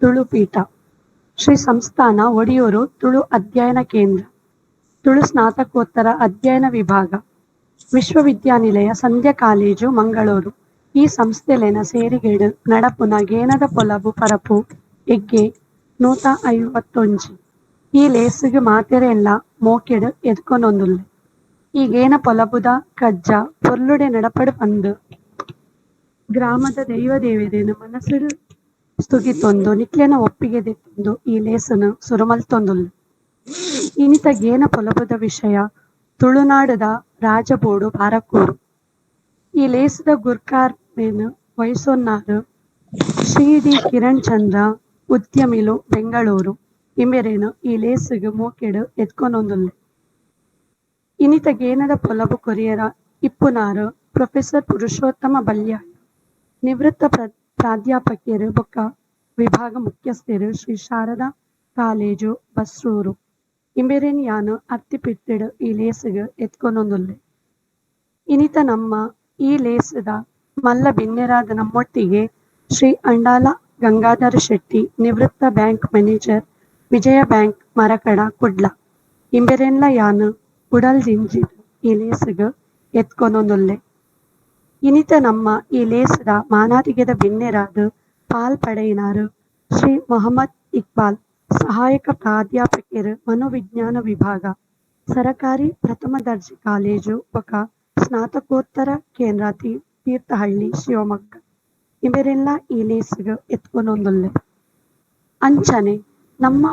ತುಳು ಪೀಠ, ಶ್ರೀ ಸಂಸ್ಥಾನ ಒಡಿಯೂರು ತುಳು ಅಧ್ಯಯನ ಕೇಂದ್ರ, ತುಳು ಸ್ನಾತಕೋತ್ತರ ಅಧ್ಯಯನ ವಿಭಾಗ, ವಿಶ್ವವಿದ್ಯಾನಿಲಯ ಸಂಧ್ಯಾ ಕಾಲೇಜು ಮಂಗಳೂರು. ಈ ಸಂಸ್ಥೆಲೆನ ಸೇರಿಗೆಡು ನಡಪುನ ಗೇನದ ಪೊಲಬು ಪರಪು ಎಗ್ಗೆ 151. ಈ ಲೇಸಿಗೆ ಮಾತೆರೆಲ್ಲ ಮೋಕೆಡು ಎದ್ಕೊನೊಂದುಲ್ಲೆ. ಈ ಗೇನ ಪೊಲಬುದ ಕಜ್ಜ ಪೊರ್ಲುಡೆ ನಡಪಡು ಪಂದು ಗ್ರಾಮದ ದೈವ ದೇವತೆಯನ್ನು ಮನಸ್ಸಿಡು ಸ್ತುತಿತೊಂದು ನಿಕ್ಲೆನ ಒಪ್ಪಿಗೆ ದೆತ್ತೊಂದು ಈ ಲೇಸನು ಸುರುಮಲ್ತೊಂದುಲ್ಲೆ. ಇನಿತ ಗೇನ ಪೊಲಬುದ ವಿಷಯ ತುಳುನಾಡದ ರಾಜಬೋಡು ಬಾರಕೂರು. ಈ ಲೇಸದ ಗುರ್ಕಾರ್ಮೆನು ವಯಸ್ಸೊನ್ನಾರು ಶ್ರೀ ಡಿ ಕಿರಣ್ ಚಂದ್ರ ಉದ್ಯಮಿಲು ಬೆಂಗಳೂರು ಇಂಬೆರೇನು ಈ ಲೇಸಿಗೆ ಮೋಕೆಡು ಎತ್ಕೊನೊಂದುಲ್ಲೆ. ಇನಿತ ಗೇನದ ಪೊಲಬು ಕೊರಿಯರ ಇಪ್ಪುನಾರು ಪ್ರೊಫೆಸರ್ ಪುರುಷೋತ್ತಮ ಬಲ್ಯಾಯ, ನಿವೃತ್ತ ಪ್ರಾಧ್ಯಾಪಕರು ಬೊಕ್ಕ ವಿಭಾಗ ಮುಖ್ಯಸ್ಥರು ಶ್ರೀ ಶಾರದಾ ಕಾಲೇಜು ಬಸ್ರೂರು ಇಂಬೆರೇನು ಯಾನು ಅರ್ತಿಪಿಟ್ಟಿಡು ಈ ಲೇಸಿಗೆ ಎತ್ಕೊನೊಂದುಲ್ಲೆ. ಇನಿತ ನಮ್ಮ ಈ ಲೇಸದ ಮಲ್ಲ ಬಿನ್ನೆರಾದ ನಮ್ಮೊಟ್ಟಿಗೆ ಶ್ರೀ ಅಂಡಾಲ ಗಂಗಾಧರ ಶೆಟ್ಟಿ, ನಿವೃತ್ತ ಬ್ಯಾಂಕ್ ಮ್ಯಾನೇಜರ್, ವಿಜಯ ಬ್ಯಾಂಕ್ ಮರಕಡ ಕುಡ್ಲ ಇಂಬೆರೆನ್ಲ ಯಾನು ಉಡಲ್ ಜಿಂಜಿಡು ಈ ಲೇಸಿಗೆ ಎತ್ಕೊನೊಂದುಲ್ಲೆ. ಇನಿತ ನಮ್ಮ ಈ ಲೇಸದ ಮಾನಾತಿಗೆದ ಬಿನ್ನೆರಾದು ಪಾಲ್ ಪಡೆಯಿನಾರು ಶ್ರೀ ಮೊಹಮ್ಮದ್ ಇಕ್ಬಾಲ್, ಸಹಾಯಕ ಪ್ರಾಧ್ಯಾಪಕರು ಮನೋವಿಜ್ಞಾನ ವಿಭಾಗ, ಸರಕಾರಿ ಪ್ರಥಮ ದರ್ಜೆ ಕಾಲೇಜು ಬೊಕ ಸ್ನಾತಕೋತ್ತರ ಕೇಂದ್ರ ತೀರ್ಥಹಳ್ಳಿ ಶಿವಮೊಗ್ಗ ಇಂಬೆರೆಲ್ಲ ಈ ಲೇಸಿಗೆ ಎತ್ಕೊನೊಂದುಲ್ಲೆ. ಅಂಚನೆ ನಮ್ಮ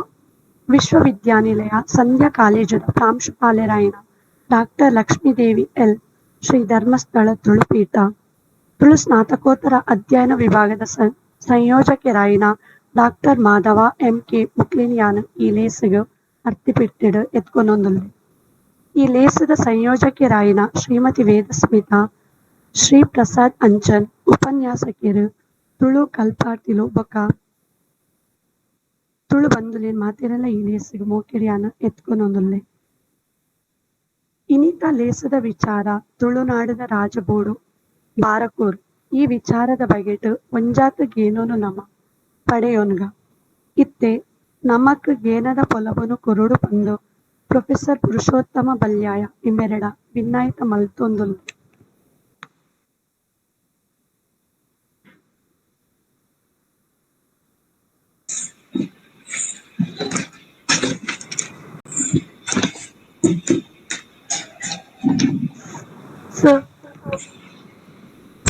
ವಿಶ್ವವಿದ್ಯಾನಿಲಯ ಸಂಧ್ಯಾ ಕಾಲೇಜುದ ಪ್ರಾಂಶುಪಾಲರಾಯಿನ ಡಾಕ್ಟರ್ ಲಕ್ಷ್ಮೀದೇವಿ ಎಲ್, ಶ್ರೀ ಧರ್ಮಸ್ಥಳ ತುಳುಪೀಠ, ತುಳು ಸ್ನಾತಕೋತ್ತರ ಅಧ್ಯಯನ ವಿಭಾಗದ ಸಂಯೋಜಕರಾಯಿನ ಡಾಕ್ಟರ್ ಮಾಧವ ಎಂ ಕೆ ಮುಕ್ಲಿನ್ಯಾನು ಈ ಲೇಸಿಗೆ ಅರ್ತಿಪಿಟ್ಟಿಡು ಎತ್ಕೊನೊಂದುಲ್ಲೆ. ಈ ಲೇಸದ ಸಂಯೋಜಕರಾಯಿನ ಶ್ರೀಮತಿ ವೇದಸ್ಮಿತಾ, ಶ್ರೀ ಪ್ರಸಾದ್ ಅಂಚನ್ ಉಪನ್ಯಾಸಕರು ತುಳು ಕಲ್ಪಾತಿಲು ಬೊಕ ತುಳು ಬಂದುಲೇನ್ ಮಾತೆರೆಲ್ಲ ಈ ಲೇಸಿಗೆ ಮೋಕೆರಿಯಾನ ಎತ್ಕೊನೊಂದುಲ್ಲೆ. ಇನಿತ ಲೇಸದ ವಿಚಾರ ತುಳುನಾಡದ ರಾಜಬೋಡು ಬಾರಕೂರು. ಈ ವಿಚಾರದ ಬಗೆಟ್ ಒಂಜಾತು ಗೇನೋನು ನಮ ಪಡೆಯೋನ್ಗ ಇತ್ತೆ ನಮಕ್ ಗೇನದ ಪೊಲಬುನು ಕೊರುಡು ಪಂದು ಪ್ರೊಫೆಸರ್ ಪುರುಷೋತ್ತಮ ಬಲ್ಯಾಯ ಇಂಬೆರಡ ವಿನ್ನಾಯಿತ ಮಲ್ತೊಂದುಲ್ಲೆ.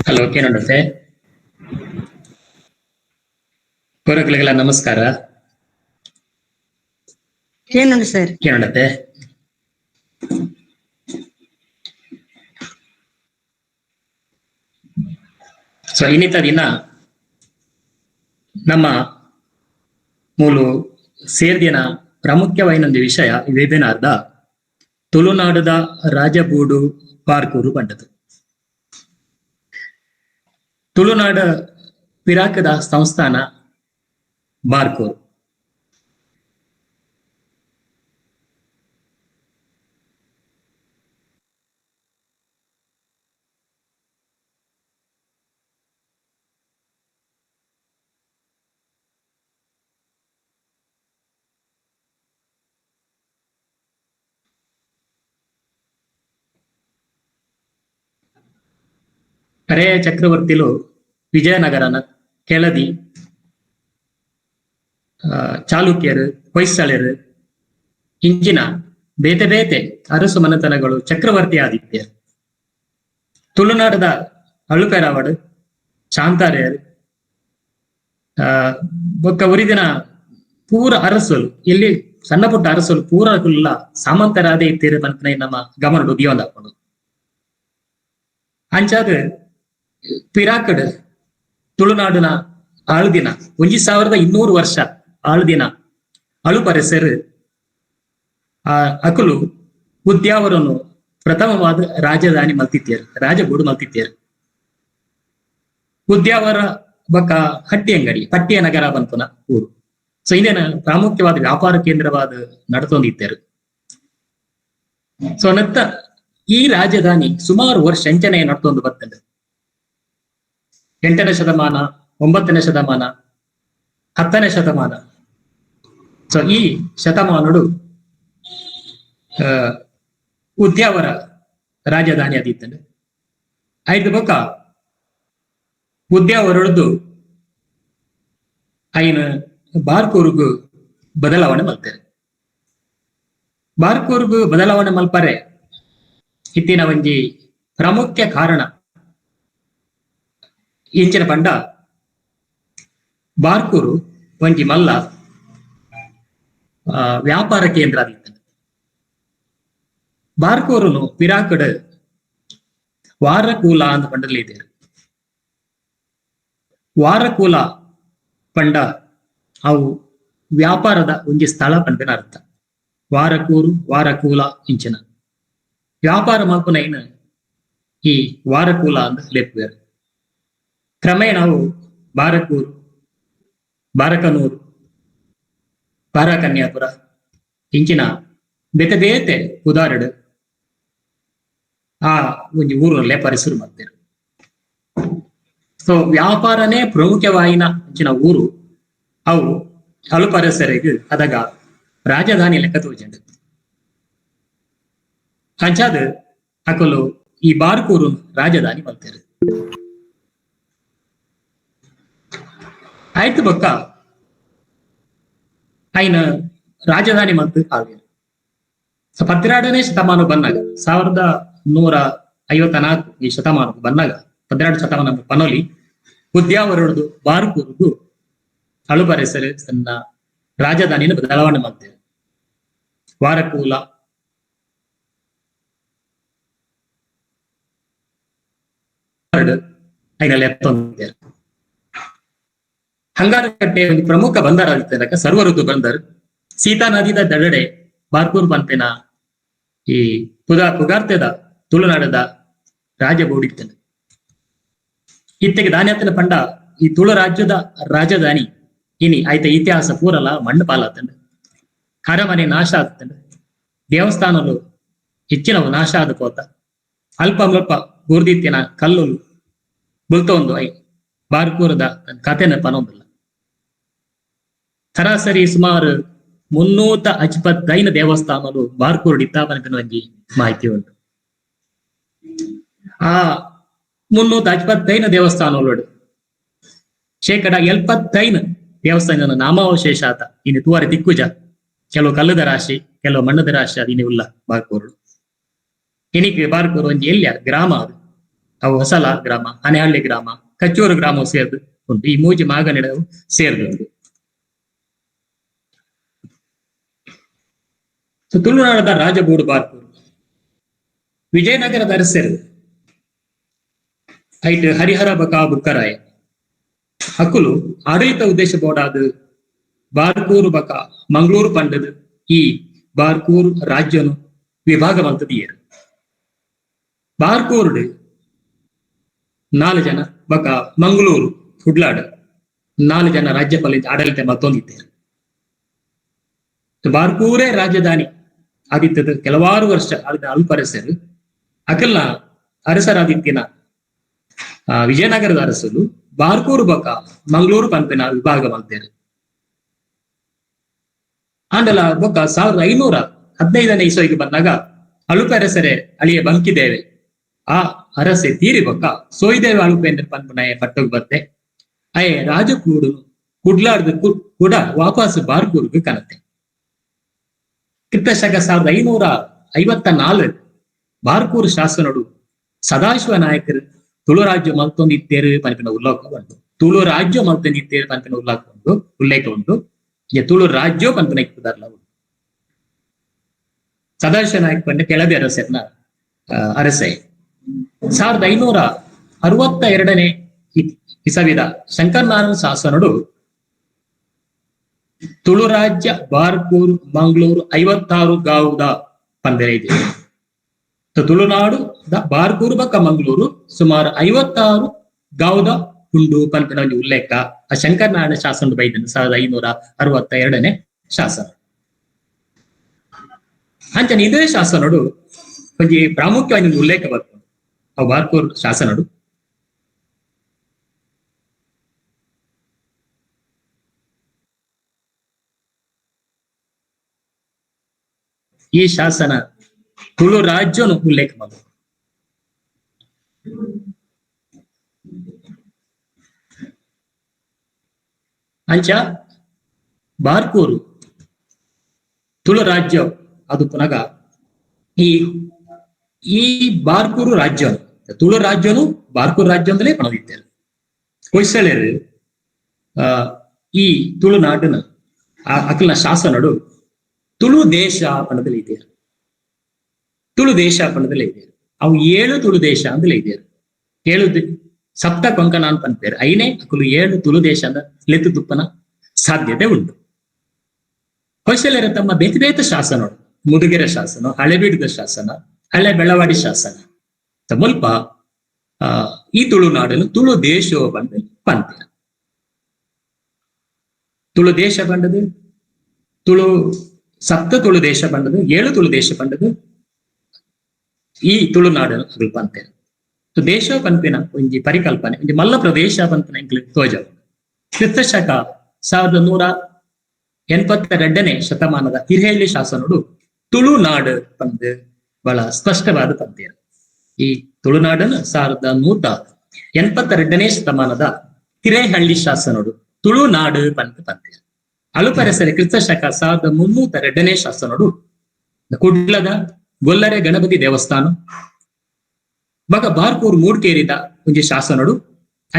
ಹಲೋ, ಕೇನೋಡತೆ ಕೋರಕಲಿಗೆಲ್ಲ ನಮಸ್ಕಾರ. ಕೇನುಂಡು ಸರ್? ಕೇನೋಡತೆ ಸೊ ಇನ್ನಿತ ದಿನ ನಮ್ಮ ಮೂಲು ಸೇರ್ದಿನ ಪ್ರಾಮುಖ್ಯವಾಯಿನೊಂದು ವಿಷಯ ವೆಬಿನಾರ್ದ ತುಳುನಾಡುದ ರಾಜಬೂಡು ಪಾರ್ಕೂರು ಪಂಡದು. ತುಳುನಾಡ ಪಿರಾಕದ ಸಂಸ್ಥಾನ ಬಾರ್ಕೂರು. ಕರೆಯ ಚಕ್ರವರ್ತಿಲು ವಿಜಯನಗರನ ಕೆಳದಿ ಚಾಲುಕ್ಯರು, ಹೊಯ್ಸಳರು ಇಂಚಿನ ಬೇತೆ ಬೇತೆ ಅರಸು ಮನೆತನಗಳು ಚಕ್ರವರ್ತಿ ಆದಿತ್ಯರು. ತುಳುನಾಡದ ಅಳುಪೆರಾವಡು, ಶಾಂತಾರ್ಯರು ಬೊಕ್ಕ ಉರಿದಿನ ಪೂರ ಅರಸಲು ಇಲ್ಲಿ ಸಣ್ಣ ಪುಟ್ಟ ಅರಸಲು ಪೂರ ಕುಲ್ಲ ಸಾಮಂತರಾದೇ ಇತ್ತೀರು ಬಂತ ನಮ್ಮ ಗಮನಡು ದಿಯೋಂದು ಹಾಕೊಂಡು ಅಂಚಾದ ಪಿರಾಕಡ್ ತುಳುನಾಡಿನ ಆಳ್ದಿನ 1200 ವರ್ಷ ಆಳ್ದಿನ ಅಳುಪರೆಸರು ಅಕುಲು ಉದ್ಯಾವರನು ಪ್ರಥಮವಾದ ರಾಜಧಾನಿ ಮಲ್ತಿತ್ಯರು, ರಾಜಗೂಡು ಮಲ್ತಿತ್ಯರು. ಉದ್ಯಾವರ ಬೊಕ್ಕ ಹಟ್ಟಿ ಅಂಗಡಿ ಪಟ್ಟಿಯ ನಗರ ಬಂತನ ಊರು. ಸೊ ಇಂದಿನ ಪ್ರಾಮುಖ್ಯವಾದ ವ್ಯಾಪಾರ ಕೇಂದ್ರವಾದ ನಡತೊಂದಿದ್ದರು. ಸೊ ನತ್ತ ಈ ರಾಜಧಾನಿ ಸುಮಾರು ವರ್ಷ ಅಂಚನೆ ನಡ್ತೊಂದು ಬರ್ತದೆ. 8ನೇ ಶತಮಾನ 9ನೇ ಶತಮಾನ 10ನೇ ಶತಮಾನ. ಸೊ ಈ ಶತಮಾನಡು ಉದ್ಯಾವರ ರಾಜಧಾನಿ ಆದಿತ್ತಂಡು. ಐದು ಬೊಕ ಉದ್ಯಾವರಡ್ದು ಐನ ಬಾರ್ಕೂರ್ಗು ಬದಲಾವಣೆ ಮಲ್ತೇನೆ. ಬಾರ್ಕೂರ್ಗು ಬದಲಾವಣೆ ಮಲ್ಪರೆ ಇತ್ತಿನ ಒಂಜಿ ಪ್ರಾಮುಖ್ಯ ಕಾರಣ ಇಂಚಿನ ಪಂಡ ಬಾರ್ಕೂರು ಒಂಜಿ ಮಲ್ಲ ವ್ಯಾಪಾರ ಕೇಂದ್ರ ಆದಿತ್ತು. ಬಾರ್ಕೂರುನು ಪಿರಾಕಡ್ ವಾರಕೂಲ ಅಂತ ಪಂಡಲಿದ್ದೇರು. ವಾರಕೂಲ ಪಂಡ ಅವು ವ್ಯಾಪಾರದ ಒಂಜಿ ಸ್ಥಳ ಪಂಪಿನ ಅರ್ಥ. ವಾರಕೂರು ವಾರಕೂಲ ಇಂಚಿನ ವ್ಯಾಪಾರ ಮಲ್ಪುನೈನ ಈ ವಾರಕೂಲ ಅಂತ ಲೆಪ್ಪುವೆರು. ಕ್ರಮೇಣ ಅವು ಬಾರಕೂರು, ಬಾರಕನೂರು, ಬಾರಕನ್ಯಾಪುರ ಇಂಚಿನ ಬೇತೆ ಬೇತೆ ಉದಾಹರಣೆ ಆ ಒಂಜಿ ಊರಲ್ಲೇ ಪರಿಸರ ಮಾಡ್ತೇರು. ಸೊ ವ್ಯಾಪಾರನೇ ಪ್ರಮುಖವಾಯಿನ ಇಂಚಿನ ಊರು ಅವು ಹಲು ಪರಿಸರಿಗೆ ಅದಾಗ ರಾಜಧಾನಿ ಲೆಕ್ಕ ತೋಜಂಡು. ಅಂಚಾದ ಅಕಲು ಈ ಬಾರ್ಕೂರು ರಾಜಧಾನಿ ಮಲ್ತೇರು. ಆಯ್ತು ಬೊಕ್ಕ ಐನ ರಾಜಧಾನಿ ಮಲ್ತು ಕಾವ್ಯ 12ನೇ ಶತಮಾನ ಬಂದಾಗ 1154 ಈ ಶತಮಾನ ಬಂದಾಗ 12 ಶತಮಾನ ಪನೋಲಿ ಉದ್ಯಾವರಡ್ದು ಬಾರ್ಕೂರ್ದು ಹಳು ಪರಿಸರ ಸಣ್ಣ ರಾಜಧಾನಿನ ಬದಲಾವಣೆ ಮಾಡ್ತೇವೆ. ವಾರಕೂಲ ಐನಲ್ಲಿ ಎತ್ತೊಂದಿದ್ದಾರೆ. ಹಂಗಾರಕಟ್ಟೆ ಒಂದು ಪ್ರಮುಖ ಬಂದರ್ ಆಗಿರ್ತದೆ. ಸರ್ವಋತು ಬಂದರ್ ಸೀತಾ ನದಿದ ದಡಡೆ ಬಾರ್ಕೂರ್ ಬಂತೆನ ಈ ಪುಗಾರ್ತೆದ ತುಳುನಾಡದ ರಾಜಬೋಡಿತ್ತನು. ಇತ್ತೆಗೆ ದಾನ್ಯತ್ತಿನ ಪಂಡ ಈ ತುಳು ರಾಜ್ಯದ ರಾಜಧಾನಿ ಇನಿ ಆಯ್ತ ಇತಿಹಾಸ ಪೂರಲ ಮಣ್ಣು ಪಾಲಾತಂಡು. ಅರಮನೆ ನಾಶ ಆಗ್ತಂಡು. ದೇವಸ್ಥಾನಲು ಹೆಚ್ಚಿನವು ನಾಶ ಆದ ಕೋತ ಅಲ್ಪ ಅಲ್ಪ ಗುರ್ದಿತ್ತಿನ ಕಲ್ಲು ಬುಲ್ತೊಂದು ಐ ಬಾರ್ಕೂರದ ಕಥೆನ ಪನೊಂದಿಲ್ಲ. ಸರಾಸರಿ ಸುಮಾರು 355 ದೇವಸ್ಥಾನಗಳು ಬಾರ್ಕೂರ್ಡ್ ಇತ್ತಾಪನಕನ ಒಂಜಿ ಮಾಹಿತಿ ಉಂಟು. ಆ 355 ದೇವಸ್ಥಾನಗಳು ಶೇಕಡ 75 ದೇವಸ್ಥಾನ ನಾಮಾವಶೇಷ ಆತ ಇನ್ನು ತೂವರೆ ದಿಕ್ಕುಜ. ಕೆಲವು ಕಲ್ಲುದ ರಾಶಿ, ಕೆಲವು ಮಣ್ಣದ ರಾಶಿ ಅದಿನಿ ಉಲ್ಲ ಬಾರ್ಕೂರು. ಇನಿಗೆ ಬಾರ್ಕೂರು ಒಂಜಿ ಎಲ್ಯ ಗ್ರಾಮ ಅದು. ಅವು ಹೊಸಲ ಗ್ರಾಮ, ಹನೆಹಳ್ಳಿ ಗ್ರಾಮ, ಕಚ್ಚೂರು ಗ್ರಾಮವು ಸೇರ್ದು ಉಂಟು. ಈ ಮೂಜಿ ಮಾಗನಿಡವು ಸೇರ್ದು ಉಂಟು. ತುಳುನಾಡದ ರಾಜಗೂಡು ಬಾರ್ಕೂರು. ವಿಜಯನಗರದ ಅರಸರು ಐಟ್ ಹರಿಹರ ಬಕ ಬುಕ್ಕರಾಯ ಹಕ್ಕುಲು ಆಡಳಿತ ಉದ್ದೇಶ ಬೋಡಾದ ಬಾರ್ಕೂರು ಬಕ ಮಂಗಳೂರು ಪಂಡದ ಈ ಬಾರ್ಕೂರು ರಾಜ್ಯನು ವಿಭಾಗ ಮಂತದಿಯರು. ಬಾರ್ಕೂರ್ಡ್ 4 ಜನ ಬಕ ಮಂಗಳೂರು ಹುಡ್ಲಾಡ 4 ಜನ ರಾಜ್ಯಪಾಲ ಆಡಳಿತ ಮತ್ತೊಂದಿದ್ದಾರೆ. ಬಾರ್ಕೂರೇ ರಾಜಧಾನಿ ಆದಿತ್ಯದ ಕೆಲವಾರು ವರ್ಷ ಆದ ಅಲ್ಪರಸರು ಅಕಲ್ಲ ಅರಸರಾದಿತ್ಯನ ವಿಜಯನಗರದ ಅರಸರು ಬಾರ್ಕೂರು ಬಕ ಮಂಗಳೂರು ಪಂಪಿನ ವಿಭಾಗ ಮಾಡ್ತಾರೆ. ಆಂಡಲ ಬೊಕ್ಕ 1515ನೇ ಇಸವಿಗೆ ಬಂದಾಗ ಅಳುಪೆ ಅರಸರೇ ಅಳಿಯ ಬಂಕಿದ್ದೇವೆ ಆ ಅರಸೆ ತೀರಿ ಬೊಕ್ಕ ಸೋಯ್ದೇವೆ ಅಳುಪೆ ಪಂಪನ ಪಟ್ಟೋಗಿ ಬತ್ತೆ ಅಯೇ ರಾಜಕೂಡು ಕುಡ್ಲಾರ್ದು ಕೂಡ ವಾಪಸ್ ಬಾರ್ಕೂರ್ಗೆ ಕನತೆ. ಕ್ರಿಸ್ತಶಕ 1554 ಬಾರ್ಕೂರು ಶಾಸನಡು ಸದಾಶಿವ ನಾಯಕರು ತುಳು ರಾಜ್ಯ ಮಲ್ತೊಂದಿತ್ತೇರು ಪಂಪಿನ ಉಲ್ಲೇಖ ಉಂಟು. ತುಳು ರಾಜ್ಯ ಮಲ್ತೊಂದಿತ್ತೇರು ಪಂಪಿನ ಉಲ್ಲೇಖ ಉಂಟು. ತುಳು ರಾಜ್ಯ ಪಂಪಿನ ಇಕ್ಕುದಾರ್ಲ ಉಂಟು. ಸದಾಶಿವ ನಾಯಕ ಪಂಡ ಕೆಳದಿ ಅರಸರ್ನ ಅರಸೆ 1562ನೇ ಇಸವಿದ ಶಂಕರನಾರಾಯಣ ಶಾಸನಡು ತುಳು ರಾಜ್ಯ ಬಾರ್ಕೂರು ಮಂಗಳೂರು 56 ಗಾವುದ ಪಂದರೆ ಇದೆ. ತುಳುನಾಡು ಬಾರ್ಕೂರು ಬಕ್ಕ ಮಂಗಳೂರು ಸುಮಾರು 56 ಗಾವುದ ಉಂಡು ಪಂಪಿನ ಒಂದು ಉಲ್ಲೇಖ ಆ ಶಂಕರನಾರಾಯಣ ಶಾಸನ ಬೈದನು 1562ನೇ ಶಾಸನ. ಅಂಚನೆ ಇದೇ ಶಾಸನಡು ಒಂಜಿ ಪ್ರಾಮುಖ್ಯವಾಗಿ ಒಂದು ಉಲ್ಲೇಖ ಬರ್ಕೊಂಡು ಆ ಬಾರ್ಕೂರು ಶಾಸನಡು ಈ ಶಾಸನ ತುಳು ರಾಜ್ಯನು ಉಲ್ಲೇಖ ಮಾಡು. ಅಂಚ ಬಾರ್ಕೂರು ತುಳು ರಾಜ್ಯ ಅದು ಪುನಗ ಈ ಈ ಬಾರ್ಕೂರು ರಾಜ್ಯ ತುಳು ರಾಜ್ಯನು ಬಾರ್ಕೂರು ರಾಜ್ಯ ಅಂತಲೇ ಪಣದಿದ್ದಾರೆ. ಹೊಯ್ಸಳರು ಈ ತುಳುನಾಡಿನ ಅಕಲ್ನ ಶಾಸನಡು ತುಳು ದೇಶ ಪಣದಲ್ಲಿ ಇದ್ದಾರೆ. ತುಳು ದೇಶ ಪಣದಲ್ಲಿ ಇದ್ದಾರೆ. ಅವು 7 ತುಳು ದೇಶ ಅಂತಲೇ ಇದ್ದಾರೆ. 7 ಸಪ್ತ ಕೊಂಕಣ ಅಂತ ಅಂತಾರೆ. ಐನೇ ಅಕಲು 7 ತುಳು ದೇಶ ಅಂತ ಲೆತ್ತು ತುಪ್ಪನ ಸಾಧ್ಯತೆ ಉಂಟು. ಹೊಯ್ಸಳರ ತಮ್ಮ ಬೇತೆ ಬೇತೆ ಶಾಸನ, ಮುದುಗೆರೆ ಶಾಸನ, ಹಳೆಬೀಡದ ಶಾಸನ, ಹಳೆ ಬೆಳವಾಡಿ ಶಾಸನ ಮುಲ್ಪ ಈ ತುಳುನಾಡಲು ತುಳು ದೇಶ ಬಂದು ಪಂತೀರ. ತುಳು ದೇಶ ಬಂಡದು, ತುಳು ಸಪ್ತ ತುಳು ದೇಶ ಬಂಡದು, 7 ತುಳು ದೇಶ ಬಂಡದು ಈ ತುಳುನಾಡಲು ಅದು ಪಂತೀರ. ದೇಶ ಪಂಪಿನ ಒಂಜಿ ಪರಿಕಲ್ಪನೆ ಒಂಜಿ ಮಲ್ಲ ಪ್ರದೇಶ ಪಂಪಿನ ಇಂಕ್ಲು ತೋಜ. ಕ್ರಿಸ್ತಶಕ 1182ನೇ ಶತಮಾನದ ಹಿರೇಹಳ್ಳಿ ಶಾಸನಡು ತುಳುನಾಡು ಪಂದು ಬಹಳ ಸ್ಪಷ್ಟವಾದ ಪಂತೀರ. ಈ ತುಳುನಾಡನ್ನು 1182ನೇ ಶತಮಾನದ ಹಿರೇಹಳ್ಳಿ ಶಾಸನಡು ತುಳುನಾಡು ಪಂದು ಪಂತೀರ. ಅಳುಪರೆಸರೆ ಕ್ರಿಸ್ತಶಕ 1302ನೇ ಶಾಸನಡು ಕುಡ್ಲದ ಗೊಲ್ಲರೆ ಗಣಪತಿ ದೇವಸ್ಥಾನ ಬಗ ಬಾರ್ಕೂರು ಮೂಡ್ಕೇರಿದ ಒಂಜಿ ಶಾಸನಡು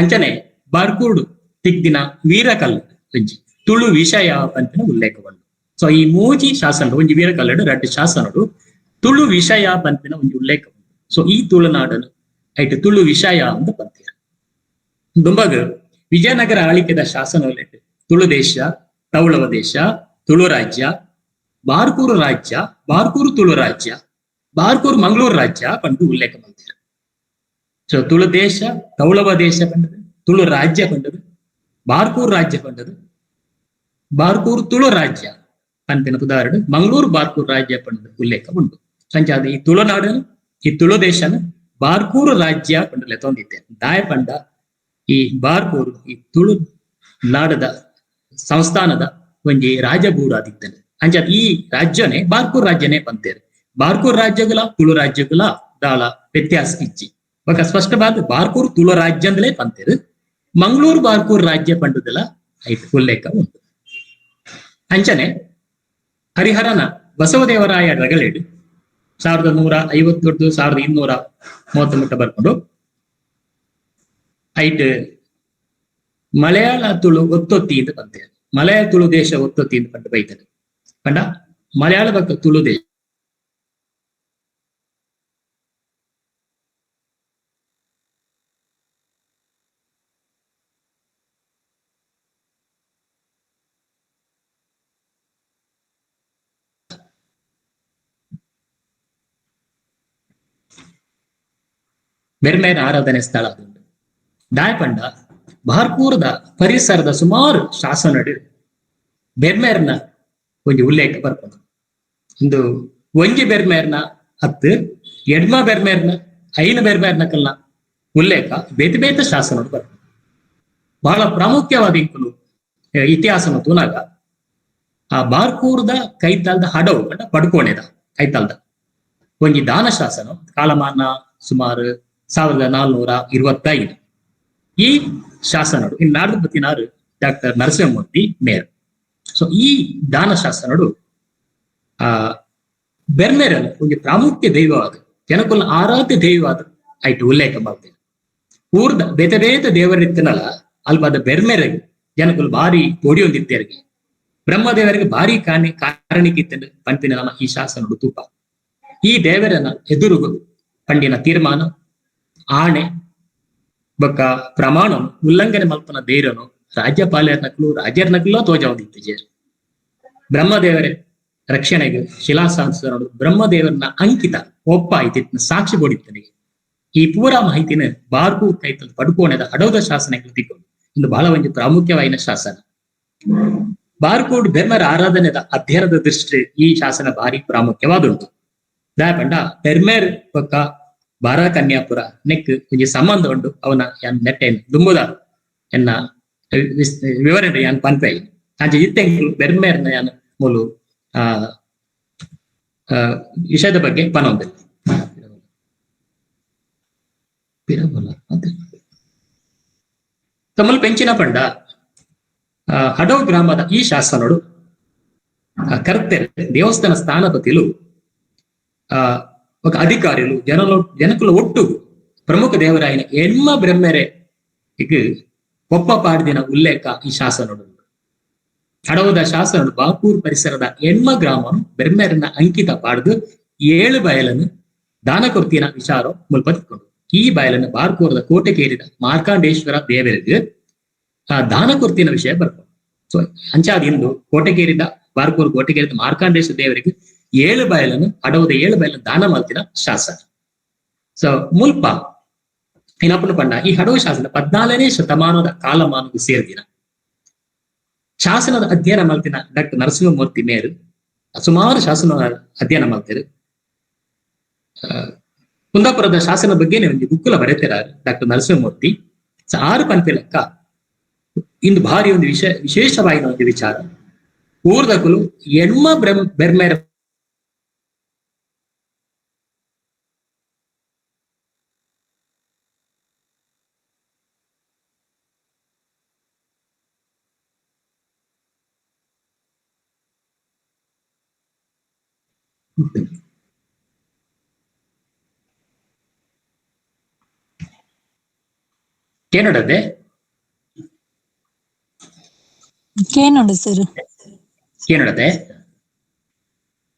ಅಂಚನೆ ಬಾರ್ಕೂಡು ತಿಕ್ದಿನ ವೀರಕಲ್ಲು ಒಂಜಿ ತುಳು ವಿಷಯ ಪಂಪಿನ ಉಲ್ಲೇಖವನ್ನು. ಸೊ ಈ ಮೂಜಿ ಶಾಸನ ಒಂಜಿ ವೀರಕಲ್ಲಡು 2 ಶಾಸನಡು ತುಳು ವಿಷಯ ಪಂಪಿನ ಒಂಜಿ ಉಲ್ಲೇಖ ಉಂಟು. ಸೊ ಈ ತುಳುನಾಡನು ಐಟ್ ತುಳು ವಿಷಯ ಅಂತ ಪಂತೀರ. ದುಂಬಗ ವಿಜಯನಗರ ಆಳಿಕೆದ ಶಾಸನ ತುಳು ದೇಶ, ತೌಳವ ದೇಶ, ತುಳು ರಾಜ್ಯ, ಬಾರ್ಕೂರು ರಾಜ್ಯ, ಬಾರ್ಕೂರು ತುಳು ರಾಜ್ಯ, ಬಾರ್ಕೂರು ಮಂಗಳೂರು ರಾಜ್ಯ ಪಂಡು ಉಲ್ಲೇಖ ಮಾಡ್ತೀರ. ಸೊ ತುಳು ದೇಶ, ತೌಳವ ದೇಶ ಪಂಡದು, ತುಳು ರಾಜ್ಯ ಪಂಡದು, ಬಾರ್ಕೂರು ರಾಜ್ಯ ಪಂಡದು, ಬಾರ್ಕೂರು ತುಳು ರಾಜ್ಯ ಪಂಪಿನ ಉದಾಹರಣೆ ಮಂಗಳೂರು ಬಾರ್ಕೂರು ರಾಜ್ಯ ಪಂಡದು ಉಲ್ಲೇಖ ಉಂಟು. ಸಂಚಾದ ಈ ತುಳುನಾಡನು ಈ ತುಳು ದೇಶನ ಬಾರ್ಕೂರು ರಾಜ್ಯ ಪಂಡಲೆ ತೊಂದಿದ್ದೇನೆ. ದಾಯ ಪಂಡ ಈ ಬಾರ್ಕೂರು ಈ ತುಳು ನಾಡದ ಸಂಸ್ಥಾನದ ಒಂಜಿ ರಾಜಗೂಡಾದಿದ್ದೇನೆ. ಅಂಚಾದ ಈ ರಾಜ್ಯನೇ ಬಾರ್ಕೂರು ರಾಜ್ಯನೇ ಪಂತೇರು. ಬಾರ್ಕೂರು ರಾಜ್ಯಗಳ ತುಳು ರಾಜ್ಯಗಳ ದಾಳ ವ್ಯತ್ಯಾಸ ಇಚ್ಚಿ ఒక ಸ್ಪಷ್ಟವಾದ ಬಾರ್ಕೂರು ತುಳು ರಾಜ್ಯ ಅಂದಲೇ ಪಂತೇರು. ಮಂಗಳೂರು ಬಾರ್ಕೂರು ರಾಜ್ಯ ಪಂಡದಲ್ಲ ಐದು ಉಲ್ಲೇಖ ಉಂಟು. ಅಂಚನೆ ಹರಿಹರನ ಬಸವದೇವರಾಯ ರಗಲೇಡು 1150 1230 ಬರ್ಕೊಂಡು ಐಟ್ ಮಲಯಾಳ ತುಳು ಒತ್ತೊತ್ತಿ ಅಂತ ಪಂತೇರು. ಮಲಯಾಳ ತುಳು ದೇಶ ಒತ್ತೊತ್ತಿ ಅಂತ ಪಂಡು ಬೈತಾರೆ ಪಂಡ ಮಲಯಾಳ ಬಕ್ಕ ತುಳು ದೇಶ ಬೆರ್ಮೇರ ಆರಾಧನೆ ಸ್ಥಳ ಅದುಂಟು. ದಾಯಪಂಡ ಬಾರ್ಕೂರದ ಪರಿಸರದ ಸುಮಾರು ಶಾಸನಡು ಬೆರ್ಮೇರ್ನ ಒಂಜಿ ಉಲ್ಲೇಖ ಬರ್ಕೊಂಡು ಇಂದು ಒಂಜಿ ಬೆರ್ಮೇರ್ನ 10 ಎಡ್ಮ ಬೆರ್ಮೇರ್ನ 5 ಬೆರ್ಮೇರ್ನಕಲ್ನ ಉಲ್ಲೇಖ ಬೇತೆ ಬೇತೆ ಶಾಸನಡು ಬರ್ಕೊಂಡು ಬಹಳ ಪ್ರಾಮುಖ್ಯವಾದ ಇಂಕುಲು ಇತಿಹಾಸನ ತೂನಾಗ ಆ ಬಾರ್ಕೂರದ ಕೈತಾಲ್ದ ಹಡವು ಕಂಡ ಪಡ್ಕೋಣೆದ ಕೈತಾಲ್ದ ಒಂಜಿ ದಾನ ಶಾಸನ ಕಾಲಮಾನ ಸುಮಾರು 1425 ಈ ಶಾಸನಡು ಇನ್ನು ನಾಡು ಬತ್ತಿನಾರು ಡಾಕ್ಟರ್ ನರಸಿಂಹಮೂರ್ತಿ ಮೇರ್. ಸೊ ಈ ದಾನ ಶಾಸನಡು ಬೆರ್ಮೇರಲ್ ಒಂದು ಪ್ರಾಮುಖ್ಯ ದೈವವಾದ ಜನಕುಲ ಆರಾಧ್ಯ ದೈವವಾದ ಆಯ್ತು ಉಲ್ಲೇಖ ಮಾಡ್ತೇನೆ. ಊರ್ದ ಬೇತೆ ಬೇತೆ ದೇವರಿತ್ತನಲ್ಲ ಅಲ್ಬಾದ ಬೆರ್ಮೇರಿಗೆ ಜನಕುಲು ಭಾರಿ ಒಡಿಯೊಂದಿತ್ತೇರಿಗೆ ಬ್ರಹ್ಮದೇವರಿಗೆ ಭಾರಿ ಕಾರಣಿಕಿತ್ತ ಪಂಪಿನ ನಮ್ಮ ಈ ಶಾಸನಡು ತೂಪ. ಈ ದೇವರನ ಎದುರುಗು ಪಂಡಿನ ತೀರ್ಮಾನ ಆಣೆ ಬೊಕ್ಕ ಪ್ರಮಾಣ ಉಲ್ಲಂಘನೆ ಮಲ್ಪನ ಧೈರ್ಯನು ರಾಜ್ಯಪಾಲರ್ನಕ್ಲು ರಾಜ್ಯರ್ನಕ್ಲೋ ತೋಜಾವದಿತ್ತೆ. ಬ್ರಹ್ಮದೇವರೇ ರಕ್ಷಣೆಗೆ ಶಿಲಾಶಾಸನಡು ಬ್ರಹ್ಮದೇವರನ್ನ ಅಂಕಿತ ಒಪ್ಪ ಐತಿನ ಸಾಕ್ಷಿ ಬೋಡಿತ್ತನಿಗೆ ಈ ಪೂರ ಮಾಹಿತಿನ ಬಾರ್ಕೂರ್ ಕೈತಲ್ ಪಡ್ಕೋಣದ ಹಡೋದ ಶಾಸನಗಳು ತಿಕ್ಕೊಂಡು ಇಂದು ಬಹಳ ಒಂದು ಪ್ರಾಮುಖ್ಯವಾದ ಶಾಸನ. ಬಾರ್ಕೂಡ್ ಬೆರ್ಮರ ಆರಾಧನೆದ ಅಧ್ಯಯನದ ದೃಷ್ಟಿ ಈ ಶಾಸನ ಭಾರಿ ಪ್ರಾಮುಖ್ಯವಾದುಂಟು. ದಾಯಪಂಡ ಬೆರ್ಮೇರ್ ಬೊಕ್ಕ ಬಾರ ಕನ್ಯಾಪುರ ನೆಕ್ ಒಂಜಿ ಸಂಬಂಧ ಉಂಟು. ಅವನ ಯಾನ್ ನೆಟ್ಟೆನ್ ದುಂಬುದ ಎನ್ನ ವಿವರಣೆ ಯಾನ್ ಪನ್ಪೆ ಅಂಚೆ ಇತ್ತೆಂಕ್ಲು ಬೆರ್ಮೇರ್ನ ಯಾನ್ ಮೂಲು ವಿಷಯದ ಬಗ್ಗೆ ಪನೊಂದಿಲ್ಲ. ತಮ್ಮಲ್ಲಿ ಪೆಂಚಿನ ಪಂಡ ಹಡವ್ ಗ್ರಾಮದ ಈ ಶಾಸನಡು కరెక్టర్ దేవస్థాన స్థానపతిలు ఒక అధికారులు జనకుల ఒట్టు ప్రముఖ దేవరాయన ఎన్మ బ్రహ్మెರೆ ಒಪ್ಪ ಪಾಡ್ದಿನ ಉಲ್ಲೇಖ ಈ ಶಾಸನಡು. ಹಡವದ ಶಾಸನಡು ಬಾಪೂರ್ ಪರಿಸರದ ಎನ್ಮ ಗ್ರಾಮನು ಬ್ರಹ್ಮೆರನ್ನ ಅಂಕಿತ ಪಾಡ್ದು 7 ಬಯಲನ್ನು ದಾನ ಕೊರ್ತಿನ ವಿಚಾರ ಮುಲ್ಪತ್ಕೊಂಡು ಈ ಬಯಲನ್ನು ಬಾರ್ಕೂರದ ಕೋಟೆಗೇರಿದ ಮಾರ್ಕಾಂಡೇಶ್ವರ ದೇವರಿಗೆ ದಾನ ಕೊರ್ತಿನ ವಿಷಯ ಬರ್ಕೊಂಡು. ಸೊ ಅಂಚಾದ ಇಂದು ಕೋಟೆಗೇರಿದ ಬಾರ್ಕೂರ್ ಕೋಟೆಗೇರಿದ ಮಾರ್ಕಾಂಡೇಶ್ವರ ದೇವರಿಗೆ 7 ಬಯಲನ್ನು ಹಡವದ 7 ಬಯಲನ್ನು ದಾನ ಮಲ್ತಿನ ಶಾಸನ. ಸೊ ಮುಲ್ಪ ಏನಪ್ಪನ ಪಂಡ ಈ ಹಡವ ಶಾಸನ 14ನೇ ಶತಮಾನದ ಕಾಲಮಾನಕ್ಕೆ ಸೇರಿದಿನ ಶಾಸನದ ಅಧ್ಯಯನ ಮಲ್ತಿನ ಡಾಕ್ಟರ್ ನರಸಿಂಹಮೂರ್ತಿ ಮೇರು ಸುಮಾರು ಶಾಸನ ಅಧ್ಯಯನ ಮಾಡ್ತಾರೆ. ಕುಂದಾಪುರದ ಶಾಸನ ಬಗ್ಗೆ ಒಂದು ಬುಕ್ಕುಲ ಬರೆತಿರಾರು ಡಾಕ್ಟರ್ ನರಸಿಂಹಮೂರ್ತಿ. 6 ಪಂಪೆ ಲೆಕ್ಕ ಇಂದು ಭಾರಿ ಒಂದು ವಿಶೇಷವಾದ ಒಂದು ವಿಚಾರ. ಊರ್ದಕುಲು ಎಣ್ಮ ಬೆರ್ಮೆರ ಕೇನಡದೆ ಕೇನಡದೆ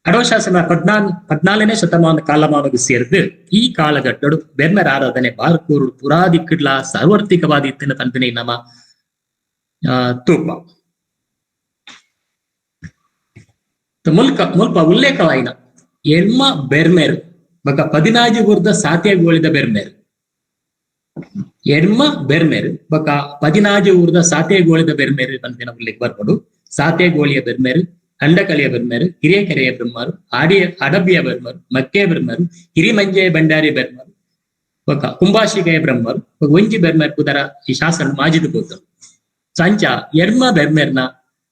ಹಡವ ಶಾಸನ 14ನೇ ಶತಮಾನ ಕಾಲಮಾನಕ್ಕೆ ಸೇರಿದು ಈ ಕಾಲಘಟ್ಟಡು ಬೆರ್ಮೆರ ಆರಾಧನೆ ಬಾರ್ಕೂರು ಪುರಾದಿಕ್ಕಿಡ್ಲ ಸಾರ್ವತ್ರಿಕವಾದ ಇತ್ತಿನ ತಂಪನೆ ನಮ್ಮ ತೂಪ ಮುಲ್ಪ ಉಲ್ಲೇಖವಾಯಿನ ಎಣ್ಮ ಬೆರ್ಮೇರು ಬಕ 14 ಊರ್ದ ಸಾತ್ಯಗೋಳಿದ ಬೆರ್ಮೇರು ಎಣ್ಮ ಬೆರ್ಮೇರು ಬಕ 14 ಊರ್ದ ಸಾತ್ಯಗೋಳಿದ ಬೆರ್ಮೇರು ಪಂಪಿನ ಉಲ್ಲೇಖ ಬರ್ಕೊಂಡು ಸಾತ್ಯಗೋಳಿಯ ಬೆರ್ಮೇರು ಅಂಡಕಳಿಯ ಬೆರ್ಮೇರು ಹಿರಿಯಕೆರೆಯ ಬ್ರಹ್ಮರು ಅಡಬಿಯ ಬೆರ್ಮರು ಮಕ್ಕೆ ಬೆರ್ಮರು ಹಿರಿಮಂಜೆಯ ಬಂಡಾರಿ ಬೆರ್ಮರು ಬಕ ಕುಂಭಾಶಿಕೆಯ ಬ್ರಹ್ಮರು ಒಂಜಿ ಬೆರ್ಮೇರ್ ಕುದರ ಈ ಶಾಸನ ಮಾಜಿದು ಕೂತರು ಸಂಚ ಎಣ್ಮ ಬೆರ್ಮೇರ್ನ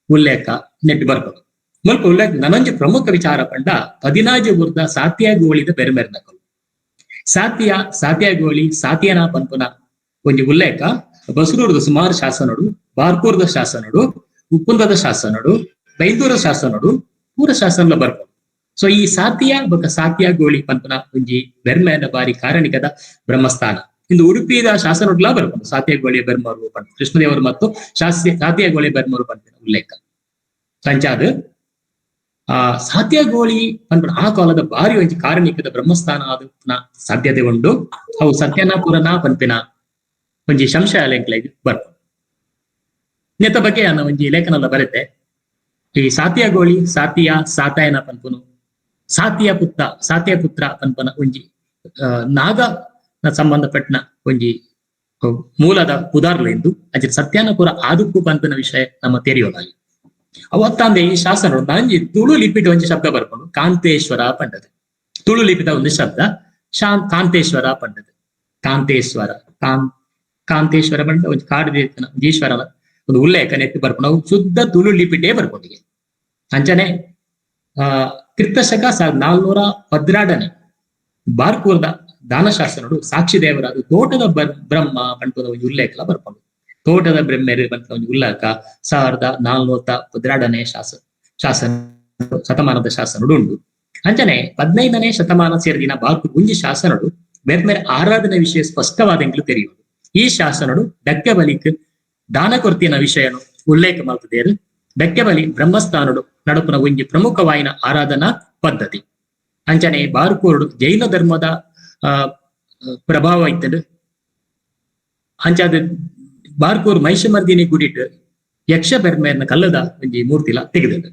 ಉಲ್ಲೇಖ ನೆಟ್ಟು ಬರ್ಕೊಂಡು ಮುಲ್ಪ ಉಲ್ಲೇಖ ನನಂಜು ಪ್ರಮುಖ ವಿಚಾರ ಪಂಡ 14 ಊರ್ದ ಸಾತ್ಯಗೋಳಿದ ಬೆರ್ಮೆರ್ನಕಲು ಸಾತ್ಯಗೋಳಿ ಸಾತ್ಯನ ಪಂಪುನ ಒಂಜಿ ಉಲ್ಲೇಖ ಬಸರೂರ್ದ ಸುಮಾರು ಶಾಸನಡು ಬಾರ್ಕೂರ್ದ ಶಾಸನಡು ಉಪ್ಪುಂದದ ಶಾಸನಡು ಬೈಂದೂರ ಶಾಸನಡು ಪೂರ ಶಾಸನ ಬರ್ಕೊಂಡು. ಸೊ ಈ ಸಾತ್ಯಗೋಳಿ ಪಂಪುನ ಒಂಜಿ ಬೆರ್ಮೆನ ಬಾರಿ ಕಾರಣಿಕದ ಬ್ರಹ್ಮಸ್ಥಾನ ಇಂದು ಉಡುಪಿದ ಶಾಸನಡ್ಲ ಬರ್ಕೊಂಡು ಸಾತ್ಯಗೋಳಿಯ ಬೆರ್ಮರು ಪಂಪ ಕೃಷ್ಣದೇವರು ಮತ್ತು ಸಾತ್ಯಗೋಳಿಯ ಬೆರ್ಮರು ಪಂಪಿನ ಉಲ್ಲೇಖ ಸಂಚಾದ ಸಾತ್ಯಗೋಳಿ ಪಂಪನ ಆ ಕಾಲದ ಬಾರಿ ಒಂಜಿ ಕಾರಣಿಕದ ಬ್ರಹ್ಮಸ್ಥಾನ ಆದ ಸಾಧ್ಯತೆ ಉಂಡು. ಅವು ಸತ್ಯನಾಪುರನ ಪಂಪಿನ ಒಂಜಿ ಸಂಶಯಾಲಯಗಳಿಗೆ ಬರ್ಕೊಂಡು ನೆತ್ತ ಬಗ್ಗೆ ಅನ್ನ ಒಂಜಿ ಲೇಖನಲ್ಲ ಬರುತ್ತೆ. ಈ ಸಾತ್ಯಗೋಳಿ ಸಾತಾಯನ ಪಂಪನು ಸಾತ್ಯ ಪುತ್ರ ಪಂಪನ ಒಂಜಿ ನಾಗನ ಸಂಬಂಧಪಟ್ಟನ ಒಂಜಿ ಮೂಲದ ಉದಾರ್ಲ ಎಂದು ಅಜ ಸತ್ಯಾನಪುರ ಆದುಕ್ಕು ಪಂಪನ ವಿಷಯ ನಮ್ಮ ತೆರೆಯೋದಾಗಿ ಅವತ್ತಂದೆ ಈ ಶಾಸನ ನಂಜಿ ತುಳು ಲಿಪಿಟ ಒಂಜಿ ಶಬ್ದ ಬರ್ಕೊಂಡು ಕಾಂತೇಶ್ವರ ಪಂಡದು. ತುಳು ಲಿಪಿದ ಒಂದು ಶಬ್ದ ಕಾಂತೇಶ್ವರ ಪಂಡದು. ಕಾಂತೇಶ್ವರ ಪಂಡ ಒಂದು ಕಾಡು ಈಶ್ವರನ ಒಂದು ಉಲ್ಲೇಖ ನೆಟ್ಟು ಬರ್ಕೊಂಡು ಅವು ಶುದ್ಧ ತುಳು ಲಿಪಿಟೇ ಬರ್ಕೊಂಡಿಗೆ. ಅಂಚನೆ ಕ್ರಿಸ್ತಶಕ 1416 ಬಾರ್ಕೂರ್ದ ದಾನಶಾಸನಡು ಸಾಕ್ಷಿ ದೇವರಾದ ತೋಟದ ಬ್ರಹ್ಮ ಪಂಪದ ಒಂದು ಉಲ್ಲೇಖ ಬರ್ಕೊಂಡು ತೋಟದ ಬ್ರಹ್ಮೆರು ಪಂಪದ ಒಂದು ಉಲ್ಲೇಖ 1416 ಶಾಸನ ಶತಮಾನದ ಶಾಸನಡು ಉಂಡು. ಅಂಚನೆ 15ನೇ ಶತಮಾನ ಸೇರಿದಿನ ಬಾರ್ಕೂರ್ ಒಂಜಿ ಶಾಸನಡು ಬೆರ್ಮೆರ ಆರಾಧನೆ ವಿಷಯ ಸ್ಪಷ್ಟವಾದಂಗ್ಲು ತೆರೆಯುವುದು. ಈ ಶಾಸನಡು ಡಕ್ಕೆ ಬಲಿಕ್ ದಾನ ಕೊರ್ತಿನ ವಿಷಯನು ಉಲ್ಲೇಖ ಮಾಡ್ತದೇರು. ಡಕ್ಕೆ ಬಲಿ ಬ್ರಹ್ಮಸ್ಥಾನಡು ನಡುಪುನ ಒಂಜಿ ಪ್ರಮುಖವಾಯಿನ ಆರಾಧನಾ ಪದ್ಧತಿ. ಅಂಚನೆ ಬಾರ್ಕೂರ್ಡು ಜೈನ ಧರ್ಮದ ಪ್ರಭಾವ ಇತ್ತದು. ಅಂಚಾದ ಬಾರ್ಕೂರ್ ಮಹಿಷಮರ್ದಿನಿ ಗುಡಿಟ್ ಯಕ್ಷ ಬೆರ್ಮೇರ್ನ ಕಲ್ಲದ ಒಂಜಿ ಮೂರ್ತಿಲ ತೆಗೆದದು.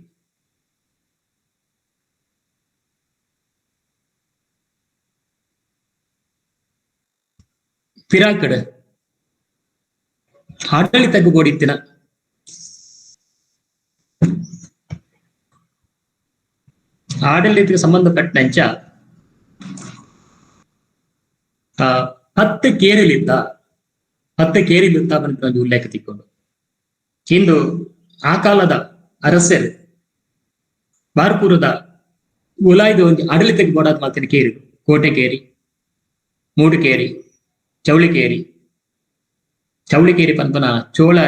ಪಿರಾಕಡ್ ಆಡಳಿತಕ್ಕೆ ಗೋಡಿತ್ತಿನ ಆಡಳಿತಕ್ಕೆ ಸಂಬಂಧಪಟ್ಟಂಚ 10 ಕೇರಿಲಿದ್ದ ಬಂದ ಒಂದು ಉಲ್ಲೇಖ ತಿಕ್ಕೊಂಡು ಇಂದು ಆ ಕಾಲದ ಅರಸರು ಬಾರ್ಕೂರದ ಉಲಾಯ್ದು ಒಂದು ಆಡಳಿತಕ್ಕೆ ಬೋಡಾದ ಮಾತಿನ ಕೇರಿ ಕೋಟೆಕೇರಿ, ಮೂಡಿಕೇರಿ, ಚೌಳಿಕೇರಿ. ಚೌಳಿಕೇರಿ ಪಂಪನ ಚೋಳ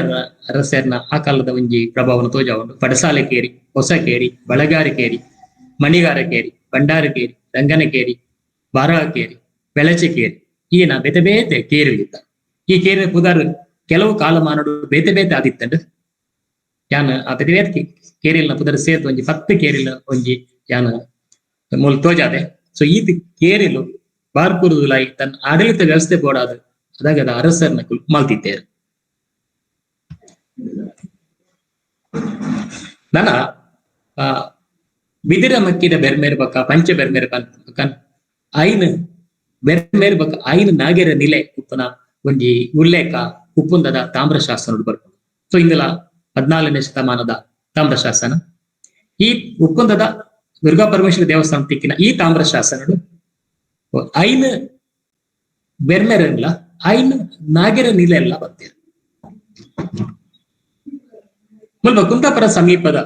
ಅರಸರ್ನ ಆ ಕಾಲದ ಒಂಜಿ ಪ್ರಭಾವನ ತೋಜಾವುಂಡು. ಪಡಸಾಲೆಕೇರಿ, ಹೊಸಕೇರಿ, ಬಳಗಾರಕೇರಿ, ಮಣಿಗಾರಕೇರಿ, ಭಂಡಾರಕೇರಿ, ರಂಗನಕೇರಿ, ಬಾರಹಕೇರಿ, ಬೆಳಚಕೇರಿ ಈನ ಬೇತೆ ಬೇತೆ ಕೇರಿಲಿದ್ದ. ಈ ಕೇರಿ ಪುದರ್ ಕೆಲವು ಕಾಲಮಾನಡು ಬೇತೆ ಬೇತೆ ಆದಿತ್ತಂಡು. ಯಾನ ಆ ಬೇತೆ ಬೇತೆ ಕೇರಿಲ್ನ ಪುದರ್ ಸೇರ್ದು ಒಂಜಿ 10 ಕೇರಿಲ ಒಂಜಿ ಯಾನ ಮೂಲ ತೋಜಾದೆ. ಸೊ ಈತ್ ಕೇರಿಲು ಬಾರ್ಕೂರುಲಾಯಿ ತನ್ನ ಆಡಳಿತ ವ್ಯವಸ್ಥೆ ಬೋಡಾದ ಅದಾಗದ ಅರಸರ್ನ ಮಲ್ತಿದ್ದೇರು. ನನ್ನ ಬಿದಿರ ಮಕ್ಕಿದ ಬೆರ್ಮೇರ್ ಬಕ್ಕ ಪಂಚ ಬೆರ್ಮೇರ್ ಕನ್ ಐನ್ ಬೆರ್ಮೇರ್ ಬಕ್ಕ ಐನ್ ನಾಗೇರ ನಿಲೆ ಉಪ್ಪನ ಒಂಜಿ ಉಲ್ಲೇಖ ಉಪ್ಪುಂದದ ತಾಮ್ರಶಾಸನಡು ಬರ್ಕೊಂಡು. ಸೊ ಇಂದಲ 14ನೇ ಶತಮಾನದ ತಾಮ್ರಶಾಸನ. ಈ ಉಪ್ಪುಂದದ ದುರ್ಗಾ ಪರಮೇಶ್ವರಿ ದೇವಸ್ಥಾನ ತಿಕ್ಕಿನ ಈ ತಾಮ್ರಶಾಸನಡು ಐನ್ ಬೆರ್ಮೇರಲ್ಲ ಐನ್ ನಾಗೇರ ನಿಲೆ ಎಲ್ಲ ಬರ್ತೀರ. ಮುಲ್ಪ ಕುಂದಾಪುರ ಸಮೀಪದ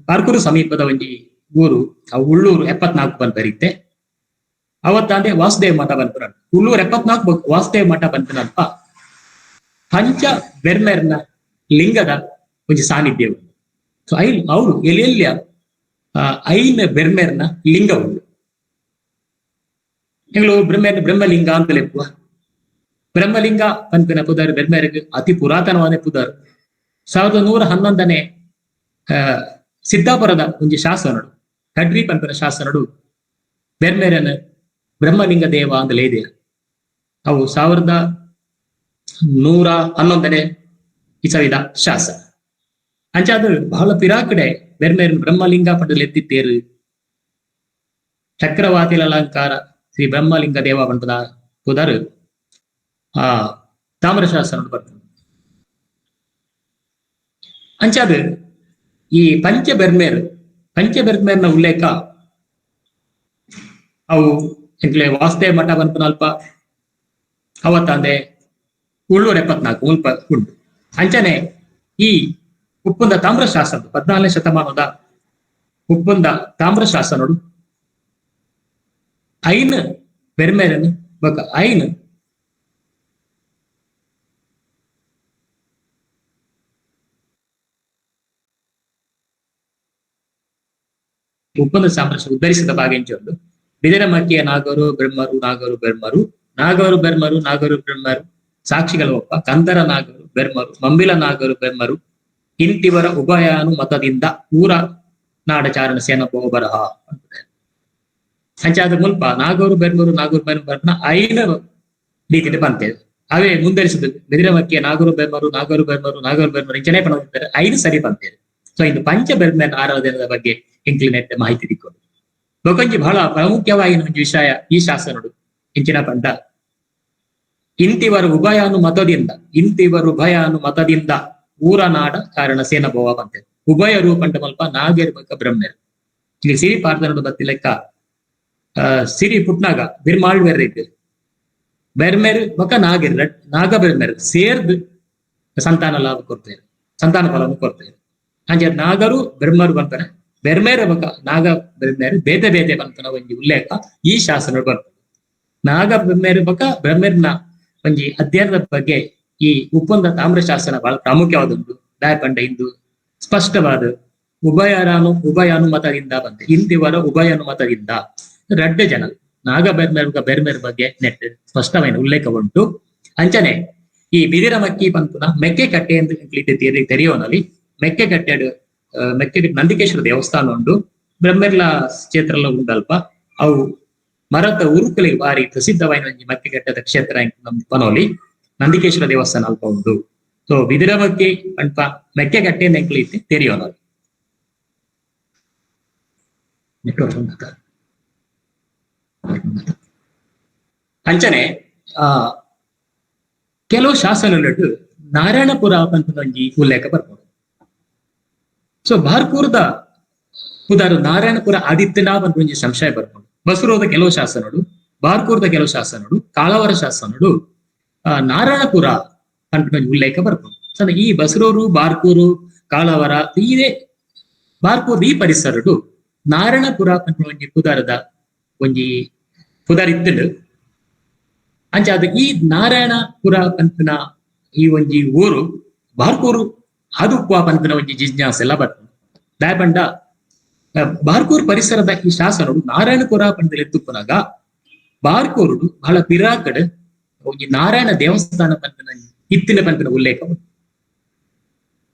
ಬಾರ್ಕೂರು ಸಮೀಪದ ಒಂಜಿ ಊರು ಆ ಉಳ್ಳೂರು 74 ಬಂದ್ ಬರೀತೆ. ಅವತ್ತಂದೆ ವಾಸುದೇವ ಮಠ ಬಂತು. ಉಳ್ಳೂರು 74 ವಾಸುದೇವ ಮಠ ಬಂತನಲ್ಪ ಪಂಚ ಬೆರ್ಮೇರ್ನ ಲಿಂಗದ ಒಂಜಿ ಸಾನ್ನಿಧ್ಯ ಉಂಟು. ಸೊ ಅವರು ಎಲ್ಲೆಲ್ಲಿಯ ಐನ್ ಬೆರ್ಮೇರ್ನ ಲಿಂಗ ಉಂಟು. ಎಗಳು ಬ್ರಹ್ಮಲಿಂಗ ಅಂತ ಲೆಪ್ಪುವ. ಬ್ರಹ್ಮಲಿಂಗ ಪಂಪಿನ ಪುದರ್ ಬೆರ್ಮೇರಿಗೆ ಅತಿ ಪುರಾತನವಾದ ಪುದರ್ 1111ನೇ ಸಿದ್ದಾಪುರದ ಒಂಜಿ ಶಾಸನಡು ಕಡ್ರಿ ಪಂಪಿನ ಶಾಸನಡು ಬೆರ್ಮೇರನ ಬ್ರಹ್ಮಲಿಂಗ ದೇವ ಅಂತಲೇ ಇದೆ. ಅವು 1111ನೇ ಇಸವಿದ ಶಾಸನ. ಅಂಚಾದ ಬಹಳ ಪಿರಾಕಡೆ ಬೆರ್ಮೇರನ್ ಬ್ರಹ್ಮಲಿಂಗ ಪಂಡಲ್ ಎತ್ತಿತ್ತೇರು. ಚಕ್ರವಾತಿಲ ಅಲಂಕಾರ ಶ್ರೀ ಬ್ರಹ್ಮಲಿಂಗ ದೇವ ಪಂಪದ ಪುದರ್ ತಾಮ್ರಶಾಸನ ಬರ್ತದೆ. ಅಂಚಾದ ಈ ಪಂಚ ಬೆರ್ಮೇರ್ನ ಉಲ್ಲೇಖ ಅವು ಎಂಕ್ಲೆ ವಾಸುದೇವ ಮಠ ಬಂತು ಅಲ್ಪ ಅವತ್ತಂದೆ ಉಳ್ಳೂರು 74 ಮುಲ್ಪ ಉಂಟು. ಅಂಚನೆ ಈ ಉಪ್ಪುಂದ ತಾಮ್ರಶಾಸನ 14ನೇ ಶತಮಾನದ ಉಪ್ಪುಂದ ತಾಮ್ರಶಾಸನಡು ಐನ್ ಬೆರ್ಮೇರನ್ ಬಕ ಐನ್ ಉಪ್ಪಂದ ಸಾಮ್ರಾಜ್ಯ ಉದ್ಧರಿಸಿದ ಭಾಗಂಚೊಂದು ಬಿದಿರ ಮಕ್ಕಿಯ ನಾಗರು ಬ್ರಹ್ಮರು ಸಾಕ್ಷಿಗಳ ಒಪ್ಪ ಕಂದರ ನಾಗರು ಬೆರ್ಮರು ಮಂಬಿಲ ನಾಗರು ಬೆರ್ಮರು ಇಂತಿವರ ಉಭಯಾನು ಮತದಿಂದ ಊರ ನಾಡಚಾರಣ ಸೇನ ಬರಹ ಅಂಚಾದ ಮುಲ್ಪ ನಾಗರು ಬೆರ್ಮರು ಬರ್ಮನ ಐನ ರೀತಿಯಲ್ಲಿ ಬಂತೇವೆ. ಅವೇ ಮುಂದರಿಸಿದ ಬಿದಿರ ಮಕ್ಕಿಯ ನಾಗರು ಬೆರ್ಮರು ಇಂಚನೆ ಪಣಿದ್ದಾರೆ ಐದು ಸರಿ ಬಂತೇವೆ. ಸೊ ಇದು ಪಂಚ ಬೆರ್ಮೇರ್ ಆರಾಧನೆಯ ಬಗ್ಗೆ ಇಂಕ್ಲಿನೆಟ್ ಮಾಹಿತಿ ತಿಕ್ಕೊಂಡು ಬೊಕೊಂಜಿ ಬಹಳ ಪ್ರಾಮುಖ್ಯವಾಗಿನ ಒಂದು ವಿಷಯ ಈ ಶಾಸನಡು ಇಂಚಿನ ಪಂಡ ಇಂತಿವರ ಉಭಯಾನು ಮತದಿಂದ ಊರ ನಾಡ ಕಾರಣ ಸೇನ ಭೋವ ಬಂತೆ. ಉಭಯ ರೂಪಂಟ ಮಲ್ಪ ನಾಗೇರ್ ಬಕ್ಕ ಬ್ರಹ್ಮೇರ್ ಇಲ್ಲಿ ಸಿರಿ ಪಾರ್ದನಡು ಬತ್ತಿ ಲೆಕ್ಕ ಸಿರಿ ಪುಟ್ನಾಗ ಬಿರ್ಮಾಳ್ ಬೆರ್ರಿದ್ದು ಬೆರ್ಮೇರ್ ಬಕ್ಕ ನಾಗ ಬೆರ್ಮೇರ್ ಸೇರ್ದು ಸಂತಾನ ಲಾಭ ಕೊಡ್ತೇವೆ, ಸಂತಾನ ಫಲವನ್ನು ಕೊಡ್ತೇವೆ. ಅಂಚೆ ನಾಗರು ಬ್ರಹ್ಮರು ಬಂತಾನೆ ಬೆರ್ಮೇರ ಬಕ ನಾಗ ಬೆರ್ಮೇರು ಬೇತೆ ಬೇತೆ ಬಂತನ ಒಂಜಿ ಉಲ್ಲೇಖ ಈ ಶಾಸನ ಬರ್ತದೆ. ನಾಗ ಬೆರ್ಮೇರು ಬಕ ಬ್ರಹ್ಮೇರ್ನ ಒಂಜಿ ಅಧ್ಯಯನದ ಬಗ್ಗೆ ಈ ಉಪ್ಪಂದ ತಾಮ್ರ ಶಾಸನ ಬಹಳ ಪ್ರಾಮುಖ್ಯವಾದುಂಟು. ದಾಯಪಂಡ ಇಂದು ಸ್ಪಷ್ಟವಾದ ಉಭಯಾನುಮತದಿಂದ ಬಂತೆ. ಇಂತಿವರ ಉಭಯಾನುಮತದಿಂದ ರಡ್ಡ ಜನ ನಾಗ ಬೆರ್ಮೇರ್ ಬಗ್ಗೆ ನೆಟ್ ಸ್ಪಷ್ಟమైన ಉಲ್ಲೇಖ ಉಂಟು. ಅಂಚನೆ ಈ ಬಿದಿರ ಮಕ್ಕಿ ಪಂಪುನ ಮೆಕ್ಕೆ ಕಟ್ಟೆ ಎಂದು ತೆರೆಯೋನಲ್ಲಿ ಮೆಕ್ಕೆ ನಂದಿಕೇಶ್ವರ ದೇವಸ್ಥಾನ ಉಂಟು. ಬ್ರಹ್ಮೇರ್ಲ ಕ್ಷೇತ್ರ ಉಂಟಲ್ಪ ಅವು ಮರದ ಉರುಕಲಿ ಬಾರಿ ಪ್ರಸಿದ್ಧವಾದ ಮೆಕ್ಕೆ ಕಟ್ಟದ ಕ್ಷೇತ್ರ ಪನೋಲಿ ನಂದಿಕೇಶ್ವರ ದೇವಸ್ಥಾನ ಅಲ್ಪ ಉಂಟು. ಸೊ ಬಿದಿರ ಮಕ್ಕಿ ಪಂಪ ಮೆಕ್ಕೆ ಕಟ್ಟೆ ಎಂಕ್ಲಿತ್ತೆ ತೆರೆಯೋನಲ್ಲಿ ಅಂಚನೆ ಕೆಲವು ಶಾಸನಗಳು ನಾರಾಯಣಪುರ ಅಂತ ಒಂಜಿ ಉಲ್ಲೇಖ ಬರ್ಬೋದು. ಸೊ ಬಾರ್ಕೂರ್ದ ಉದಾರ ನಾರಾಯಣಪುರ ಆದಿತ್ಯನಾಥ್ ಅಂತ ಒಂಜಿ ಸಂಶಯ ಬರ್ಬೋದು. ಬಸರೂದ ಕೆಲವು ಶಾಸನಗಳು, ಬಾರ್ಕೂರ್ದ ಕೆಲವು ಶಾಸನಗಳು, ಕಾಳವರ ಶಾಸನಗಳು ನಾರಾಯಣಪುರ ಅಂತ ಒಂಜಿ ಉಲ್ಲೇಖ ಬರ್ಬೋದು. ಸೊ ಈ ಬಸರೂರು ಬಾರ್ಕೂರು ಕಾಳವರ ಇದೇ ಬಾರ್ಕೂರ್ ಈ ಪರಿಸರಡು ನಾರಾಯಣಪುರ ಪನ್ಪುನ ಒಂಜಿ ಪುದಾರದ ಒಂಜಿ ಪುದಾರ್ ಇತ್ತುಂಡು. ಅಂಚ ಅದು ಈ ನಾರಾಯಣಪುರ ಪನ್ಪುನ ಈ ಒಂಜಿ ಊರು ಬಾರ್ಕೂರು ಆದುಪ್ಪುವ ಪನ್ಪುನ ಒಂಜಿ ಜಿಜ್ಞಾಸೆ ಎಲ್ಲ ಬರ್ತದೆ. ದಾಯಪಂಡ ಬಾರ್ಕೂರ್ ಪರಿಸರದ ಈ ಶಾಸನಡು ನಾರಾಯಣಪುರ ಪಂಡದಲ್ಲಿ ಎತ್ತುಪ್ಪನಾಗ ಬಾರ್ಕೂರುಡು ಬಹಳ ಪಿರಾಕಡ್ ಒಂಜಿ ನಾರಾಯಣ ದೇವಸ್ಥಾನ ಪನ್ಪುನ ಇತ್ತಿನ ಪನ್ಪುನ ಉಲ್ಲೇಖ ಉಂಟು.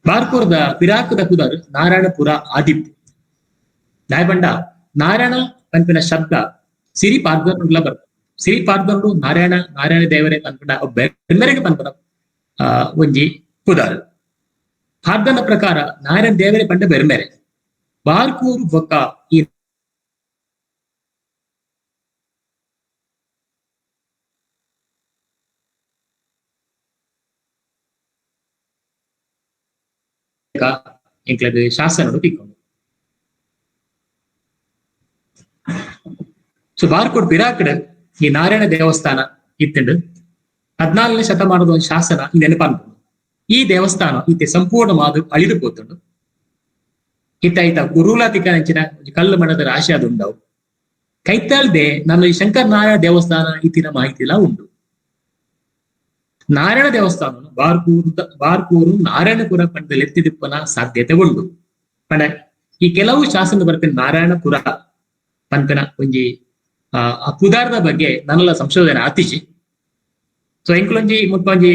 ಬಾರ್ಕೂರ್ದ ಪಿರಾಕದ ಪುದರ್ ನಾರಾಯಣಪುರ ಆದಿಪ್ಪು. ದಾಯಪಂಡ ನಾರಾಯಣ ಪನ್ಪುನ ಶಬ್ದ ಸಿರಿ ಪಾರ್ದನುಡ್ಲ ಬರ್ತದೆ. ಸಿರಿ ಪಾರ್ದನುಡು ನಾರಾಯಣ ದೇವರೇ ಪನ್ಪುನ ಬೆರ್ಮೆರೆಗೆ ಪನ್ಪುನ ಒಂಜಿ ಪುದರ್. ಪಾರ್ದನ ಪ್ರಕಾರ ನಾರಾಯಣ ದೇವರೇ ಪಂಡ ಬೆರ್ಮೆರೆ. ಬಾರ್ಕೂರು ಬೊಕ್ಕ ಈ ಎಂಕ್ಲದ ಶಾಸನಡು ತಿಕ್ಕೊಂಡು. ಸೊ ಬಾರ್ಕೂರ್ ಪಿರಾಕಡ್ ಈ ನಾರಾಯಣ ದೇವಸ್ಥಾನ ಇತ್ತುಂಡು. 14ನೇ ಶತಮಾನದ ಒಂದು ಶಾಸನ ಈ ನೆನಪನ್ಪುಂಡು. ಈ ದೇವಸ್ಥಾನ ಇತ್ತೆ ಸಂಪೂರ್ಣ ಮಾದು ಅಳಿದು ಪೋತುಂಡು. ಇತ್ತ ಗುರುಲಾತಿಕ ಅಂಚಿನ ಕಲ್ಲು ಮಣ್ಣದ ರಾಶಿ ಅದು ಉಂಡವು. ಕೈತಾಳ್ದೆ ನನ್ನ ಈ ಶಂಕರ ನಾರಾಯಣ ದೇವಸ್ಥಾನ ಇತ್ತಿನ ಮಾಹಿತಿ ಎಲ್ಲ ಉಂಟು. ನಾರಾಯಣ ದೇವಸ್ಥಾನ ಬಾರ್ಕೂರು ನಾರಾಯಣಪುರ ಪಂಡದಲ್ಲಿ ಎತ್ತಿದಿಪ್ಪನ ಸಾಧ್ಯತೆ ಉಂಟು. ಪಂಡ ಈ ಕೆಲವು ಶಾಸನ ಬರ್ತೀನಿ ನಾರಾಯಣಪುರ ಪಂಪನ ಒಂಜಿ ಆ ಪುದಾರದ ಬಗ್ಗೆ ನನ್ನೆಲ್ಲ ಸಂಶೋಧನೆ ಆತಿಜಿ. ಸೊ ಎಂಕ್ಲೊಂಜಿ ಮುಟ್ಕೊಂಜಿ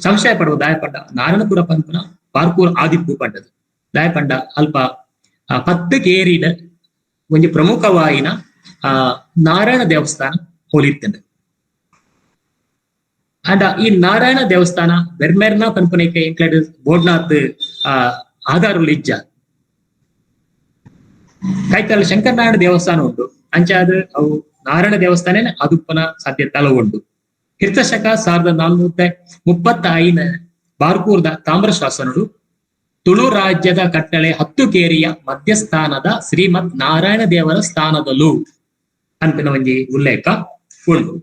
ಸಂಶಯ ಪಡುವ ದಾಯಪಂಡ ನಾರಾಯಣಪುರ ಪಂಪನ ಬಾರ್ಕೂರ್ ಆದಿಪ್ಪು ಪಂಡದು. ದಾಯಪಂಡ ಅಲ್ಪ 10 ಕೇರಿದ ಒಂಜಿ ಪ್ರಮುಖವಾಯಿನ ನಾರಾಯಣ ದೇವಸ್ಥಾನ ಹೋಲಿತ್ತಂಡೆ. ಅಂಡ ಈ ನಾರಾಯಣ ದೇವಸ್ಥಾನ ಬೆರ್ಮೆರ್ನ ಪನ್ಪುನಕ್ಕೆ ಎಂಕ್ಲೆಡ್ ಬೋಡ್ನಾಥ್ ಆಧಾರುಲು ಇಜ್ಜ. ಕೈತಲ್ ಶಂಕರನಾರಾಯಣ ದೇವಸ್ಥಾನ ಉಂಟು. ಅಂಚಾದ ಅವು ನಾರಾಯಣ ದೇವಸ್ಥಾನ ಅದುಪ್ಪನ ಸಾಧ್ಯತೆ ಅಲ ಉಂಟು. ಕ್ರಿಸ್ತಶಕ 1435 ಬಾರ್ಕೂರ್ದ ತಾಮ್ರ ಶಾಸನಡು ತುಳು ರಾಜ್ಯದ ಕಟ್ಟಳೆ 10 ಕೇರಿಯ ಮಧ್ಯಸ್ಥಾನದ ಶ್ರೀಮದ್ ನಾರಾಯಣ ದೇವರ ಸ್ಥಾನದಲ್ಲೂ ಅಂತಿನ ಒಂಜಿ ಉಲ್ಲೇಖ ಉಂಟು.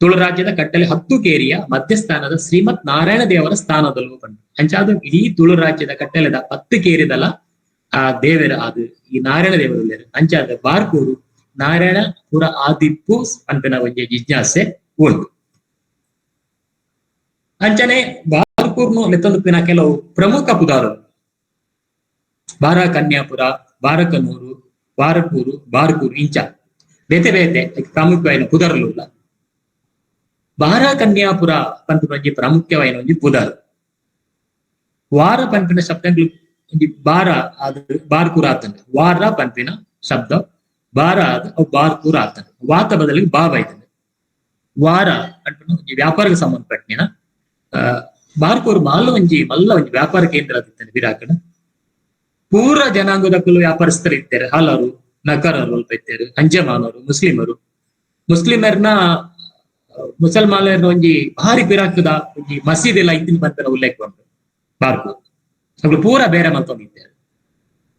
ತುಳು ರಾಜ್ಯದ ಕಟ್ಟಳೆ 10 ಕೇರಿಯ ಮಧ್ಯಸ್ಥಾನದ ಶ್ರೀಮದ್ ನಾರಾಯಣ ದೇವರ ಸ್ಥಾನದಲ್ಲೂ ಬಂದು. ಅಂಚಾದು ಇಡೀ ತುಳು ರಾಜ್ಯದ ಕಟ್ಟಳೆದ 10 ಕೇರಿದಲ್ಲ ಆ ದೇವರ ಅದು ಈ ನಾರಾಯಣ ದೇವರು ಅಂಚಾದ ಬಾರ್ಕೂರು ನಾರಾಯಣಪುರ ಆದಿಪ್ಪು ಅಂತಿನ ಒಂಜಿ ಜಿಜ್ಞಾಸೆ ಉಂಟು. ಅಂಚನೆ ಬಾರ್ಕೂರ್ನು ಲೆತ್ತೊಂದುಪಿನ ಕೆಲವು ಪ್ರಮುಖ ಪುದಾರು ಬಾರ ಕನ್ಯಾಪುರ, ಬಾರಕನೂರು, ಬಾರಕೂರು, ಬಾರ್ಕೂರು ಇಂಚ ಬೇತೆ ಬೇತೆ ಪ್ರಾಮುಖ್ಯವಾದ ಪುದರ್ಲುಲ್ಲ. ಬಾರ ಕನ್ಯಾಪುರ ಪಂಪಿನ ಒಂಜಿ ಪ್ರಾಮುಖ್ಯವಾದ ಒಂಜಿ ಪುದರ್. ವಾರ ಪಂಪಿನ ಶಬ್ದಗಳು ಒಂಜಿ ಬಾರ ಅದು ಬಾರ್ಕೂರ್ ಆತಂಡೆ. ವಾರ ಪಂಪಿನ ಶಬ್ದ ಬಾರ ಅದು ಅವು ಬಾರ್ಕೂರ್ ಆತಂಡೆ. ವಾತ ಬದಲಿಗೆ ಬಾವ ಆಯ್ತಂಡೆ. ವಾರ ಪಂಪಿನ ಒಂಜಿ ವ್ಯಾಪಾರಕ್ಕೆ ಸಂಬಂಧಪಟ್ಟಿನ ಬಾರ್ಕೂರ್ ಮಲ್ಲ ಒಂಜಿ ವ್ಯಾಪಾರ ಕೇಂದ್ರ ಆದಿತ್ತಂಡೆ ವಿರಾಕಡ. ಪೂರ ಜನಾಂಗದಕ್ಕೂ ವ್ಯಾಪಾರಸ್ಥರು ಇರ್ತಾರೆ. ಹಲರು, ನಕರರು ಅಲ್ಪ ಇರ್ತಾರೆ, ಅಂಜಮಾನರು, ಮುಸ್ಲಿಮರ್ನ ಮುಸಲ್ಮಾನರ ಒಂಜಿ ಭಾರಿ ಪಿರಾಕದ ಒಂಜಿ ಮಸೀದ್ ಎಲ್ಲ ಇತ್ತಿನ ಬಂತರ ಉಲ್ಲೇಖ ಉಂಟು. ಬಾರ್ಕೂರ್ ಅವು ಪೂರ ಬೇರೆ ಮಲ್ತೊಂದಿದ್ದಾರೆ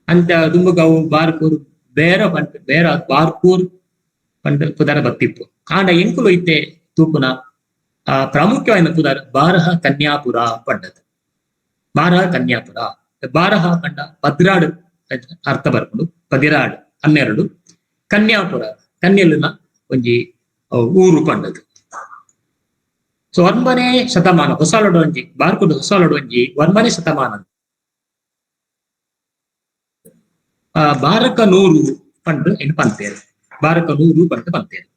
ಅಂತ ದುಂಬುಗವು ಬಾರ್ಕೂರ್ ಬೇರೆ ಬಾರ್ಕೂರ್ ಪಂಡ ಪುದರ ಬತ್ತಿಪ್ಪು. ಆಂಡ ಎಂಕುಲು ಇತ್ತೆ ತೂಪುನ ಪ್ರಾಮುಖ್ಯವಾದ ಪುದರ್ ಬಾರಹ ಕನ್ಯಾಪುರ ಪಂಡದು. ಬಾರಹ ಕನ್ಯಾಪುರ ಬಾರಹ ಪಂಡ ಪದ್ರಾಡು ಅರ್ಥ ಬರ್ಕೊಂಡು ಪದಿರಾಡು 12 ಕನ್ಯಾಪುರ ಕನ್ಯಲಿನ ಒಂಜಿ ಊರು ಪಂಡದು. ಸೊ 9ನೇ ಶತಮಾನ ಹೊಸಾಲೊಡು ಒಂಜಿ ಬಾರ್ಕೂರ್ ಹೊಸಾಲೊಡು ಒಂಜಿ 9ನೇ ಶತಮಾನ ಬಾರಕನೂರು ಪಂಡು ಏನು ಪಂತೇರು. ಬಾರಕನೂರು ಪಂಡು ಪಂತೇರು.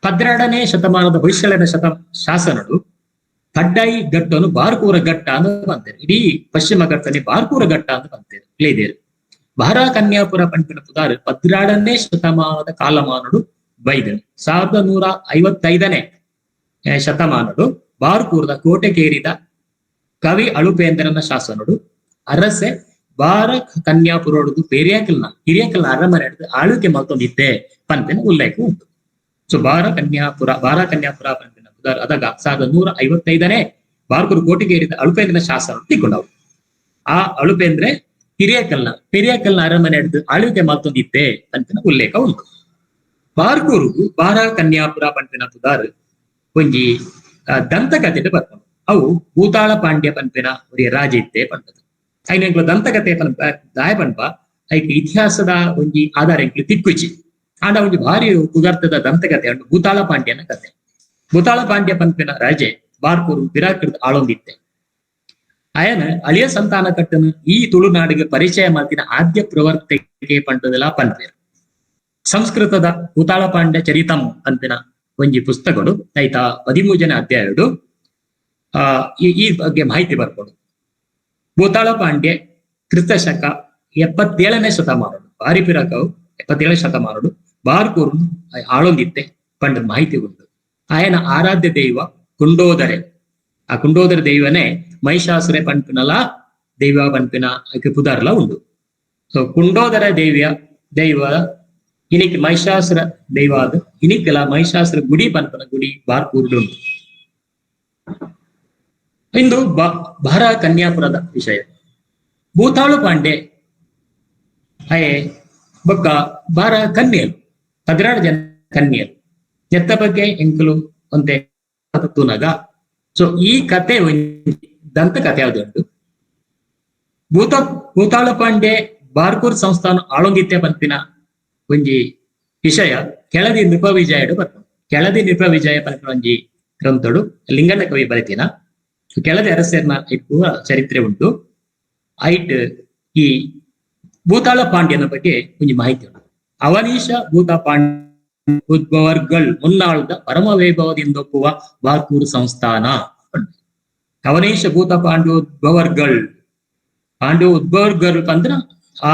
12ನೇ ಶತಮಾನದ ಹೊಯ್ಸಳನ ಶಾಸನಡು ಪಡ್ಡಾಯಿ ಘಟ್ಟನು ಬಾರ್ಕೂರ ಘಟ್ಟ ಅಂತ ಬಂತೇರು. ಇಡೀ ಪಶ್ಚಿಮ ಘಟ್ಟನೆ ಬಾರ್ಕೂರ ಘಟ್ಟ ಅಂತ ಬಂತೇರು ಇಳಿದೇರು. ಬಾರ ಕನ್ಯಾಪುರ ಪಂಪಿನ ಪುದಾರು 12ನೇ ಶತಮಾನದ ಕಾಲಮಾನಡು ಬೈದನು. 1155ನೇ ಶತಮಾನಡು ಬಾರ್ಕೂರದ ಕೋಟೆಗೇರಿದ ಕವಿ ಅಳುಪೇಂದ್ರನ ಶಾಸನಡು ಅರಸೆ ಬಾರ ಕನ್ಯಾಪುರಡು ಹಿರಿಯಕಲ್ನ ಅರಮನೆ ಆಳ್ವಿಕೆ ಮಲ್ತೊಂದಿದ್ದೆ ಪಂಪಿನ ಉಲ್ಲೇಖ ಉಂಟು. ಸೊ ಬಾರ ಕನ್ಯಾಪುರ ಪಂಪಿನ ಪುದಾರ್ ಅದಾಗ 1155ನೇ ಬಾರ್ಕೂರು ಕೋಟೆಗೇರಿದ ಅಳುಪೇಂದ್ರನ ಶಾಸನ ತಿಕ್ಕೊಂಡವು. ಆ ಅಳುಪೇಂದ್ರೆ ಹಿರಿಯಕಲ್ನ ಅರಮನೆ ಆಳ್ವಿಕೆ ಮಲ್ತೊಂದಿದ್ದೆ ಪಂಪಿನ ಉಲ್ಲೇಖ ಉಂಟು. ಬಾರ್ಕೂರು ಬಾರ ಕನ್ಯಾಪುರ ಪಂಪಿನ ಪುದಾರ್ ಒಂಜಿ ದಂತಕಥೆ ಬರ್ಕೊಂಡು ಅವು ಭೂತಾಳ ಪಾಂಡ್ಯ ಪಂಪಿನ ರಾಜ ಇತ್ತೆ ಪಂಡದು. ಐನೆಂಕ್ಲು ದಂತಕಥೆ ದಾಯ ಪಂಪ ಐಕೆ ಇತಿಹಾಸದ ಒಂಜಿ ಆಧಾರ ಎಂಕ್ಲು ತಿಕ್ಕುಚಿ ಆಂಡ ಒಂಜಿ ಭಾರಿ ಪುಗಾರ್ತದ ದಂತಕಥೆ ಉಂಟು ಭೂತಾಳ ಪಾಂಡ್ಯನ ಕಥೆ. ಭೂತಾಳ ಪಾಂಡ್ಯ ಪಂಪಿನ ರಾಜೆ ಬಾರ್ಕೂರು ಬಿರಾಕೃತ ಆಳೊಂದಿತ್ತೆ. ಅಯನ ಅಳಿಯ ಸಂತಾನ ಕಟ್ಟನು ಈ ತುಳುನಾಡಿಗೆ ಪರಿಚಯ ಮಾತಿನ ಆದ್ಯ ಪ್ರವರ್ತಕೆ ಪಂಟದೆಲ್ಲ ಪಂಪೇರು. ಸಂಸ್ಕೃತದ ಭೂತಾಳ ಪಾಂಡ್ಯ ಚರಿತಂ ಪಂಪಿನ ಒಂಜಿ ಪುಸ್ತಕಗಳು ಐತ 13ನೇ ಅಧ್ಯಾಯಡು ಈ ಬಗ್ಗೆ ಮಾಹಿತಿ ಬರ್ಕೊಡು. ಭೂತಾಳ ಪಾಂಡ್ಯ ಕ್ರಿಸ್ತ ಶಕ 77ನೇ ಶತಮಾನಡು ಭಾರಿ ಪಿರಕವು 77ನೇ ಶತಮಾನಡು ಬಾರ್ಕೂರು ಆಳೊಂದಿತ್ತೆ ಪಂಡ ಮಾಹಿತಿ ಉಂಟು. ಆಯನ ಆರಾಧ್ಯ ದೈವ ಕುಂಡೋದರೆ. ಆ ಕುಂಡೋದರ ದೈವನೇ ಮಹಿಷಾಸುರ ಪಂಪಿನಲ ದೈವ ಪಂಪಿನ ಪುದಾರ್ಲ ಉಂಡು. ಸೊ ಕುಂಡೋದರ ದೈವ ಇನಿಕ್ ಮಹಿಷಾಸುರ ದೈವ ಅದು ಇನಿಕ್ಕೆಲ್ಲ ಮಹಿಷಾಸುರ ಗುಡಿ ಪಂಪನ ಗುಡಿ ಬಾರ್ಕೂರ್ಡು ಉಂಟು. ಇಂದು ಭಾರ ಕನ್ಯಾಪುರದ ವಿಷಯ. ಭೂತಾಳು ಪಾಂಡೆ ಅಯೇ ಬೊಕ್ಕ ಬಾರ ಕನ್ಯರು 16 ಜನ ಕನ್ಯರು ಎತ್ತ ಬಗ್ಗೆ ಎಂಕುಲು ಒಂತೆ ತೂನಗ. ಸೊ ಈ ಕತೆ ದಂತ ಕಥೆ ಯಾವ್ದುಂಟು. ಭೂತಾಳ ಪಾಂಡೆ ಬಾರ್ಕೂರ್ ಸಂಸ್ಥಾನ ಆಳೊಂದಿತ್ತೆ ಪಂಪಿನ ಒಂಜಿ ವಿಷಯ ಕೆಳದಿ ನೃಪ ವಿಜಯಡು ಬರ್ತಾನೆ. ಕೆಳದಿ ನೃಪ ವಿಜಯ ಪಂಪಿನ ಒಂಜಿ ಗ್ರಂಥಡು ಲಿಂಗಣ್ಣ ಕವಿ ಬರಿತಿನ. ಕೆಳದಿ ಅರಸೇರ್ನ ಇಟ್ಟುವ ಚರಿತ್ರೆ ಉಂಟು. ಐಟ್ ಈ ಭೂತಾಳ ಪಾಂಡ್ಯನ ಬಗ್ಗೆ ಒಂಜಿ ಮಾಹಿತಿ ಉಂಟು. ಅವನೀಶ ಭೂತ ಪಾಂಡ್ಯ ಉದ್ಭವರ್ಗಳ್ ಮುನ್ನಾಳದ ಪರಮ ವೈಭವದಿಂದೊಪ್ಪುವ ಬಾರ್ಕೂರು ಸಂಸ್ಥಾನ. ಅವನೀಶ ಭೂತ ಪಾಂಡ್ಯೋದ್ಭವರ್ಗಳ್ ಅಂದ್ರ ಆ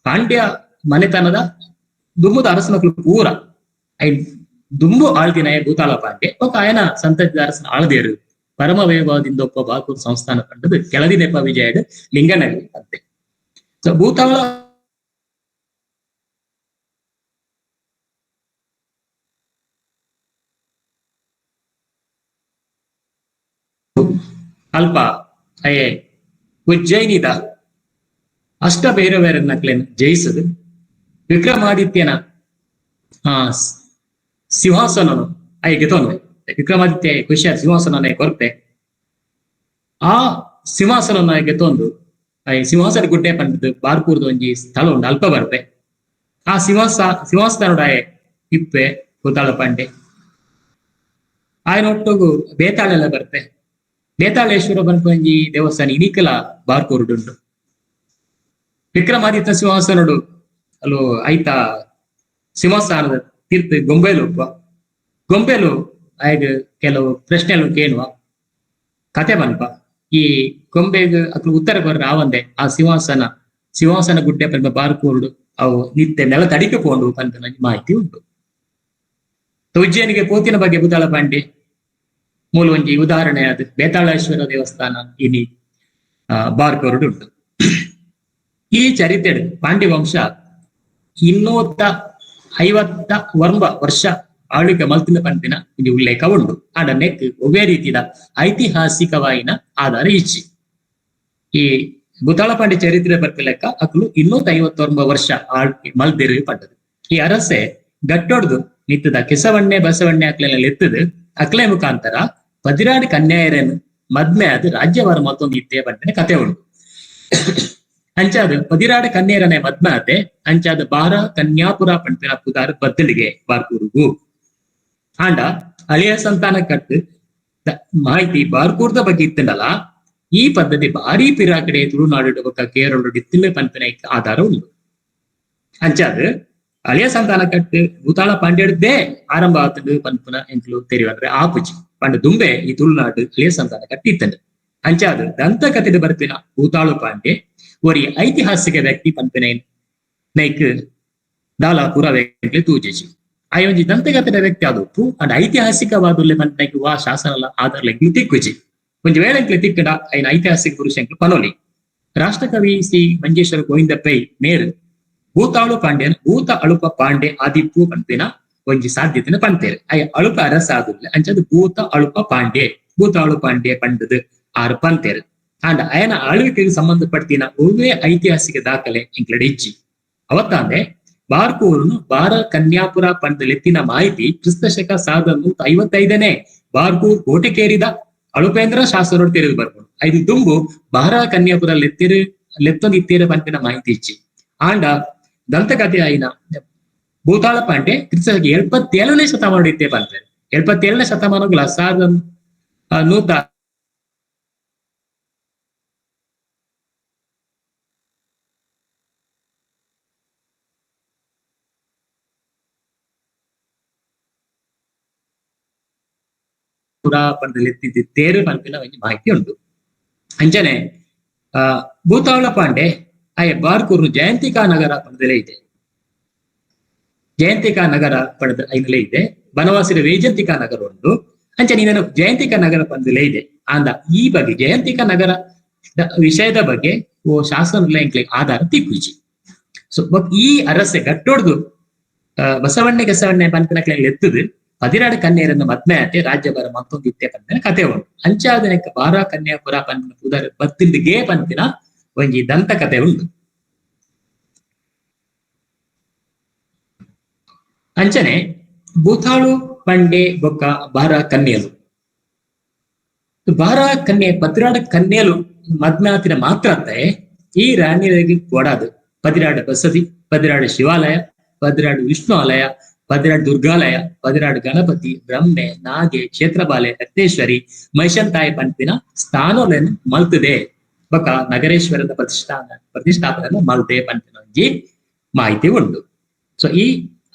ಪಾಂಡ್ಯ ಮನೆತನದ ದುಂಬುದ ಅರಸನಗಳು ಪೂರ ಐ ದುಂಬು ಆಳ್ದಿನ ಭೂತಾಳ ಪಾಂಡ್ಯ ಒಕ್ಕ ಆಯನ ಸಂತತಿದ ಅರಸನ ಆಳ್ದೇರು ಪರಮ ವೈಭವದಿಂದೊಪ್ಪ ಬಾರ್ಕೂರು ಸಂಸ್ಥಾನ ಕಂಡದು ಕೆಳದಿ ನೆಪ ವಿಜಯಡ್ ಲಿಂಗನಗರಿ ಅಂತೆ. ಸೊ ಭೂತಾಳ ಅಲ್ಪ ಅಯೇ ಉಜ್ಜಯಿನಿದ ಅಷ್ಟ ಭೈರವರನ್ನಕ್ಲೇನು ಜಯಿಸದು ವಿಕ್ರಮಾದಿತ್ಯನ ಸಿಂಹಾಸನನು ಅಯ್ಯಗೆ ತೊಂದ್ರೆ. ವಿಕ್ರಮಾದಿತ್ಯ ಖುಷಿಯ ಸಿಂಹಾಸನ ಕೊರತೆ ಆ ಸಿಂಹಾಸನ ಗೆತ್ತೊಂದು ಸಿಂಹಾಸನ ಗುಡ್ಡೆ ಪಂಡದು ಬಾರ್ಕೂರ್ದು ಒಂಜಿ ಸ್ಥಳ ಉಂಡು ಅಲ್ಪ ಬರ್ಪೆ. ಆ ಸಿಂಹಾಸನೋಡ ಇಪ್ಪೆ ಭೂತಾಳ ಪಾಂಡೆ ಆಯ್ನೊಟ್ಟುಗು ಬೇತಾಳೆಲ್ಲ ಬರ್ಪೆ. ಬೇತಾಳೇಶ್ವರ ಬನ್ಪಂಜಿ ದೇವಸ್ಥಾನ ಇನಿಕಲ ಬಾರ್ಕೂರುಡುಂಡು. ವಿಕ್ರಮಾದಿತ್ಯ ಸಿಂಹಾಸನಡು ಅಲ್ಲೂ ಐತ ಸಿಂಹಾಸನದ ತೀರ್ಥ ಗೊಂಬೆಲು ಆಯ್ಗ ಕೆಲವು ಪ್ರಶ್ನೆಗಳು ಕೇಳುವ ಕತೆ ಬನ್ಪ. ಈ ಗೊಂಬೆಗೆ ಅಕ್ಲು ಉತ್ತರ ಬರ್ರ ಆವಂದೆ ಆ ಸಿಂಹಾಸನ ಗುಡ್ಡೆ ಪಂಪ ಬಾರ್ಕೂರುಡು ಅವು ನಿತ್ಯ ನೆಲ ತಡಿಕೆ ಪೋಂಡು ಪಂಪ ಮಾಹಿತಿ ಉಂಟು. ಉಜ್ಜಯಿನಿಗೆ ಪೋತಿನ ಬಗ್ಗೆ ಭೂತಾಳ ಪಾಂಡೆ ಮೂಲ ಒಂಜಿ ಉದಾಹರಣೆ ಅದು ಬೇತಾಳೇಶ್ವರ ದೇವಸ್ಥಾನ ಇನಿ ಬಾರ್ಕೂರುಡು ಉಂಟು. ಈ ಚರಿತ್ರೆ ಪಾಂಡ್ಯ ವಂಶ 250 ವರ್ಷ ಆಳ್ವಿಕೆ ಮಲ್ತಿನ ಪಂಪಿನ ಇದು ಉಲ್ಲೇಖ ಉಂಟು. ಆಡ ನೆಕ್ ಒವೇ ರೀತಿಯ ಐತಿಹಾಸಿಕವಾಯಿನ ಆಧಾರ ಇಚ್ಚಿ ಈ ಭೂತಾಳ ಪಾಂಡ್ಯ ಚರಿತ್ರೆ ಬರ್ಪ ಲೆಕ್ಕ ಅಕ್ಲು 251 ವರ್ಷ ಆಳ್ವಿಕೆ ಮಲ್ದಿರು ಪಟ್ಟದು. ಈ ಅರಸೆ ಗಟ್ಟೊಡ್ದು ನಿತ್ತದ ಕೆಸವಣ್ಣೆ ಬಸವಣ್ಣೆ ಅಕ್ಲೆಲ್ಲ ಎತ್ತದು ಅಕ್ಲೆ ಮುಖಾಂತರ 16 ಕನ್ಯಾಯರನ್ನು ಮದ್ಮೆ ಅದು ರಾಜ್ಯವಾರ ಮತ್ತೊಂದು ಇತ್ತೆ ಪಂಪಿನ ಕತೆ ಉಂಟು. ಅಂಚಾದ 16 ಕನ್ಯರನೆ ಮದ್ಮೆ ಆತೆ ಅಂಚಾದ ಬಾರ ಕನ್ಯಾಪುರ ಪಂಪಿನ ಪುದಾರ ಬದ್ದಲಿಗೆ ಬಾರ್ಕೂರುಗು ಆಂಡ ಅಳಿಯ ಸಂತಾನ ಕಟ್ಟು ಮಾಹಿತಿ ಬಾರ್ಕೂರ್ದ ಬಗ್ಗೆ ಇತ್ತಂಡಲ್ಲ. ಈ ಪದ್ಧತಿ ಭಾರಿ ಪಿರಾಕಡೆ ತುಳುನಾಡು ಬೊಕ್ಕ ಕೇರಳ ಇತ್ತಿನ ಪಂಪಿನ ಆಧಾರ ಉಂಟು. ಅಂಚಾದ ಅಳಿಯ ಸಂತಾನ ಕಟ್ಟು ಭೂತಾಳ ಪಾಂಡ್ಯಡ್ದೇ ಆರಂಭ ಆತಂಡು ಪಂಪನ ಎಂಕ್ಲು ತೆರಿವಂದ್ರೆ ಆಪುಜಿ ಪಂಡ ದುಂಬೆ ಈ ತುಳುನಾಡು ಅಳಿಯ ಸಂತಾನ ಕಟ್ಟಿತ್ತಂಡು. ಅಂಚಾದ ದಂತಕಥೆದ ಬರ್ಪಿನ ಭೂತಾಳು ಪಾಂಡೆ ಒರಿ ಐತಿಹಾಸಿಕ ವ್ಯಕ್ತಿ ಪಂಪಿನ ನೈಕ್ ದಾಲಾ ಪುರಾವೆ ತೂಜೆಜಿ ಆಯೊಂಜಿ ದಂತಕಥೆದ ವ್ಯಕ್ತಿ ಆದೊಪ್ಪು ಅಂಡ್ ಐತಿಹಾಸಿಕವಾದುಲ್ಲೆ ಪಂಪನೈಕ್ ವಾ ಶಾಸನ ಆಧಾರ ತಿಕ್ಕುಜಿ ಒಂಜಿ ವೇಳೆ ತಿಕ್ಕಡ ಐನ ಐತಿಹಾಸಿಕ ಪುರುಷ ಪನೋಲಿ ರಾಷ್ಟ್ರಕವಿ ಶ್ರೀ ಮಂಜೇಶ್ವರ ಗೋವಿಂದ ಪೈ ಮೇರು ಭೂತಾಳು ಪಾಂಡ್ಯನ್ ಭೂತ ಅಳುಪ ಪಾಂಡೆ ಆದಿಪ್ಪು ಪಂಪಿನ ಒಂಜಿ ಸಾಧ್ಯತೆನ ಪಂತೇರು. ಅಯ್ಯ ಅಳುಪ ಅರಸ ಆದುಲ್ಲೆ ಅಂಚದು ಭೂತ ಅಳುಪ ಪಾಂಡೆ ಭೂತಾಳು ಪಾಂಡೆ ಪಂಡದು ಆರು ಪಂತೇರು. ಅಂಡ್ ಅಯನ ಆಳ್ವಿಕೆಗೆ ಸಂಬಂಧಪಟ್ಟಿನ ಒಳ್ಳೆ ಐತಿಹಾಸಿಕ ದಾಖಲೆ ಇಂಕ್ಲಡ್ ಇಜ್ಜಿ ಅವತ್ತಾಂದೆ ಬಾರ್ಕೂರುನು ಬಾರ ಕನ್ಯಾಪುರ ಪಂಡಲೆತ್ತಿನ ಮಾಹಿತಿ ಕ್ರಿಸ್ತಶಕ 1155ನೇ ಬಾರ್ಕೂರ್ ಕೋಟೆಕೇರಿದ ಅಳುಪೇಂದ್ರ ಶಾಸನೋಡು ತೆರೆದು ಬರ್ಬೋದು. ಐದು ದುಂಬು ಬಾರ ಕನ್ಯಾಪುರ ಲೆತ್ತೊಂದು ಇತ್ತೇರ ಪಂಪಿನ ಮಾಹಿತಿ ಇಚ್ಚಿ ಆಂಡ ದಂತಕಥೆ ಆಯ್ನ ಭೂತಾಳ ಪಾಂಡೆ ಕ್ರಿಸ್ತಕ್ಕೆ 77ನೇ ಶತಮಾನ ಇತ್ತೆ ಬಂತಾರೆ. 77ನೇ ಶತಮಾನಗಳ 1100 ಪುರಾಪಣದಲ್ಲಿ ಎತ್ತಿದ್ದ ತೇರು ಪಂಪಿನ ಒಂದು ಮಾಹಿತಿ ಉಂಟು. ಅಂಚನೆ ಭೂತಾವಳ ಪಾಂಡೆ ಆಯ ಬಾರ್ಕೂರು ಜಯಂತಿಕಾ ನಗರ ಪಣದಲ್ಲೇ ಇದೆ. ಜಯಂತಿಕಾ ನಗರ ಪಡೆದ ಐನಲ್ಲೇ ಇದೆ. ಬನವಾಸಿದ ವೈಜಂತಿಕಾ ನಗರ ಉಂಟು. ಅಂಚನೆ ಇದನ್ನು ಜಯಂತಿಕಾ ನಗರ ಪಣದಲ್ಲೇ ಇದೆ. ಅಂದ ಈ ಬಗ್ಗೆ ಜಯಂತಿಕಾ ನಗರ ವಿಷಯದ ಬಗ್ಗೆ ಓ ಶಾಸನ ಆಧಾರ ತಿಕ್ಕುಜಿ. ಸೊ ಈ ಅರಸೆ ಗಟ್ಟೊಡ್ದು ಬಸವಣ್ಣೆ ಪಂಪಿನ ಕ್ಲೈಂಗ್ ಎತ್ತದು 14 ಕನ್ಯರನ್ನು ಮದ್ಮೆ ಆತೆ ರಾಜ್ಯಭಾರ ಮತ್ತೊಂದು ಇತ್ತೆ ಪಂಪಿನ ಕಥೆ ಉಂಟು. ಅಂಚಾದನಕ್ಕೆ ಬಾರ ಕನ್ಯಾಪುರ ಪಂಪಿನ ಪುದರ್ ಬತ್ತಿಲ್ಗೆ ಪಂಪಿನ ಒಂಜಿ ದಂತ ಕಥೆ ಉಂಟು. ಅಂಚನೆ ಭೂತಾಳು ಪಂಡೆ ಬೊಕ್ಕ ಬಾರ ಕನ್ಯಲು ಬಾರ ಕನ್ಯೆ 14 ಕನ್ಯಲು ಮದ್ಮಾತಿನ ಮಾತ್ರ ಅತ್ತೆ ಈ ರಾಣಿಯರಿಗೆ ಕೊಡಾದು 14 ಬಸದಿ, 14 ಶಿವಾಲಯ, 14 ವಿಷ್ಣು ಆಲಯ, 14 ದುರ್ಗಾಲಯ, 14 ಗಣಪತಿ, ಬ್ರಹ್ಮೆ, ನಾಗೆ, ಕ್ಷೇತ್ರಬಾಲೆ, ರತ್ನೇಶ್ವರಿ, ಮೈಶಂತಾಯ ಪಂಪಿನ ಸ್ಥಾನಗಳನ್ನು ಮಲ್ತದೆ ಬೊಕ್ಕ ನಗರೇಶ್ವರದ ಪ್ರತಿಷ್ಠಾಪನೆ ಮಲ್ತೆ ಪಂಪಿನ ಒಂಜಿ ಮಾಹಿತಿ ಉಂಟು. ಸೊ ಈ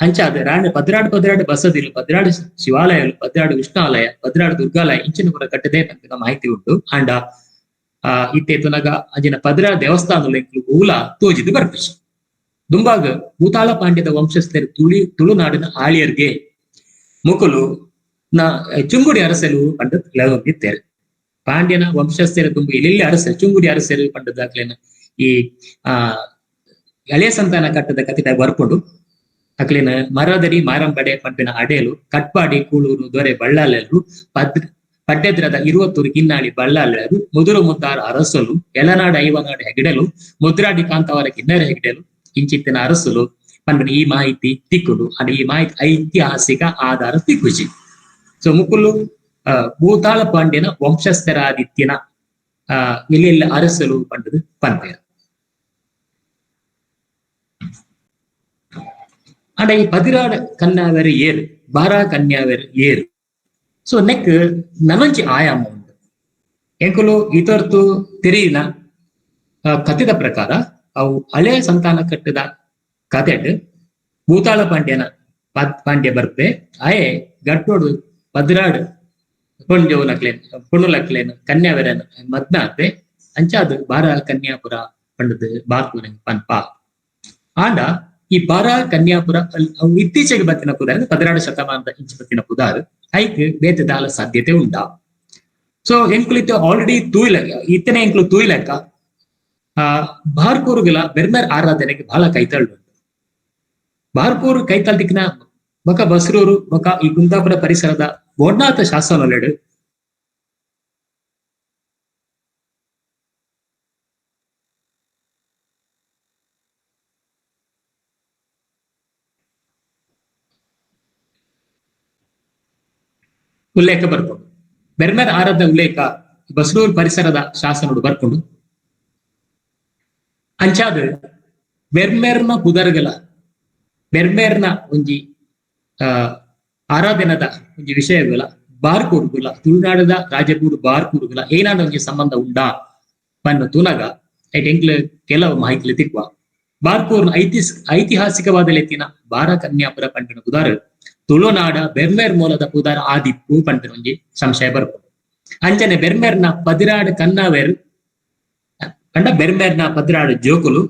ಅಂಚಾದ ರಾಣಿ 14 ಬಸದಿಲು, 14 ಶಿವಾಲಯಲು, 14 ವಿಷ್ಣು ಆಲಯ, 14 ದುರ್ಗಾಲಯ ಇಂಚಿನ ಪುರ ಕಟ್ಟದೆ ಪಂಪಿನ ಮಾಹಿತಿ ಉಂಟು. ಅಂಡ ಇತ್ತೆ ತುನಗ ಅಂಜಿನ 14 ದೇವಸ್ಥಾನಗಳು ಊಲ ತೋಜಿದು ಬರ್ಪಿಸಿ ದುಂಬಾಗ ಭೂತಾಳ ಪಾಂಡ್ಯದ ವಂಶಸ್ಥರು ತುಳುನಾಡಿನ ಆಳಿಯರ್ಗೆ ಮುಕುಲು ಚುಂಗುಡಿ ಅರಸಲು ಪಂಡದಿತ್ತೇರು. ಪಾಂಡ್ಯನ ವಂಶಸ್ಥರ ತುಂಬ ಇಲ್ಲಿ ಅರಸರು ಚುಂಗುಡಿ ಅರಸರು ಪಂಡದಾಗ್ಲೇನ ಈ ಎಳೆಯ ಸಂತಾನ ಕಟ್ಟದ ಕಥೆ ಬರ್ಕೊಂಡು ಅಕ್ಲೇನ ಮರದರಿ ಮಾರಂಬಡೆ ಪಂಪಿನ ಅಡೆಯಲು ಕಟ್ಪಾಡಿ ಕೂಳೂರು ದೊರೆ ಬಳ್ಳಾಲೆರು ಪಡ್ಡೆದ್ರದ 20 ಕಿನ್ನಾಳಿ ಬಳ್ಳಾಲೆರು ಮುದುರು ಮುದ್ದಾರ ಅರಸಲು ಎಲನಾಡು ಐವನಾಡು ಹೆಗಡೆಲು ಮುದ್ರಾಡಿ ಕಾಂತವರ ಕಿನ್ನರ ಹೆಗಡೆಲು ಇಂಚಿತ್ತಿನ ಅರಸಲು ಪಂಪಿನ ಈ ಮಾಹಿತಿ ತಿಕ್ಕುಡು ಅಂದ್ರೆ ಈ ಮಾಹಿತಿ ಐತಿಹಾಸಿಕ ಆಧಾರ ತಿಕ್ಕುಜಿ. ಸೊ ಮುಕುಲು ಭೂತಾಳ ಪಾಂಡ್ಯನ ವಂಶಸ್ಥರಾದಿತ್ಯನ ಎಲ್ಲೆಲ್ಲ ಅರಸಲು ಪಂಡದು ಪಂಪೆ ಅಂಡ ಈ 14 ಕನ್ಯಾವರಿ ಏರು ಬಾರ ಕನ್ಯಾವರಿ ಏರು. ಸೊ ನೆಕ್ ನನಂಚಿ ಆಯಾಮ ಉಂಟು ಎಂಕುಲು ಇತರ್ತು ತೆರಿನ ಕಥೆದ ಪ್ರಕಾರ ಅವು ಹಳೆಯ ಸಂತಾನ ಕಟ್ಟದ ಕಥೆಟ್ ಭೂತಾಳ ಪಾಂಡ್ಯ ಬರ್ಪೆ ಆಯೆ ಗಟ್ಟೋಡು 14 ಪೊಣ್ಣುಲಕ್ಲೇನು ಕನ್ಯಾವರನ್ ಮದ್ನಾತೆ ಅಂಚಾದ ಬಾರ ಕನ್ಯಾಪುರ ಪಂಡದ ಬಾರ್ಪುರ ಪನ್ಪ ಆಂಡ ಈ ಬಾರ ಕನ್ಯಾಪುರ ಇತ್ತೀಚೆಗೆ ಬತ್ತಿನ ಪುದಾರ್ 14 ಶತಮಾನದ ಇಂಚು ಬತ್ತಿನ ಪುದಾರ್ ಐಕ್ ಬೇತದಾಲ ಸಾಧ್ಯತೆ ಉಂಟಾ. ಸೊ ಎಂಕ್ಲಿತ್ತು ಆಲ್ರೆಡಿ ಇತ್ತನೆ ಎಂಕ್ಲು ತೂಯಿಲೆಕ್ಕ ಬಾರ್ಕೂರುಗಳ ಬೆರ್ಮೆರ್ ಆರಾಧನೆಗೆ ಬಹಳ ಕೈತಾಳು ಉಂಟು. ಬಾರ್ಕೂರು ಕೈತಾಳ್ ದಿಕ್ಕಿನ ಬೊಕ ಬಸ್ರೂರು ಬೊಕ ಈ ಕುಂದಾಪುರ ಪರಿಸರದ ಬೋಡ್ನಾಥ ಶಾಸನೊಲೆಡು ಉಲ್ಲೇಖ ಬರ್ಕೊಂಡು ಬೆರ್ಮೆರ್ ಆರಾಧನೆ ಉಲ್ಲೇಖ ಬಸ್ರೂರು ಪರಿಸರದ ಶಾಸನೋಡು ಬರ್ಕೊಂಡು ಅಂಚಾದ ಬೆರ್ಮೆರ್ನ ಪುದರ್ಗಲ ಬೆರ್ಮೆರ್ನ ಒಂಜಿ ಆರಾಧನದ ಒಂಜಿ ವಿಷಯಗಳ ಬಾರ್ಕೂರುಗುಲ ತುಳುನಾಡದ ರಾಜಗೂರು ಬಾರ್ಕೂರುಗುಲ ಏನಾದ ಒಂಜಿ ಸಂಬಂಧ ಉಂಡಾ ಪನ್ನ ತುನಗ ಎಂಕ್ಲು ಕೆಲವು ಮಾಹಿತಿ ತಿಕ್ವ ಬಾರ್ಕೂರ್ನ ಐತಿಹಾಸಿಕವಾದ ಲೆತ್ತಿನ ಬಾರ ಕನ್ಯಾಪುರ ಪಂಡಿನ ಪುದಾರ್ ತುಳುನಾಡ ಬೆರ್ಮೆರ್ ಮೂಲದ ಪುದಾರ್ ಆದಿಪ್ಪು ಪಂಡಿನ ಒಂಜಿ ಸಂಶಯ ಬರ್ಕೊಂಡು ಅಂಚನೆ ಬೆರ್ಮೆರ್ನ 14 ಕನ್ನಾವೆರು ಅಂಡ ಬೆರ್ಮೆರ್ನ 14 ಜೋಕುಲು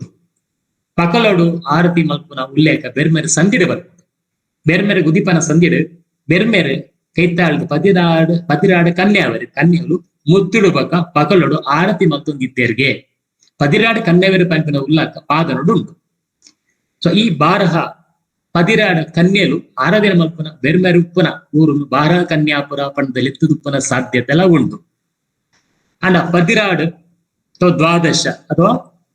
ಪಕಲೋಡು ಆರತಿ ಮಲ್ಪುನ ಉಲ್ಲೇಖ ಬೆರ್ಮೆರ್ ಸಂದಿಡೆ ಬರ್ಕೊಂಡು ಬೆರ್ಮೆರ್ ಗುದಿಪನ ಸಂದಿಡು ಬೆರ್ಮೆರ್ ಕೈತಾಳ್ದು 14 ಕನ್ಯಾವರು ಮುತ್ತಿಡು ಬಕ ಪಕಲೋಡು ಆರತಿ ಮಲ್ತೊಂದಿದ್ದೇರ್ಗೆ 14 ಕನ್ಯಾವರು ಪಂಪಿನ ಉಲ್ಲಾಕ ಪಾದನೋಡು ಉಂಟು. ಸೊ ಈ ಬಾರಹ 14 ಕನ್ಯಲು ಆರಾಧನೆ ಮಲ್ಪುನ ಬೆರ್ಮೆರ್ ಉಪ್ಪುನ ಊರುನು ಬಾರ ಕನ್ಯಾಪುರ ಪಂಡದಲ್ಲಿ ತುದುಪ್ಪುನ ಸಾಧ್ಯತೆ ಎಲ್ಲ ಉಂಟು. ಅಂಡ 14 12 ಅಥವಾ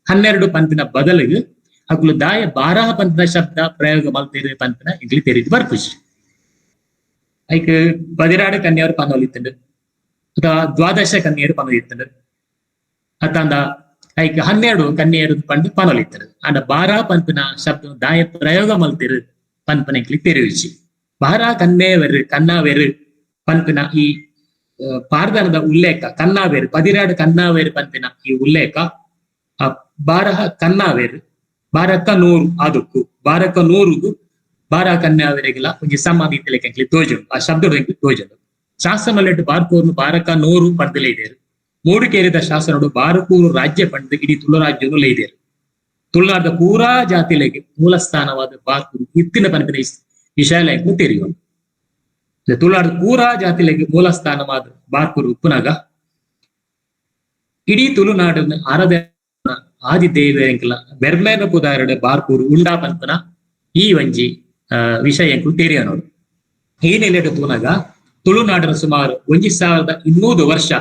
12 ಪಂಪಿನ ಬದಲಿಗೆ ಅಕ್ಲು ದಾಯ ಬಾರಹ ಪಂಪಿನ ಶಬ್ದ ಪ್ರಯೋಗ ಮಲ್ತೇರಿ ಪಂಪಿನ ಇಂಗ್ಲಿ ತೆರಿದು ಬರ್ಪುಜಿ ಐಕ್ 14 ಕನ್ಯವರು ಪನೋಲಿತ್ತಂಡು ಅಥವಾ 12 ಕನ್ಯರು ಪನೋಲಿತ್ತಂಡು ಅತ್ತಂದ ಐಕ್ 12 ಕನ್ಯೆಯರು ಪಂಡ್ ಪನೊಲಿತ್ತರು ಅಂಡ ಬಾರಾ ಪನ್ಪಿನ ಶಬ್ದ ದಾಯ ಪ್ರಯೋಗ ಮಲ್ತಿರು ಪನ್ಪನೆಕ್ಲಿ ತೆರುವಿಚಿ ಬಾರಾ ಕನ್ನೆವೆರು ಕನ್ನಾವೆರು ಪನ್ಪಿನ ಈ ಪಾರ್ದನದ ಉಲ್ಲೇಖ ಕನ್ನಾವೇರು 12 ಕನ್ನಾವೇರು ಪನ್ಪಿನ ಈ ಉಲ್ಲೇಖ ಆ ಬಾರಹ ಕನ್ನಾವೇರು ಬಾರಕ್ಕ 100 ಆದುಕ್ಕು ಬಾರಕ್ಕ 100ಗೂ ಬಾರಾ ಕನ್ಯಾವೆರೆಗೆಲ ಒಂಜಿ ಸಮಾಧಿ ತಿಲಕೆಂಕ್ಲಿ ತೋಜುಂಡು ಆ ಶಬ್ದಡು ಎಂಕ್ಲಿ ತೋಜುಂಡು ಶಾಸನಲೆಟ್ಟು ಬಾರ್ಕೂರ್ನು ಬಾರಕ್ಕ 100 ಪಡ್ದು ಲೇದೇರು ಮೂಡಿಕೇರಿದ ಶಾಸನಡು ಬಾರಕೂರು ರಾಜ್ಯ ಪಂಡ್ ಇಡೀ ತುಳು ರಾಜ್ಯನು ಲೈದೇರು ತುಳುನಾಡದ ಪೂರಾ ಜಾತಿಲೆಗೆ ಮೂಲ ಸ್ಥಾನವಾದ ಬಾರ್ಕೂರು ಇತ್ತಿನ ಪನ್ಪಿನ ವಿಷಯಲೆಂಕ್ಲು ತೆರೆಯೋನು ತುಳುನಾಡದ ಪೂರಾ ಜಾತಿಲೆಗೆ ಮೂಲ ಸ್ಥಾನವಾದ ಬಾರ್ಕೂರು ಉಪ್ಪುನಗ ಇಡೀ ತುಳುನಾಡಿನ ಆರಾಧ ಆದಿದೇವೆಂಕ್ಲ ಬೆರ್ಮೇನ ಪುದಾರಡೆ ಬಾರ್ಕೂರು ಉಂಡಾ ಪನ್ಪನ ಈ ಒಂಜಿ ವಿಷಯಂಕ್ಲು ತೆರೆಯೋನೋಡು ಈ ನೆಲೆಡು ತೂನಗ ತುಳುನಾಡಿನ ಸುಮಾರು 1200 ವರ್ಷ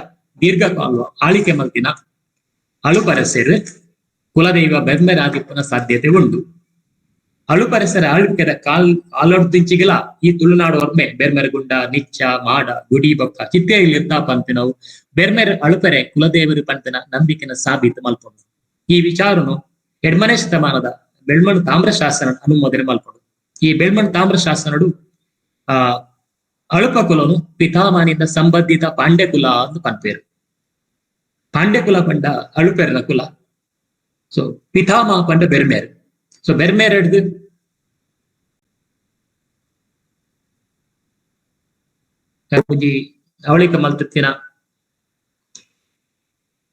ದೀರ್ಘಕಾಲ ಆಳಿಕೆ ಮಲ್ತಿನ ಅಳುಪರಸೆರು ಕುಲದೈವ ಬೆರ್ಮೆರಾದಿಪ್ಪನ ಸಾಧ್ಯತೆ ಉಂಡು ಅಳುಪರಸರ ಆಳ್ವಿಕೆದ ಕಾಲೊಡ್ದಿಂಚಿಗೆಲ ಈ ತುಳುನಾಡು ಒರ್ಮೆ ಬೆರ್ಮೆರಗುಂಡ ನಿಚ್ಚ ಮಾಡ ಗುಡಿ ಬೊಕ್ಕ ಚಿತ್ತೇಲಿರ್ತಾ ಪಂಪಿನವು ಬೆರ್ಮೆರ ಅಳುಪರೆ ಕುಲದೇವರು ಪಂಪಿನ ನಂಬಿಕೆನ ಸಾಬೀತು ಮಲ್ಪೊಂಡು ಈ ವಿಚಾರನು ಎಡ್ಮನೆ ಶತಮಾನದ ಬೆಳ್ಮಣ್ ತಾಮ್ರ ಶಾಸನ ಅನುಮೋದನೆ ಮಲ್ಪೊಂಡು ಈ ಬೆಳ್ಮಣ್ ತಾಮ್ರ ಶಾಸನಡು ಅಳುಪ ಕುಲನು ಪಿತಾಮಹನಿಂದ ಸಂಬಂಧಿತ ಪಾಂಡ್ಯ ಕುಲ ಅಂತ ಪನ್ಪೇರು ಪಾಂಡ್ಯ ಕುಲ ಪಂಡ ಅಳುಪೆರ್ನ ಕುಲ ಸೊ ಪಿತಾಮಹ ಪಂಡ ಬೆರ್ಮೇರು ಸೊ ಬೆರ್ಮೇರ್ ಹಿಡ್ದು ಒಂಜಿ ಅವಳಿಕ ಮಲ್ತಿನ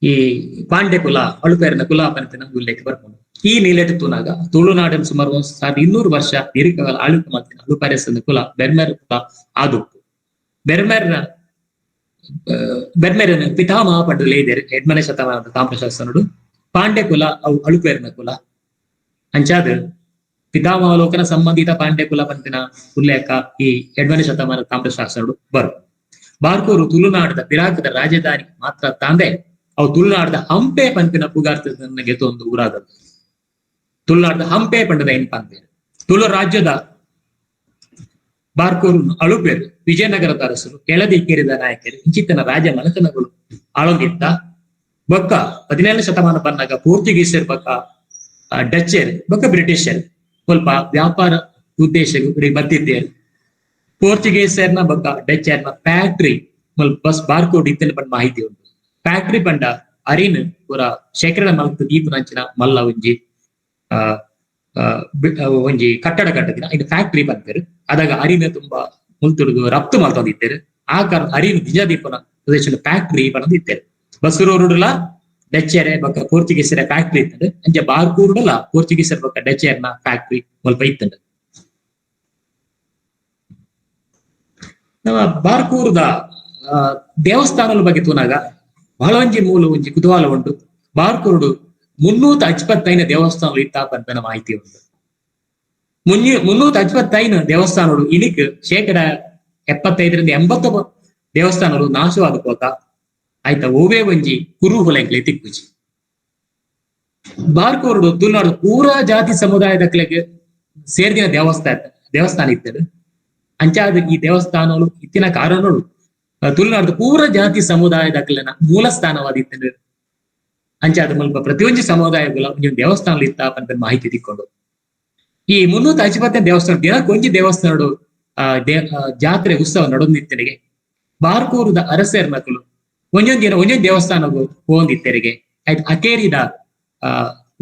ಈ ಪಾಂಡ್ಯ ಕುಲ ಅಳುಪೆರ್ನ ಕುಲ ಪಂಪಿನ ಉಲ್ಲೇಖ ಬರ್ಕೊಂಡು ಈ ನೀಲೆಟ್ ತೂನಾಗ ತುಳುನಾಡಿನ ಸುಮಾರು 1200 ವರ್ಷ ದೀರ್ಘಕಾಲ ಆಳ್ವಿಕೆ ಮಲ್ತಿನ ಅಳುಪರಸನ ಕುಲ ಬೆರ್ಮೇರ್ ಕುಲ ಆದುಪ್ಪು ಬೆರ್ಮೆರನ ಪಿತಾಮಹ ಪಂಡು ಲೇದೇರು ಎಡ್ಮನೆ ಶತಮಾನದ ತಾಮ್ರಶಾಸನಡು ಪಾಂಡ್ಯ ಕುಲ ಅವು ಅಳುಪೇರ್ನ ಕುಲ ಅಂಚಾದ ಪಿತಾಮಹಾಲೋಕನ ಸಂಬಂಧಿತ ಪಾಂಡ್ಯ ಕುಲ ಪಂಪಿನ ಉಲ್ಲೇಖ ಈ ಎಡ್ಮನೆ ಶತಮಾನದ ತಾಮ್ರಶಾಸನಡು ಬರು ಬಾರ್ಕೂರು ತುಳುನಾಡದ ಪಿರಾಕದ ರಾಜಧಾನಿ ಮಾತ್ರ ತಾಂದೆ ಅವು ತುಳುನಾಡದ ಹಂಪೆ ಪಂಪಿನ ಪುಗಾರ್ತನ ಗೆತ್ತೊಂದು ಊರಾದವು ತುಳುನಾಡದ ಹಂಪೆ ಪಂಡದ ಏನ್ ಪಂಪೇರು ತುಳು ರಾಜ್ಯದ ಬಾರ್ಕೂರು ಅಳುಪೇರು ವಿಜಯನಗರದ ಅರಸರು ಕೆಳದಿ ಕೇರಿದ ನಾಯಕರು ಇಂಚಿತ್ತನ ರಾಜ ಮನೆತನಗಳು ಆಳೊಂದಿತ್ತ ಬೊಕ್ಕ 17ನೇ ಶತಮಾನ ಬಂದಾಗ ಪೋರ್ಚುಗೀಸರು ಬೊಕ್ಕ ಡಚ್ಚರ್ ಬೊಕ್ಕ ಬ್ರಿಟಿಷರ್ ಸ್ವಲ್ಪ ವ್ಯಾಪಾರ ಉದ್ದೇಶಗಳು ಬರ್ತಿದ್ದೇರು ಪೋರ್ಚುಗೀಸರ್ನ ಬೊಕ್ಕ ಡಚ್ಚರ್ನ ಫ್ಯಾಕ್ಟ್ರಿ ಬಸ್ ಬಾರ್ಕೋಡ್ ಇತ್ತಿನ ಪಂಡ ಮಾಹಿತಿ ಉಂಟು ಫ್ಯಾಕ್ಟ್ರಿ ಪಂಡ ಅರಿನ್ ಪೂರ ಶೇಖರಣೆ ಮಲ್ತು ದೀಪು ನಂಚಿನ ಮಲ್ಲ ಒಂಜಿ ಕಟ್ಟಡ ಕಟ್ಟದಿನ ಇದು ಫ್ಯಾಕ್ಟ್ರಿ ಬಂತೇರು ಅದಾಗ ಅರಿನ ತುಂಬಾ ಮುಲ್ತುಡುದು ರಫ್ತು ಮಲ್ತೊಂದಿತ್ತೇರು ಆ ಕಾರಣ ಅರಿನ ನಿಜದೀಪನ ಪ್ರದೇಶದ ಫ್ಯಾಕ್ಟ್ರಿ ಪಣದಿತ್ತೇರು ಬಸ್ಸೂರುಡುಲ ಡಚ್ಚೆರೆ ಬೊಕ್ಕ ಪೋರ್ಚುಗೀಸರ ಫ್ಯಾಕ್ಟ್ರಿ ಇತ್ತಂಡು ಅಂಚೆ ಬಾರ್ಕೂರುಡುಲ ಪೋರ್ಚುಗೀಸರ ಬೊಕ್ಕ ಡಚ್ಚೆರ್ನ ಫ್ಯಾಕ್ಟ್ರಿ ಸ್ವಲ್ಪ ಇತ್ತಂಡು ನಮ್ಮ ಬಾರ್ಕೂರುದ ದೇವಸ್ಥಾನದ ಬಗ್ಗೆ ತೂನಾಗ ಬಹಳ ಒಂಜಿ ಮೂಲ ಒಂಜಿ ಕುತೂಹಲ ಉಂಟು ಬಾರ್ಕೂರುಡು 355 ದೇವಸ್ಥಾನಗಳು ಇತ್ತ ಪಂಪನ ಮಾಹಿತಿ ಉಂಟು 355 ದೇವಸ್ಥಾನಗಳು ಇನಿಕ್ 75% ದೇವಸ್ಥಾನಗಳು ನಾಶವಾದ ಪೋತ ಆಯ್ತಾ ಓವೇ ಒಂಜಿ ಕುರುಹುಲೆಂಕ್ಲೆ ತಿಕ್ಕುಜಿ ಬಾರ್ಕೂರುಡು ತುಳುನಾಡು ಪೂರಾ ಜಾತಿ ಸಮುದಾಯದಕ್ಲೆಗೆ ಸೇರ್ದಿನ ದೇವಸ್ಥಾನ ಇತ್ತದು ಅಂಚಾದ ಈ ದೇವಸ್ಥಾನಗಳು ಇತ್ತಿನ ಕಾರಣಗಳು ತುಳುನಾಡು ಪೂರ ಜಾತಿ ಸಮುದಾಯದಕ್ಲೆನ ಮೂಲ ಸ್ಥಾನವಾದಿತ್ತದು ಅಂಚಾದ ಮುಲ್ಪ ಪ್ರತಿಯೊಂದು ಸಮುದಾಯಗಳ ಒಂದು ದೇವಸ್ಥಾನ ಇತ್ತ ಪಂಪನ ಮಾಹಿತಿ ತಿಕ್ಕೊಂಡು ಈ 355 ದೇವಸ್ಥಾನ ದಿನಕ್ಕೊಂಜಿ ದೇವಸ್ಥಾನಡು ಜಾತ್ರೆ ಉತ್ಸವ ನಡೊಂದಿತ್ತೆರಿಗೆ ಬಾರ್ಕೂರುದ ಅರಸೇರ್ ಮಕ್ಕಳು ಒಂದೊಂದು ದೇವಸ್ಥಾನಗೂ ಹೋಗಿತ್ತೆರಿಗೆ ಆಯ್ತು ಅಕೇರಿದ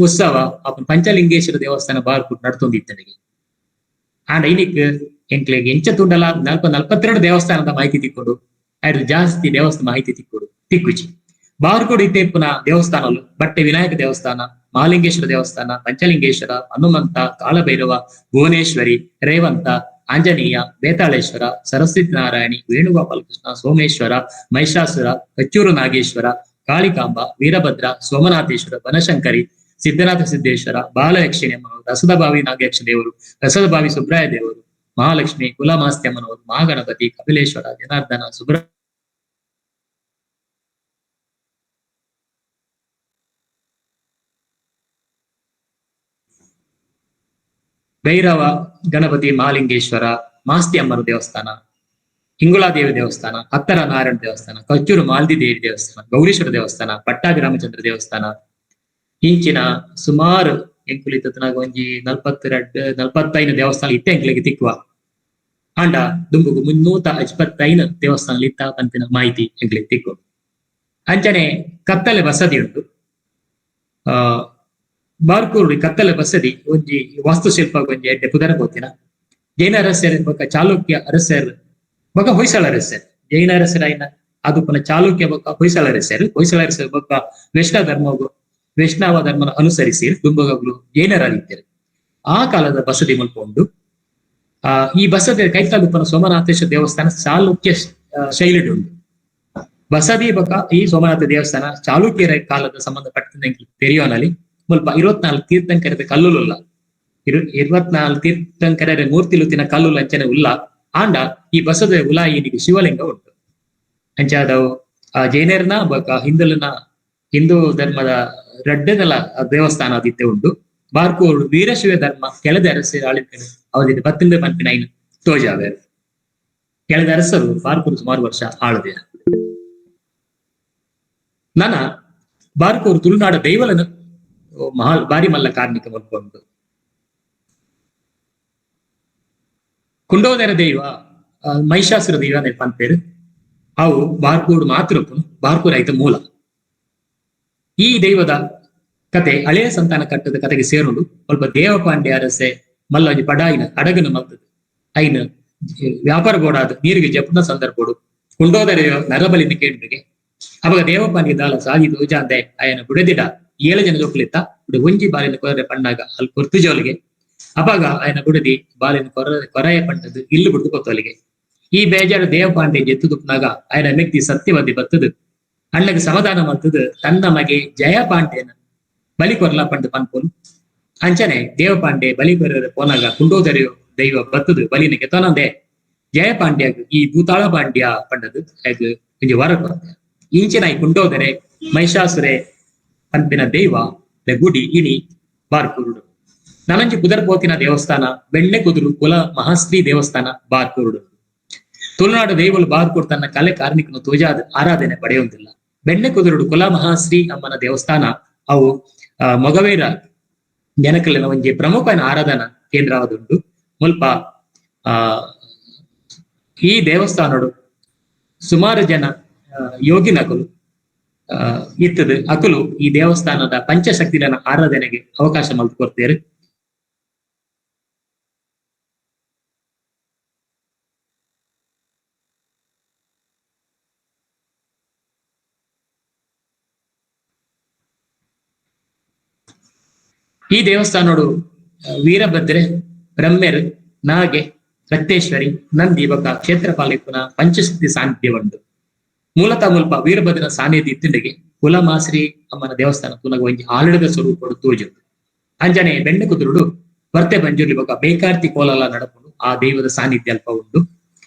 ಉತ್ಸವ ಅಪ್ಪನ ಪಂಚಲಿಂಗೇಶ್ವರ ದೇವಸ್ಥಾನ ಬಾರ್ಕೂರು ನಡ್ತೊಂದಿತ್ತೆರಿಗೆ ಆಂಡ ಇನಿಕ್ ಎಂಕ್ಲೆಗೆ ಎಂಚ ತುಂಡಲ 42 ದೇವಸ್ಥಾನದ ಮಾಹಿತಿ ತಿಕ್ಕೊಂಡು ಆಯ್ತು ಜಾಸ್ತಿ ದೇವಸ್ಥಾನ ಮಾಹಿತಿ ತಿಕ್ಕುಚಿ ಬಾರ್ಕೂರು ಇತ್ತೇಪುನ ದೇವಸ್ಥಾನಗಳು ಬಟ್ಟೆ ವಿನಾಯಕ ದೇವಸ್ಥಾನ ಮಹಾಲಿಂಗೇಶ್ವರ ದೇವಸ್ಥಾನ ಪಂಚಲಿಂಗೇಶ್ವರ ಹನುಮಂತ ಕಾಳಭೈರವ ಭುವನೇಶ್ವರಿ ರೇವಂತ ಆಂಜನೇಯ ಬೇತಾಳೇಶ್ವರ ಸರಸ್ವತಿ ನಾರಾಯಣಿ ವೇಣುಗೋಪಾಲ ಕೃಷ್ಣ ಸೋಮೇಶ್ವರ ಮಹಿಷಾಸುರ ಕಚ್ಚೂರು ನಾಗೇಶ್ವರ ಕಾಳಿಕಾಂಬ ವೀರಭದ್ರ ಸೋಮನಾಥೇಶ್ವರ ಬನಶಂಕರಿ ಸಿದ್ಧನಾಥ ಸಿದ್ದೇಶ್ವರ ಬಾಲಯಕ್ಷಿಣಿಯಮ್ಮನವರು ರಸದಭಾವಿ ನಾಗಯಕ್ಷ ದೇವರು ರಸದಭಾವಿ ಸುಬ್ರಾಯ ದೇವರು ಮಹಾಲಕ್ಷ್ಮಿ ಕುಲಮಾಸ್ತ್ಯಮ್ಮನವರು ಮಹಾಗಣಪತಿ ಕಪಿಲೇಶ್ವರ ಜನಾರ್ದನ ಸುಬ್ರ ಭೈರವ ಗಣಪತಿ ಮಹಾಲಿಂಗೇಶ್ವರ ಮಾಸ್ತಿ ಅಮ್ಮನ ದೇವಸ್ಥಾನ ಹಿಂಗುಳಾದೇವಿ ದೇವಸ್ಥಾನ ಹತ್ತರ ನಾರಾಯಣ ದೇವಸ್ಥಾನ ಕಚ್ಚೂರು ಮಾಲ್ದಿ ದೇವಿ ದೇವಸ್ಥಾನ ಗೌರೀಶ್ವರ ದೇವಸ್ಥಾನ ಪಟ್ಟಾಭಿ ರಾಮಚಂದ್ರ ದೇವಸ್ಥಾನ ಇಂಚಿನ ಸುಮಾರು ಎಂಕುಲಿತನಾಗ ಒಂಜಿ 42-45 ದೇವಸ್ಥಾನ ಇತ್ತೆ ಎಂಕ್ಲೆಗೆ ತಿಕ್ಕುವ ಆಂಡ ದುಂಬುಗು 355 ದೇವಸ್ಥಾನ ಇತ್ತ ಪಂಪಿನ ಮಾಹಿತಿ ಎಂಕ್ಲೆಗೆ ತಿಕ್ಕು. ಅಂಚನೆ ಕತ್ತಲೆ ಬಸದಿ ಉಂಟು. ಬಾರ್ಕೂರು ಕತ್ತಲೆ ಬಸದಿ ಒಂಜಿ ವಾಸ್ತುಶಿಲ್ಪ ಒಂಜಿ ಎಡ್ಡೆ ಪುದರ ಬೋತಿನ ಜೈನ ಅರಸರ್ ಬೊಕ ಚಾಲುಕ್ಯ ಅರಸರ್ ಬೊಕ ಹೊಯ್ಸಳ ಅರಸರ್. ಜೈನ ಅರಸರಾಯಿನ ಅದು ಪುನಃ ಚಾಲುಕ್ಯ ಬೊಕ ಹೊಯ್ಸಳ ಅರಸರ್ ಬೊಕ ವೈಷ್ಣವ ಧರ್ಮನ ಅನುಸರಿಸಿ ದುಂಬಗಗಳು ಜೈನರಾಗಿದ್ದಾರೆ. ಆ ಕಾಲದ ಬಸದಿ ಮುಲ್ಪುಂಡು. ಈ ಬಸದಿ ಕೈತಲುಪನ ಸೋಮನಾಥೇಶ್ವರ ದೇವಸ್ಥಾನ ಚಾಲುಕ್ಯ ಶೈಲಿಡು ಉಂಟು. ಬಸದಿ ಬೊಕ ಈ ಸೋಮನಾಥ ದೇವಸ್ಥಾನ ಚಾಲುಕ್ಯರ ಕಾಲದ ಸಂಬಂಧಪಟ್ಟ ತೆರೆಯೋನಲ್ಲಿ ಮುಲ್ಪ 24 ತೀರ್ಥಂಕರದ ಕಲ್ಲುಲ್ಲ 24 ತೀರ್ಥಂಕರ ಮೂರ್ತಿಲುತ್ತಿನ ಕಲ್ಲು ಅಂಚನೆ ಉಲ್ಲ ಆಂಡ ಈ ಬಸದ ಉಲಾಯಿನಿಗೆ ಶಿವಲಿಂಗ ಉಂಟು. ಅಂಚಾದವು ಜೈನರ್ನ ಬೊಕ ಹಿಂದೂ ಧರ್ಮದ ರಡ್ಡದಲ ದೇವಸ್ಥಾನ ಆದಿತ್ತೆ ಉಂಟು. ಬಾರ್ಕೂರು ವೀರಶೈವ ಧರ್ಮ ಕೆಳದ ಅರಸರು ಆಳಿದ್ದೇನೆ ಅವಧಿಗೆ 10 ಪಂಪಿನ ತೋಜಾವೇರು. ಕೆಳದ ಅರಸರು ಬಾರ್ಕೂರು ಸುಮಾರು ವರ್ಷ ಆಳದೆ. ನಾನ ಬಾರ್ಕೂರು ತುಳುನಾಡ ದೈವಲನ ಬಾರಿ ಮಲ್ಲ ಕಾರ್ಮಿಕ ಮಲ್ಕೊಂಡು ಕುಂಡೋದರ ದೈವ ಮಹಿಷಾಸುರ ದೈವ ಪಂಪೇರು ಅವು ಬಾರ್ಕೂರು ಮಾತ್ರ ಬಾರ್ಕೂರ್ ಆಯ್ತ ಮೂಲ. ಈ ದೈವದ ಕತೆ ಹಳೆಯ ಸಂತಾನ ಕಟ್ಟದ ಕತೆಗೆ ಸೇರುಂಡು. ಸ್ವಲ್ಪ ದೇವಪಾಂಡ್ಯ ಅರಸೆ ಮಲ್ಲ ಒಂಜಿ ಪಡಾಯಿನ ಅಡಗನ ಮಲ್ತದು ಐನ ವ್ಯಾಪಾರ ಬೋಡಾದ ನೀರಿಗೆ ಜಪುನ ಸಂದರ್ಭಡು ಕುಂಡೋದರ ನರಬಲಿನ ಕೇಂದ್ರಿಗೆ ಅವಾಗ ದೇವಪಾಂಡ್ಯ ದಾಲ ಸಾಗಿ ದೋಜಾಂದೆ ಆಯನ ಬುಡದಿಡ 7 ಜನ ಜೋಕ್ಲಿತ್ತ ಬುಡ ಒಂಜಿ ಬಾಲಿನ ಕೊರೆ ಪಣ್ಣಾಗ ಅಲ್ಲಿ ಕೊರ್ತು ಜೋಲಿಗೆ ಅವಾಗ ಆಯನ ಬುಡದಿ ಬಾಲಿನ ಕೊರೆಯ ಪಂಡದು ಇಲ್ಲು ಬಿಡ್ದು ಕೊತ್ತೋಲಿಗೆ. ಈ ಬೇಜಾರ ದೇವಪಾಂಡ್ಯ ಜೆತ್ತು ದುಪ್ನಾಗ ಆಯನ ವ್ಯಕ್ತಿ ಸತ್ಯವದಿ ಬತ್ತದು ಅಣ್ಣಗೆ ಸಮಾಧಾನ ಮಾಡ್ತದ ತನ್ನ ಮಗೆ ಜಯಪಾಂಡ್ಯನ ಬಲಿ ಕೊರ್ಲ ಪಂಡು ಪನ್ಪುಲ್. ಅಂಚನೆ ದೇವಪಾಂಡೆ ಬಲಿ ಕೊರ ಪೋನಾಗ ಕುಂಡೋದರಿಯೋ ದೈವ ಬತ್ತದು ಬಲಿನ ಕೆತ್ತನಂದೆ ಜಯಪಾಂಡ್ಯಾಗ ಈ ಭೂತಾಳ ಪಾಂಡ್ಯ ಪಂಡದು ಹಾಗೆ ವರ ಕೊರತೆ ಇಂಚಿನ ಈ ಕುಂಡೋದರೆ ಮಹಿಷಾಸುರೆ ಪಂಪಿನ ದೈವ ಗುಡಿ ಇನಿ ಬಾರ್ಕೂರುಡು. ನನಂಜಿ ಕುದರ್ ಪೋತಿನ ದೇವಸ್ಥಾನ ಬೆಣ್ಣೆ ಕುದುರು ಕುಲ ಮಹಾಶ್ರೀ ದೇವಸ್ಥಾನ ಬಾರ್ಕೂರುಡು. ತುಳುನಾಡು ದೈವಲು ಬಾರ್ಕೂರು ತನ್ನ ಕಲೆ ಕಾರ್ಮಿಕನು ತೋಜಾದ ಆರಾಧನೆ ಪಡೆಯುವುದಿಲ್ಲ. ಬೆಣ್ಣೆ ಕುದುರುಡು ಕುಲ ಮಹಾಶ್ರೀ ಅಮ್ಮನ ದೇವಸ್ಥಾನ ಅವು ಮೊಗವೇರ ಜನಕಲಿನ ಒಂಜಿ ಪ್ರಮುಖ ಆರಾಧನಾ ಕೇಂದ್ರವಾದುಂಟು. ಮುಲ್ಪ ಈ ದೇವಸ್ಥಾನಡು ಸುಮಾರು ಜನ ಯೋಗಿನಕಲು ಇತ್ತದು ಅಕಲು ಈ ದೇವಸ್ಥಾನದ ಪಂಚಶಕ್ತಿಗಳ ಆರಾಧನೆಗೆ ಅವಕಾಶ ಮಲ್ಕೊಡ್ತೇವೆ. ಈ ದೇವಸ್ಥಾನಡು ವೀರಭದ್ರೆ ಬ್ರಹ್ಮೆರು ನಾಗೆ ರಕ್ತೇಶ್ವರಿ ನಂದಿ ಬೊಕ ಕ್ಷೇತ್ರಪಾಲಿಕನ ಪಂಚಶಕ್ತಿ ಸಾನ್ನಿಧ್ಯ ಉಂಟು. ಮೂಲತಃ ಮುಲ್ಪ ವೀರಭದ್ರನ ಸಾನ್ನಿಧ್ಯ ಇತ್ತಿಂಡೆಗೆ ಕುಲಮಾಶ್ರೀ ಅಮ್ಮನ ದೇವಸ್ಥಾನ ತುನಗ ಒಂಜಿ ಆಲಡದ ಸ್ವರೂಪಡು ತೋಜು. ಅಂಜನೆ ಬೆಣ್ಣೆ ಕುದುರುಡು ವರ್ತೆ ಬಂಜುರ್ಲಿ ಬೊಕ ಬೇಕಾರ್ತಿ ಕೋಲಲ ನಡಪುಂಡು ಆ ದೈವದ ಸಾನ್ನಿಧ್ಯ ಅಲ್ಪ ಉಂಟು.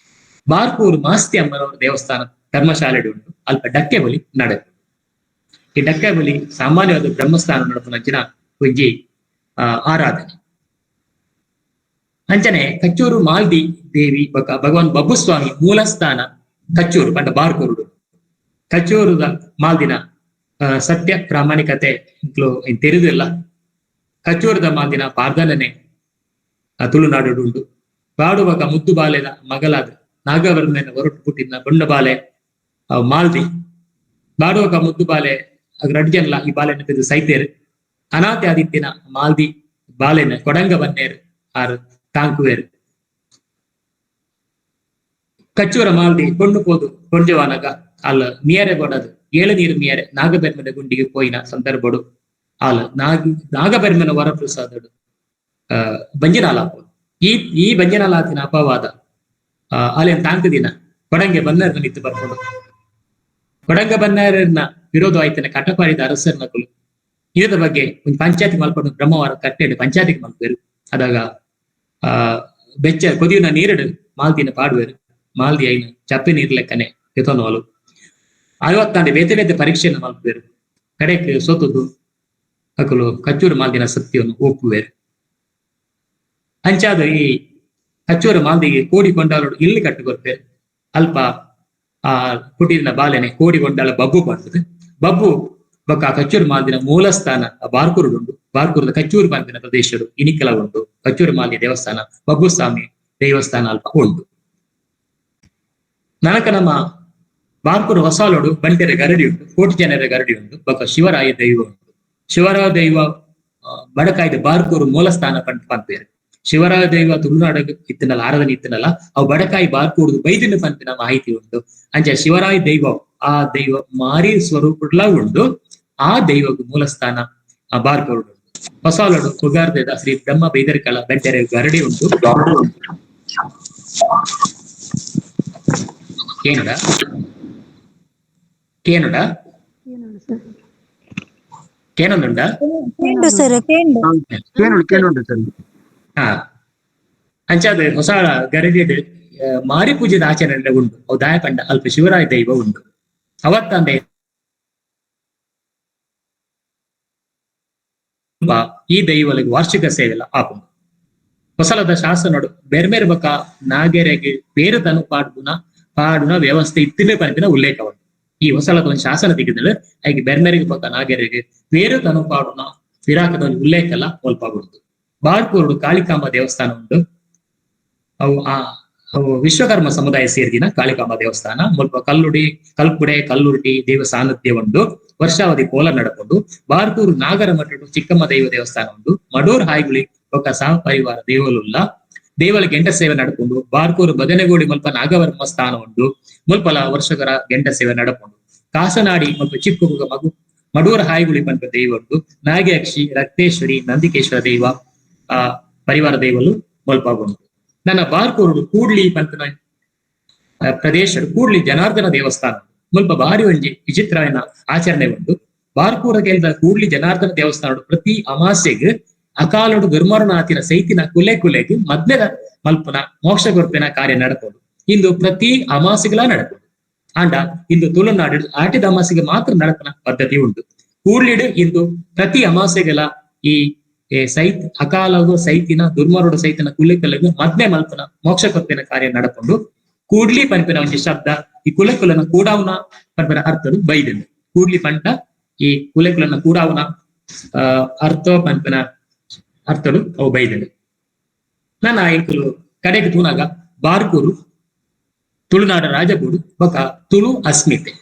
ಬಾರ್ಕೂರು ಮಾಸ್ತಿ ಅಮ್ಮನವರ ದೇವಸ್ಥಾನ ಧರ್ಮಶಾಲೆ ಉಂಟು. ಅಲ್ಪ ಡಕ್ಕೆ ಬಲಿ ನಡೆದು ಈ ಡಕ್ಕೆ ಬಲಿ ಸಾಮಾನ್ಯವಾದ ಬ್ರಹ್ಮಸ್ಥಾನ ನಡಪುನಂಚಿನ ಒಂಜಿ ಆರಾಧನೆ. ಅಂಚನೆ ಕಚ್ಚೂರು ಮಾಲ್ದಿ ದೇವಿ ಬೊಕ ಭಗವಾನ್ ಬಬ್ಬುಸ್ವಾಮಿ ಮೂಲಸ್ಥಾನ ಕಚ್ಚೂರು ಪಂಡ ಬಾರ್ಕೂರುಡು. ಕಚ್ಚೂರುದ ಮಾಲ್ದಿನ ಸತ್ಯ ಪ್ರಾಮಾಣಿಕತೆ ತೆರೆದಿಲ್ಲ. ಕಚ್ಚೂರದ ಮಾಲ್ದಿನ ಪಾರ್ದಲನೆ ತುಳುನಾಡು ಉಂಟು. ಬಾಡು ಬೊಕ ಮುದ್ದು ಬಾಲೆದ ಮಗಲಾದ ನಾಗವರ್ಣನ ಹೊರಟು ಪುಟ್ಟಿನ ಬೊಂಡ ಬಾಲೆ ಮಾಲ್ದಿ ಬಾಡುವಕ ಮುದ್ದು ಬಾಲೆ ರಡ್ಜನ್ಲ ಈ ಬಾಲೆನ ಪಿದು ಸೈತೇರು ಅನಾಥೆ ಆದಿತ್ಯನ ಮಾಲ್ದಿ ಬಾಲೆನ ಕೊಡಂಗ ಬನ್ನೇರು ಆರು ತಾಂಕುವೇರು. ಕಚ್ಚೂರ ಮಾಲ್ದಿ ಕೊಂಡು ಪೋದು ಕೊಂಜವಾನಗ ಅಲ್ಲ ಮಿಯರೆ ಬೊಡದು 7 ನೀರು ಮಿಯರೆ ನಾಗಬೆರ್ಮನ ಗುಂಡಿಗೆ ಪೋಯಿನ ಸಂದರ್ಭಡು ಅಲ್ಲ ನಾಗಬೆರ್ಮನ ವರಪ್ರಸಾದಡು ಬಂಜನಾಲಾಪು ಈ ಬಂಜನಾಲಾತಿನ ಅಪವಾದ ಅಲ್ಲೇನ್ ತಾಂಕ ದಿನ ಕೊಡಂಗೆ ಬನ್ನರ್ನ ನಿತ್ತು ಬರ್ಕೊಂಡು ಕೊಡಂಗ ಬನ್ನರನ್ನ ವಿರೋಧ ಆಯ್ತನ ಕಟಪಾರಿದ ಅರಸರ್ನ ಕುಲು ಇದರ ಬಗ್ಗೆ ಒಂದು ಪಂಚಾಯತಿ ಮಲ್ಪಡು ಬ್ರಹ್ಮವಾರ ಕಟ್ಟೆಡು ಪಂಚಾಯತಿಗೆ ಮಲ್ಪೇರು. ಅದಾಗ ಬೆಚ್ಚ ಕೊದಿನ ನೀರಡು ಮಾಲ್ದಿನ ಪಾಡುವೇರು. ಮಾಲ್ದಿ ಐನ ಚಪ್ಪೆ ನೀರ್ ಲೆಕ್ಕನೆ ಎತ್ತೋನೋಲು 50 ಬೇತೆ ಪರೀಕ್ಷೆಯನ್ನು ಮಲ್ಪೇರು. ಕಡೆಗೆ ಸೋತದ್ದು ಅಕಲು ಕಚ್ಚೂರು ಮಾಲ್ದಿನ ಸತ್ಯವನ್ನು ಒಪ್ಪುವೇರು. ಅಂಚಾದ ಈ ಕಚ್ಚೂರು ಮಾಲ್ದಿಗೆ ಕೋಡಿ ಕೊಂಡಾಲೋಡು ಇಲ್ಲಿ ಕಟ್ಟುಕೊಡ್ತೇವೆ. ಅಲ್ಪ ಆ ಕುಟೀರಿನ ಬಾಲೆನೆ ಕೋಡಿ ಕೊಂಡಾಲ ಬಬ್ಬು ಮಾಡ್ತದೆ. ಬಬ್ಬು ಬೊಕ್ಕ ಕಚ್ಚೂರು ಮಾಲ್ದಿನ ಮೂಲಸ್ಥಾನ ಬಾರ್ಕೂರುಡು ಉಂಡು. ಬಾರ್ಕೂರುದ ಕಚ್ಚೂರು ಪಂಪಿನ ಪ್ರದೇಶಡು ಇನಿಕಲ ಉಂಡು. ಕಚ್ಚೂರು ಮಾಲ್ಯ ದೇವಸ್ಥಾನ ಬಬ್ಬುಸ್ವಾಮಿ ದೇವಸ್ಥಾನ ಅಲ್ಪ ಉಂಡು. ನನಕ ನಮ್ಮ ಬಾರ್ಕೂರು ಹೊಸಾಲೋಡು ಬಂಟೆರ ಗರಡಿ ಉಂಟು, ಕೋಟಿ ಜನರ ಗರಡಿ ಉಂಟು. ಬೊಕ್ಕ ಶಿವರಾಯ ದೈವ ಉಂಟು. ಶಿವರಾಯ ದೈವ ಬಡಕಾಯ್ದ ಬಾರ್ಕೂರು ಮೂಲಸ್ಥಾನ ಪಂಪೇರು. ಶಿವರಾಯ ದೈವ ತುಳುನಾಡ ಇತ್ತನಲ್ಲ ಆರಾಧನೆ ಇತ್ತನಲ್ಲ ಅವು ಬಡಕಾಯಿ ಬಾರ್ಕೂರು ಬೈದಿನ ಪಂಪಿನ ಮಾಹಿತಿ ಉಂಟು. ಅಂಚ ಶಿವರಾಯ ದೈವ ಆ ದೈವ ಮಾರಿ ಸ್ವರೂಪಡ್ಲ ಉಂಡು. ಆ ದೈವకు ಮೂಲಸ್ಥಾನ ಆ ಬಾರ್ಕೂರು ಉಂಟು. ಹೊಸಾಲೋಡು ಪುಗಾರ್ದೆದ ಶ್ರೀ ಬ್ರಹ್ಮ ಬೈದರಿಕಲ ಬೆಂಟೆರ ಗರಡಿ ಉಂಟು. ಕೇನುಡ ಕೇನುಡ ಕೇನೊಂದುಂಡ ಹಾ ಅಂಚಾದ ಹೊಸ ಗರಡಿಡ್ ಮಾರಿ ಪೂಜೆದ ಆಚರಣೆ ಉಂಟು. ಅವು ದಾಯಕಂಡ ಅಲ್ಪ ಶಿವರಾಯ ದೈವ ಉಂಟು. ಅವತ್ತಂದೆ ಈ ದೈವಲಿಗೆ ವಾರ್ಷಿಕ ಸೇವೆಲ್ಲ ಆಪುಂಡು. ಹೊಸಲದ ಶಾಸನಡು ಬೇರೆ ಬಕ ನಾಗೆರೆಗೆ ಬೇರೆ ತನು ಪಾಡುನ ವ್ಯವಸ್ಥೆ ಇತ್ತಿನ ಪಂಪಿನ ಉಲ್ಲೇಖ ಉಂಟು. ಈ ಹೊಸಲದ ಒಂದು ಶಾಸನ ತೆಗೆದಳು ಹಾಗೆ ಬೆರ್ಮೆರಿಗೆ ಬಕ ನಾಗೆರೆಗೆ ಬೇರೆ ತನು ಪಾಡುನ ವಿರಾಕದ ಒಂದು ಉಲ್ಲೇಖ ಎಲ್ಲ ಸ್ವಲ್ಪ ಉಂಟು. ಬಾರ್ಕೂರುಡು ಕಾಳಿಕಾಂಬ ದೇವಸ್ಥಾನ ಉಂಟು. ಅವು ವಿಶ್ವಕರ್ಮ ಸಮುದಾಯ ಸೇರಿದಿನ ಕಾಳಿಕಾಂಬ ದೇವಸ್ಥಾನ ಮುಲ್ಪ ಕಲ್ಪುಡೆ ಕಲ್ಲುರುಟಿ ದೇವ ಸಾನ್ನಿಧ್ಯ ಉಂಟು. ವರ್ಷಾವಧಿ ಕೋಲ ನಡಕೊಂಡು. ಬಾರ್ಕೂರು ನಾಗರ ಮಠಡು ಚಿಕ್ಕಮ್ಮ ದೈವ ದೇವಸ್ಥಾನ ಉಂಟು. ಮಡೂರ್ ಹಾಯ್ಗುಳಿ ఒక ಸಹ ಪರಿವಾರ ದೇವಲುಲ್ಲ ದೇವಲ ಗೆಂಟ ಸೇವೆ ನಡ್ಕೊಂಡು. ಬಾರ್ಕೂರು ಬದನೆಗೋಡಿ ಮುಲ್ಪ ನಾಗವರ್ಮ ಸ್ಥಾನ ಉಂಟು. ಮುಲ್ಪಲ ವರ್ಷಕರ ಗೆಂಟ ಸೇವೆ ನಡಕೊಂಡು. ಕಾಸನಾಡಿ ಮತ್ತು ಚಿಕ್ಕ ಮಗು ಮಡೂರ ಹಾಯ್ಗುಳಿ ಪಂಪ ದೈವ ಉಂಟು. ನಾಗ್ಯಾಕ್ಷಿ ರಕ್ತೇಶ್ವರಿ ನಂದಿಕೇಶ್ವರ ದೈವ ಪರಿವಾರ ದೇವಲು ಮುಲ್ಪ ಉಂಟು. ನನ್ನ ಬಾರ್ಕೂರು ಕೂಡ್ಲಿ ಪಂಪನ ಪ್ರದೇಶ ಕೂಡ್ಲಿ ಜನಾರ್ದನ ದೇವಸ್ಥಾನ ಮುಲ್ಪ ಬಾರಿ ಒಂಜಿ ವಿಚಿತ್ರನ ಆಚರಣೆ ಉಂಟು. ಬಾರ್ಕೂರ ಗೆಲ್ದ ಕೂಡ್ಲಿ ಜನಾರ್ದನ ದೇವಸ್ಥಾನ ಪ್ರತಿ ಅಮಾಸೆಗೆ ಅಕಾಲಡು ದುರ್ಮರಣಾತಿನ ಸೈತಿನ ಕುಲೆಗೆ ಮದ್ಲೆದ ಮಲ್ಪನ ಮೋಕ್ಷ ಕೊರ್ಪಿನ ಕಾರ್ಯ ನಡಪೋದು. ಇಂದು ಪ್ರತಿ ಅಮಾಸೆಗಳ ನಡಪೋದು. ಆಂಡ ಇಂದು ತುಳುನಾಡು ಆಟಿದ ಅಮಾಸೆಗೆ ಮಾತ್ರ ನಡಪನ ಪದ್ಧತಿ ಉಂಟು. ಕೂಡ್ಲಿಡು ಇಂದು ಪ್ರತಿ ಅಮಾಸೆಗಳ ಈ ಅಕಾಲವು ಸೈತಿನ ದುರ್ಮರುಡು ಸೈತಿನ ಕುಲೆಗೆ ಮದ್ಲೆ ಮಲ್ಪನ ಮೋಕ್ಷ ಕೊರ್ಪಿನ ಕಾರ್ಯ ನಡಕೊಂಡು. ಕೂಡ್ಲಿ ಪಂಪಿನ ಒಂಜಿ ಶಬ್ದ ಈ ಕುಲೆಕುಲನ ಕೂಡಾವನ ಪಂಪಿನ ಅರ್ಥಡು ಬೈದಿದೆ. ಕೂಡ್ಲಿ ಪಂಟ ಈ ಕುಲೆಕುಲನ ಕೂಡಾವನ ಅರ್ಥ ಪಂಪಿನ ಅರ್ಥಡು ಅವು ಬೈದಿದೆ. ನನ್ನ ಎಂಕುಲು ಕಡೆಗೆ ತೂನಾಗ ಬಾರ್ಕೂರು ತುಳುನಾಡ ರಾಜಗೂಡು ಬೊಕ ತುಳು ಅಸ್ಮಿತೆ.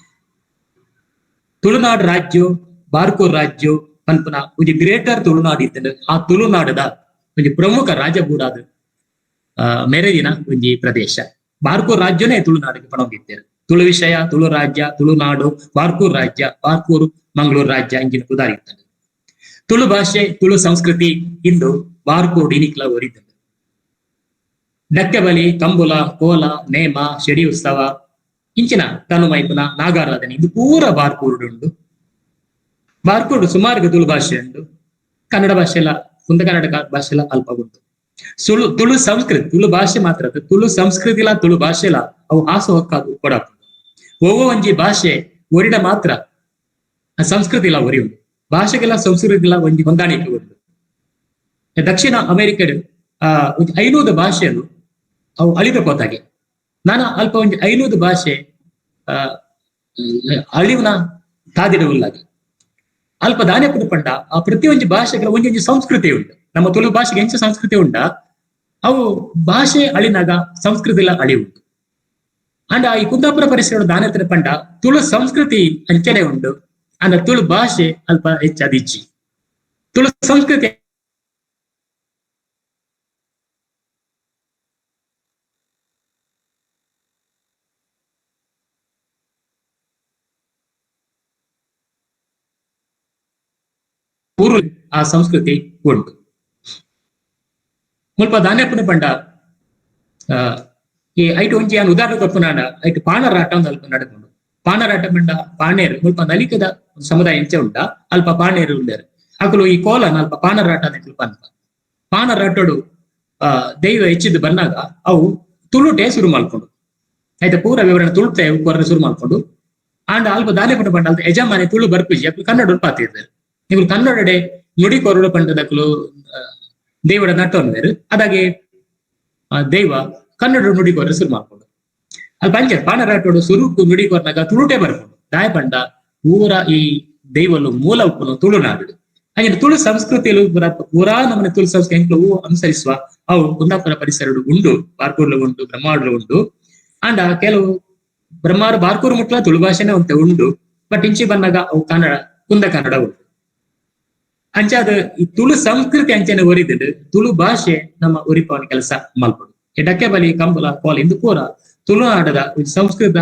ತುಳುನಾಡು ರಾಜ್ಯ ಬಾರ್ಕೂರು ರಾಜ್ಯ ಪಂಪನ ಒಂಜಿ ಗ್ರೇಟರ್ ತುಳುನಾಡು ಇತ್ತಂದ್ರೆ ಆ ತುಳುನಾಡದ ಒಂಜಿ ಪ್ರಮುಖ ರಾಜಗೂಡಾದ ಮೆರೆದಿನ ಒಂಜಿ ಪ್ರದೇಶ. ಬಾರ್ಕೂರು ರಾಜ್ಯನೇ ತುಳುನಾಡಿಗೆ ಪಣೋಗಿದ್ದೇವೆ. ತುಳು ವಿಷಯ ತುಳು ರಾಜ್ಯ ತುಳುನಾಡು ಬಾರ್ಕೂರು ರಾಜ್ಯ ಬಾರ್ಕೂರು ಮಂಗಳೂರು ರಾಜ್ಯ ಇಂಜಿನ ಉದಾರಿ ಇರ್ತದೆ. ತುಳು ಭಾಷೆ ತುಳು ಸಂಸ್ಕೃತಿ ಇಂದು ಬಾರ್ಕೂರು ಇನಿಕ್ಲ ಒರಿತದೆ. ಡಕ್ಕೆಬಲಿ ಕಂಬುಲ ಕೋಲ ನೇಮ ಶೆಡಿ ಉತ್ಸವ ಇಂಚಿನ ತನುಮೈಪುನ ನಾಗಾರಾಧನೆ ಇದು ಪೂರ ಬಾರ್ಕೂರು ಉಂಡು. ಬಾರ್ಕೂರು ಸುಮಾರು ತುಳು ಭಾಷೆ ಉಂಟು. ಕನ್ನಡ ಭಾಷೆ ಎಲ್ಲ ಕುಂದ ಕನ್ನಡ ಭಾಷೆ ಎಲ್ಲ ಅಲ್ಪ ಉಂಟು. ತುಳು ಸಂಸ್ಕೃತಿ ತುಳು ಭಾಷೆ ಮಾತ್ರ ತುಳು ಸಂಸ್ಕೃತಿಲ ತುಳು ಭಾಷೆಲ ಅವು ಹಾಸು ಹೊಕ್ಕಾದು ಕೊಡ ಒವ್ವ ಒಂಜಿ ಭಾಷೆ ಒರಿಡ ಮಾತ್ರ ಸಂಸ್ಕೃತಿಲ ಒರಿ ಉಂಟು. ಭಾಷೆಗೆಲ್ಲ ಸಂಸ್ಕೃತಿಲ ಒಂಜಿ ಹೊಂದಾಣಿಕೆ ಉಂಟು. ದಕ್ಷಿಣ ಅಮೆರಿಕಡ್ 500 ಭಾಷೆಗಳು ಅವು ಅಳಿದ ಕೋತಾಗೆ ನಾನು ಅಲ್ಪ ಒಂಜಿ 500 ಭಾಷೆ ಅಳಿವನ ತಾದಿಡುವುಲ್ಲಾಗಿ ಅಲ್ಪ ದಾನೆ ಪುಡುಪಂಡ ಆ ಪ್ರತಿ ಒಂಜಿ ಭಾಷೆಗಳ ಒಂಜಿ ಸಂಸ್ಕೃತಿ ಉಂಟು. ನಮ್ಮ ತುಳು ಭಾಷೆಗೆ ಹೆಂಚ ಸಂಸ್ಕೃತಿ ಉಂಟ ಅವು ಭಾಷೆ ಅಳಿನಾಗ ಸಂಸ್ಕೃತಿಲ ಅಳಿ ಉಂಟು. ಅಂಡ ಈ ಕುಂದಾಪುರ ಪರಿಸರ ದಾನತಿನ ಪಂಡ ತುಳು ಸಂಸ್ಕೃತಿ ಅಂಚನೆ ಉಂಟು. ಅಂದ ತುಳು ಭಾಷೆ ಅಲ್ಪ ಹೆಚ್ಚದಿಚ್ಚಿ ತುಳು ಸಂಸ್ಕೃತಿ ಪೂರ್ವ ಆ ಸಂಸ್ಕೃತಿ ಉಂಟು. ಮುಲ್ಪ ದಾನ್ಯಪುನ ಪಂಡ ಈ ಐಟು ಒಂಜಿ ಅನ್ ಉದಾಹರಣೆ ಕೊಪ್ಪನಾಡ ಐಟು ಪಾಣರಾಟ ಒಂದು ಅಲ್ಪ ನಡ್ಕೊಂಡು ಪಾಣರಾಟ ಪಂಡ ಪಾಣೇರು ಮುಲ್ಪ ನಲಿಕದ ಸಮುದಾಯ ಎಂಚ ಉಂಟ ಅಲ್ಪ ಪಾಣೇರು ಉಂಡೇರು ಅಕಲು ಈ ಕೋಲನ ಅಲ್ಪ ಪಾಣರಾಟ ಪಂಪ ಪಾಣರಾಟೋಡು ದೈವ ಹೆಚ್ಚಿದ್ದು ಬಂದಾಗ ಅವು ತುಳುಟೆ ಶುರು ಮಾಡ್ಕೊಂಡು ಆಯ್ತಾ ಪೂರ ವಿವರಣೆ ತುಳುಟೆ ಕೊರ್ರೆ ಶುರು ಮಾಡ್ಕೊಂಡು ಆಂಡ ಅಲ್ಪ ದಾನ್ಯಪುನ ಪಂಡ ಅಲ್ಪ ಯಜಮಾನಿ ತುಳು ಬರ್ಪುಜಿ ಅಕ್ಲು ಕನ್ನಡ ಪಾತಿರ್ತಾರೆ. ಇವ್ರು ಕನ್ನಡಡೆ ನುಡಿ ಕೊರಡು ಪಂಡದಕ್ಕಲು ದೇವರ ನಟ್ಟೊಂದೇರು ಅದಾಗೆ ದೈವ ಕನ್ನಡ ನುಡಿ ಕೊರ್ರೆ ಶುರು ಮಾಡ್ಕೊಂಡು ಅಲ್ಲಿ ಪಂಚಾಯತ್ ಪಾಣರಾಟೋಡು ಸುರುಕು ನುಡಿ ಕೊರ್ನಾಗ ತುಳುಟೆ ಬರ್ಕೊಂಡು ದಾಯ ಪಂಡ ಊರ ಈ ದೈವಲು ಮೂಲ ಉಪ್ಪುನು ತುಳುನಾಡು ಹಾಗೆ ತುಳು ಸಂಸ್ಕೃತಿಯಲು ಪೂರಾ ನಮ್ಮನೆ ತುಳು ಸಂಸ್ಕೃತಿ ಅನುಸರಿಸುವ ಅವು ಕುಂದಾಪುರ ಪರಿಸರ ಉಂಡು ಬಾರ್ಕೂರ್ಲು ಉಂಡು ಬ್ರಹ್ಮಾಡ್ಲು ಉಂಡು ಅಂಡ ಕೆಲವು ಬ್ರಹ್ಮಾರು ಬಾರ್ಕೂರು ಮುಟ್ಲ ತುಳು ಭಾಷೆನೇ ಉಂಟು ಬಟ್ ಇಂಚಿ ಬಂದಾಗ ಅವು ಕನ್ನಡ ಕುಂದ ಕನ್ನಡ ಉಂಟು ಅಂಚಾದ ಈ ತುಳು ಸಂಸ್ಕೃತಿ ಅಂಚನೆ ಒರಿದಿಡು ತುಳು ಭಾಷೆ ನಮ್ಮ ಒರಿಪವನ ಕೆಲಸ ಮಲ್ಪಡು ಎಡಕ್ಕೆ ಬಲಿ ಕಂಬಲ ಕೋಲ ಇಂದು ಪೂರ ತುಳುನಾಡದ ಸಂಸ್ಕೃತ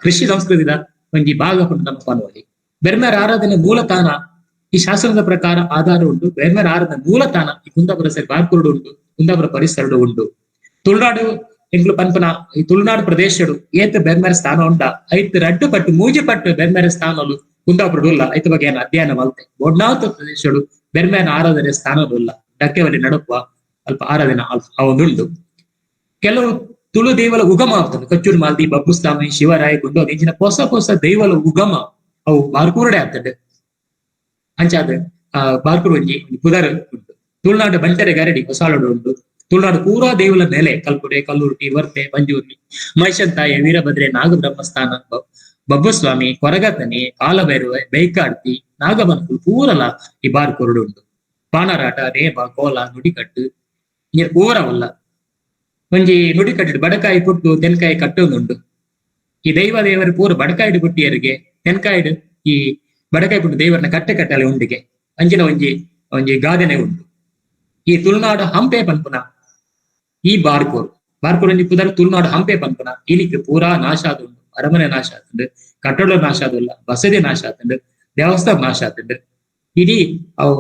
ಕೃಷಿ ಸಂಸ್ಕೃತಿದ ಒಂಜಿ ಭಾಗ ಉಂಟು ನಮ್ಮ ಪನವಲಿ ಬೆರ್ಮೇರ ಆರಾಧನೆ ಮೂಲತಾನ ಈ ಶಾಸ್ತ್ರದ ಪ್ರಕಾರ ಆಧಾರ ಉಂಟು ಬೆರ್ಮೇರ ಆರಾಧನೆ ಮೂಲತಾನ ಈ ಕುಂದಾಪುರ ಸರಿ ಬಾರ್ಕೂರು ಉಂಟು ಕುಂದಾಪುರ ಪರಿಸರ ಉಂಟು ತುಳುನಾಡು ಎಂಗ್ಲು ಪನ್ಪನ ಈ ತುಳುನಾಡು ಪ್ರದೇಶಡು ಏತ ಬೆರ್ಮೇರ ಸ್ಥಾನ ಉಂಡ ಐತ್ ರಡ್ಡು ಪಟ್ಟು ಮೂಜಿ ಪಟ್ಟು ಬೆರ್ಮೇರ ಸ್ಥಾನಲು ಕುಂದಾಪುರ ಉಲ್ಲ ಐತ ಬಗ್ಗೆ ಏನು ಅಧ್ಯಯನ ಮಲ್ತೆ ಒಡ್ನಾಥ ಪ್ರದೇಶಡು ಬೆರ್ಮೇರ ಆರಾಧನೆ ಸ್ಥಾನದುಲ್ಲ ಡಕ್ಕೆವಲ್ಲಿ ನಡುಪುವ ಅಲ್ಪ ಆರಾಧನೆ ಅವನುಂಡು ಕೆಲವು ತುಳು ದೇವಲ ಉಗಮ ಆಗ್ತದೆ ಕಚ್ಚೂರು ಮಾಲ್ದಿ ಬಬ್ಬುಸ್ವಾಮಿ ಶಿವರಾಯ ಗುಂಡೋದು ಇಂಚಿನ ಹೊಸ ದೈವಲ ಉಗಮ ಅವು ಬಾರ್ಕೂರಡೆ ಆಗ್ತದೆ ಅಂಚಾದ ಬಾರ್ಕೂರು ಒಂಜಿ ಪುದರ್ ಉಂಟು ತುಳುನಾಡು ಬಂಟೆರೆ ಗರಡಿ ಹೊಸಾಳಡು ಉಂಟು ತುಳುನಾಡು ಪೂರಾ ದೇವಲ ನೆಲೆ ಕಲ್ಪುಡೆ ಕಲ್ಲುರ್ಟಿ ವರ್ತೆ ಬಂಜೂರ್ಲಿ ಮೈಶಂತಾಯ ವೀರಭದ್ರೆ ನಾಗಬ್ರಹ್ಮಸ್ಥಾನ ಬಬ್ಬುಸ್ವಾಮಿ ಕೊರಗತನಿ ಕಾಲಭೈರವ ಬೈಕಾಡ್ತಿ ನಾಗಮನ್ಕುಲ್ ಪೂರಲ ಈ ಬಾರ್ಕೂರುಡು ಉಂಟು ಪಾಣರಾಟ ನೇಮ ಕೋಲ ನುಡಿಕಟ್ಟು ಇಂಜ ಪೂರವಲ್ಲ ಒಂಜಿ ನುಡಿಕಟ್ಟು ಬಡಕಾಯಿ ಪುಟ್ಟು ತೆನ್ಕಾಯಿ ಕಟ್ಟೊಂದುಂಡು ಈ ದೇವರು ಪೂರ ಬಡಕಾಯಿಡು ಪುಟ್ಟಿಯರಿಗೆ ತೆನ್ಕಾಯಿಡು ಈ ಬಡಕಾಯಿ ಪುಟ್ಟು ದೇವರನ್ನ ಕಟ್ಟಲೆ ಉಂಡಿಗೆ ಅಂಚಿನ ಒಂಜಿ ಗಾದೆನೆ ಉಂಟು ಈ ತುಳುನಾಡು ಹಂಪೆ ಪನ್ಪುನ ಈ ಬಾರ್ಕೂರು ಒಂಜಿ ಪುದರ್ ತುಳುನಾಡು ಹಂಪೆ ಪನ್ಪುನ ಇಲಿಕ್ಕೆ ಪೂರಾ ನಾಶ ಆದುಂಡು ಅರಮನೆ ನಾಶ ಆತುಂಡು ಕಟ್ಟಡ ನಾಶ ಆದುಲ್ಲ ಬಸದಿ ನಾಶ ಆತುಂಡು ದೇವಸ್ಥಾನ ನಾಶ ಆತುಂಡು ಇಡೀ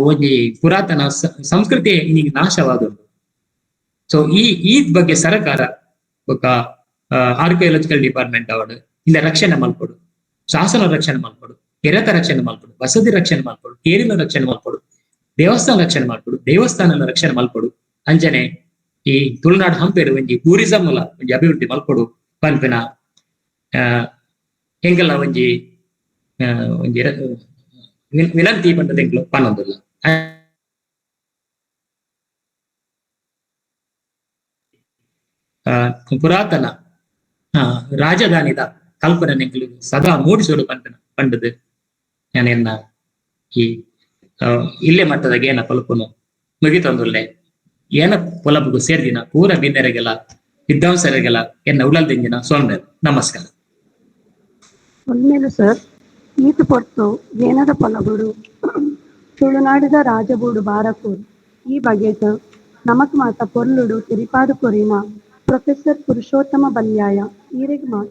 ಒಂಜಿ ಪುರಾತನ ಸಂಸ್ಕೃತಿ ಇನ್ನೀಗ ನಾಶವಾದುಂಡು ಸೊ ಈ ಬಗ್ಗೆ ಸರ್ಕಾರ ఒక ಆರ್ಕಿಯಾಲಜಿಕಲ್ ಡಿಪಾರ್ಟ್ಮೆಂಟ್ ಅವಡು ಇಲ್ಲ ರಕ್ಷಣೆ ಮಲ್ಪಡು ಶಾಸನ ರಕ್ಷಣೆ ಮಲ್ಪಡು ಕೆರೆತ ರಕ್ಷಣೆ ಮಲ್ಪಡು ಬಸದಿ ರಕ್ಷಣೆ ಮಲ್ಪಡು ಕೇರಿನ ರಕ್ಷಣೆ ಮಲ್ಪಡು ದೇವಸ್ಥಾನ ರಕ್ಷಣೆ ಮಲ್ಪಡು ದೇವಸ್ಥಾನ ರಕ್ಷಣೆ ಮಲ್ಪಡು ಅಂಜನೆ ಈ ತುಳುನಾಡು ಹಂಪೇರು ಒಂಜಿ ಟೂರಿಸಂ ಒಂಜಿ ಅಭಿವೃದ್ಧಿ ಮಲ್ಪಡು ಪನ್ಪಿನ ಹೆಂಗೆಲ್ಲ ಒಂಜಿ ವಿನಂತಿ ಪಂಡ ತೆಂಗ್ಲು ಪನ್ನೊಂದುಲ್ಲ ಪುರಾತನ ರಾಜಧಾನಿದ ಕಲ್ಪನೆ ನೆಂಗ್ಲು ಸದಾ ಮೂಡಿಸೋಡು ಪಂಡದು ನಾನೆನ್ನ ಈ ಇಲ್ಲೇ ಮಟ್ಟದಾಗ ಏನ ಪಲಪುನು ಮುಗಿತೊಂದುಲ್ಲೆ ಏನ ಪೊಲಪುಗು ಸೇರ್ದಿನ ಪೂರ ಬಿಂದೆರೆಗೆಲ್ಲ ವಿದ್ವಾಂಸರಿಗೆಲ್ಲ ಎನ್ನ ಉಳಲ್ದಿಂಜಿನ ಸೋಲ್ಮೇಲು ನಮಸ್ಕಾರ ಸೊಲ್ಮೇಲು ಸರ್ ಈತು ಪೊರ್ತು ಏನದ ಪೊಲಬುಡು ತುಳುನಾಡಿದ ರಾಜಬೂಡು ಬಾರಕೂರು ಈ ಬಗೆಟ್ ನಮಕ್ ಮಾತ ಪೊರ್ಲುಡು ತಿರಿಪಾದು ಕೊರಿನ ಪ್ರೊಫೆಸರ್ ಪುರುಷೋತ್ತಮ ಬಲ್ಯಾಯ ಈರೆಗ್ ಮಾತ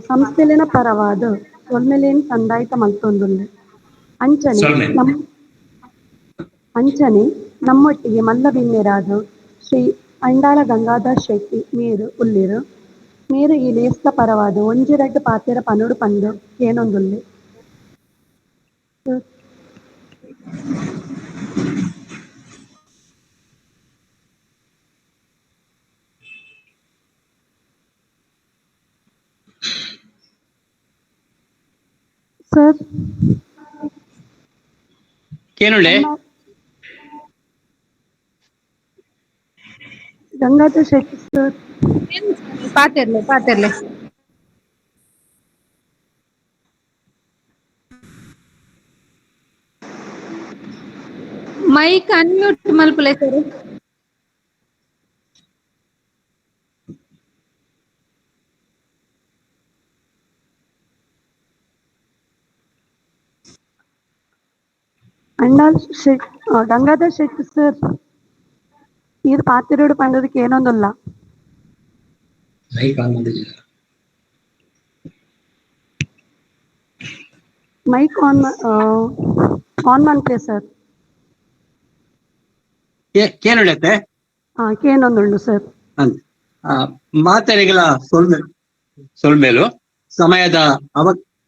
ಸಂಸ್ಥೆಲಿನ ಪರವಾದ ಸೊಲ್ಮೆಲೇನ್ ಸಂದಾಯಿತ ಮಲ್ತೊಂದುಲ್ಲೆ ಅಂಚನೆ ನಮ್ಮೊಟ್ಟಿಗೆ ಮಲ್ಲಬಿನ್ನೆರಾದ ಶ್ರೀ ಅಂಡಾಲ ಗಂಗಾಧರ್ ಶೆಟ್ಟಿ ಮೇರು ಉಲ್ಲಿರು ಮೇರು ಈ ಲೇಸ್ತ ಪರವಾದ ಒಂಜಿ2 ಪಾತೆರ ಪನುಡು ಪಂಡು ಏನೊಂದುಲ್ಲೆ ಸರ್ ಕೇನುಳೆ ಗಂಗಾಧರ್ ಶೆಟ್ಟಿ ಸರ್ ಪಾತೆರ್ಲೆ ಮೈಕ್ ಅನ್ಮ್ಯೂಟ್ ಮಲ್ಪುಲೆ ಸರ್ ಗಂಗಾಧರ್ ಶೆಟ್ಟಿ ಸರ್ ಇದು ಪಾತಿರೋಡು ಪಂಡದಕ್ಕೆ ಏನೊಂದಲ್ಲ ಮೈಕ್ ಆನ್ ಮನ್ಪೆ ಸರ್ ಕೇನುಳತೆ ಕೇನೊಂದುಂಡು ಸರ್ ಮಾತೆರೆಗಳ ಸೊಲ್ಮೇಲು ಸಮಯದ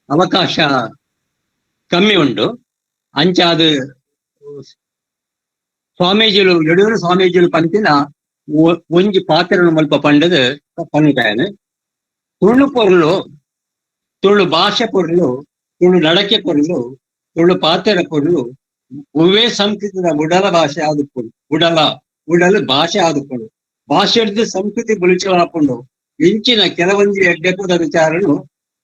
ಅವಕಾಶ ಕಮ್ಮಿ ಉಂಡು ಅಂಚಾದು ಸ್ವಾಮೀಜಿಲು ಯಡೂರು ಸ್ವಾಮೀಜಿಲು ಪಂಪಿನ ಒಂಜಿ ಪಾತೆರನು ಮಲ್ಪ ಪಂಡದು ಪನ್ನುತ್ತಾಯನು ತುಳು ಪೊರ್ಲು ತುಳು ಭಾಷೆ ಪೊರ್ಲು ತುಳು ನಡಕೆ ಪೊರ್ಲು ತುಳು ಪಾತೆರ ಪೊರ್ಲು ಉವೇ ಸಂಸ್ಕೃತಿದ ಉಡಲ ಭಾಷೆ ಆದುಕೊಂಡು ಉಡಲು ಭಾಷೆ ಆದುಕೊಂಡು ಭಾಷೆ ಸಂಸ್ಕೃತಿ ಬುಲಿಚಲಾಪುಂಡು ಇಂಚಿನ ಕೆಲವೊಂದು ಎಡ್ಡೆಪದ ವಿಚಾರನು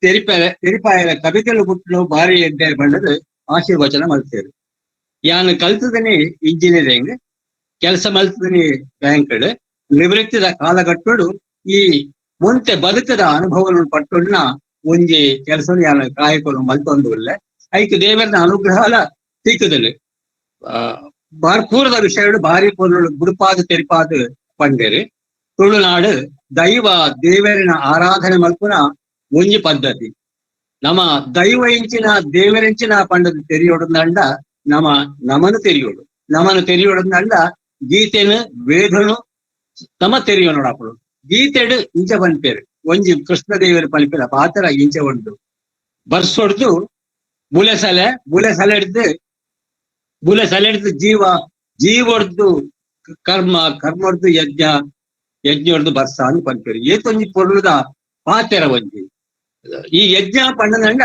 ತೆರಿಪಾಯಲ ಕವಿತೆಲು ಪುಟ್ಟು ಬಾರಿ ಎಡ್ಡೆ ಬಂಡದು ಆಶೀರ್ವಚನ ಮಲ್ತೇರು. ಯಾನು ಕಲ್ತದನೆ ಇಂಜಿನಿಯರಿಂಗ್, ಕೆಲಸ ಮಲ್ತದನೆ ಬ್ಯಾಂಕ್, ನಿವೃತ್ತಿದ ಕಾಲಘಟ್ಟಡು ಈ ಮುಂತೆ ಬದುಕದ ಅನುಭವಗಳನ್ನು ಪಟ್ಟುಣ್ಣ ಒಂಜಿ ಕೆಲಸ ಯಾನ ಕಾಯಕಲು ಮಲ್ತೊಂದು ಇಲ್ಲ. ಐಕ್ ದೇವರ ಅನುಗ್ರಹಾಲ ತಿಕ್ಕದಲು ಬಾರ್ಪೂರದ ವಿಷಯಗಳು ಭಾರಿ ಪೊರ್ಲು ಗುಡುಪಾದ ತೆರಿಪಾದ ಪಂಡೇರು. ತುಳುನಾಡು ದೈವ ದೇವರಿನ ಆರಾಧನೆ ಮಲ್ಪುನ ಒಂಜಿ ಪದ್ಧತಿ. ನಮ್ಮ ದೈವ ಇಂಚಿನ ದೇವರಿಂಚಿನ ಪಂಡದು ತೆರಿಯೋಡಂದ ನಮನು ತೆರಿಯೋಡಂದ ಗೀತೆನು ವೇದನು ತಮ ತೆರಿಯೋನೋಡಪ್ಪಳು. ಗೀತೆಡು ಇಂಚ ಪನ್ಪೇರು ಒಂಜಿ ಕೃಷ್ಣ ದೇವರು ಪನ್ಪಿನ ಪಾತ್ರ ಇಂಚ ಉಂಟು. ಬರ್ಸೊಡ್ದು ಬುಲೆ ಸಲೆಡ್ದು ಜೀವೊಡ್ದು ಕರ್ಮ ಹೊಡ್ದು ಯಜ್ಞ ಹೊಡ್ದು ಬರ್ಸ ಅಂತ ಪನ್ಪೇರು. ಏತೊಂಜಿ ಪೊರ್ಲುದ ಪಾತೆರ ಒಂಜಿ ಈ ಯಜ್ಞ ಪಂಡದಂಡ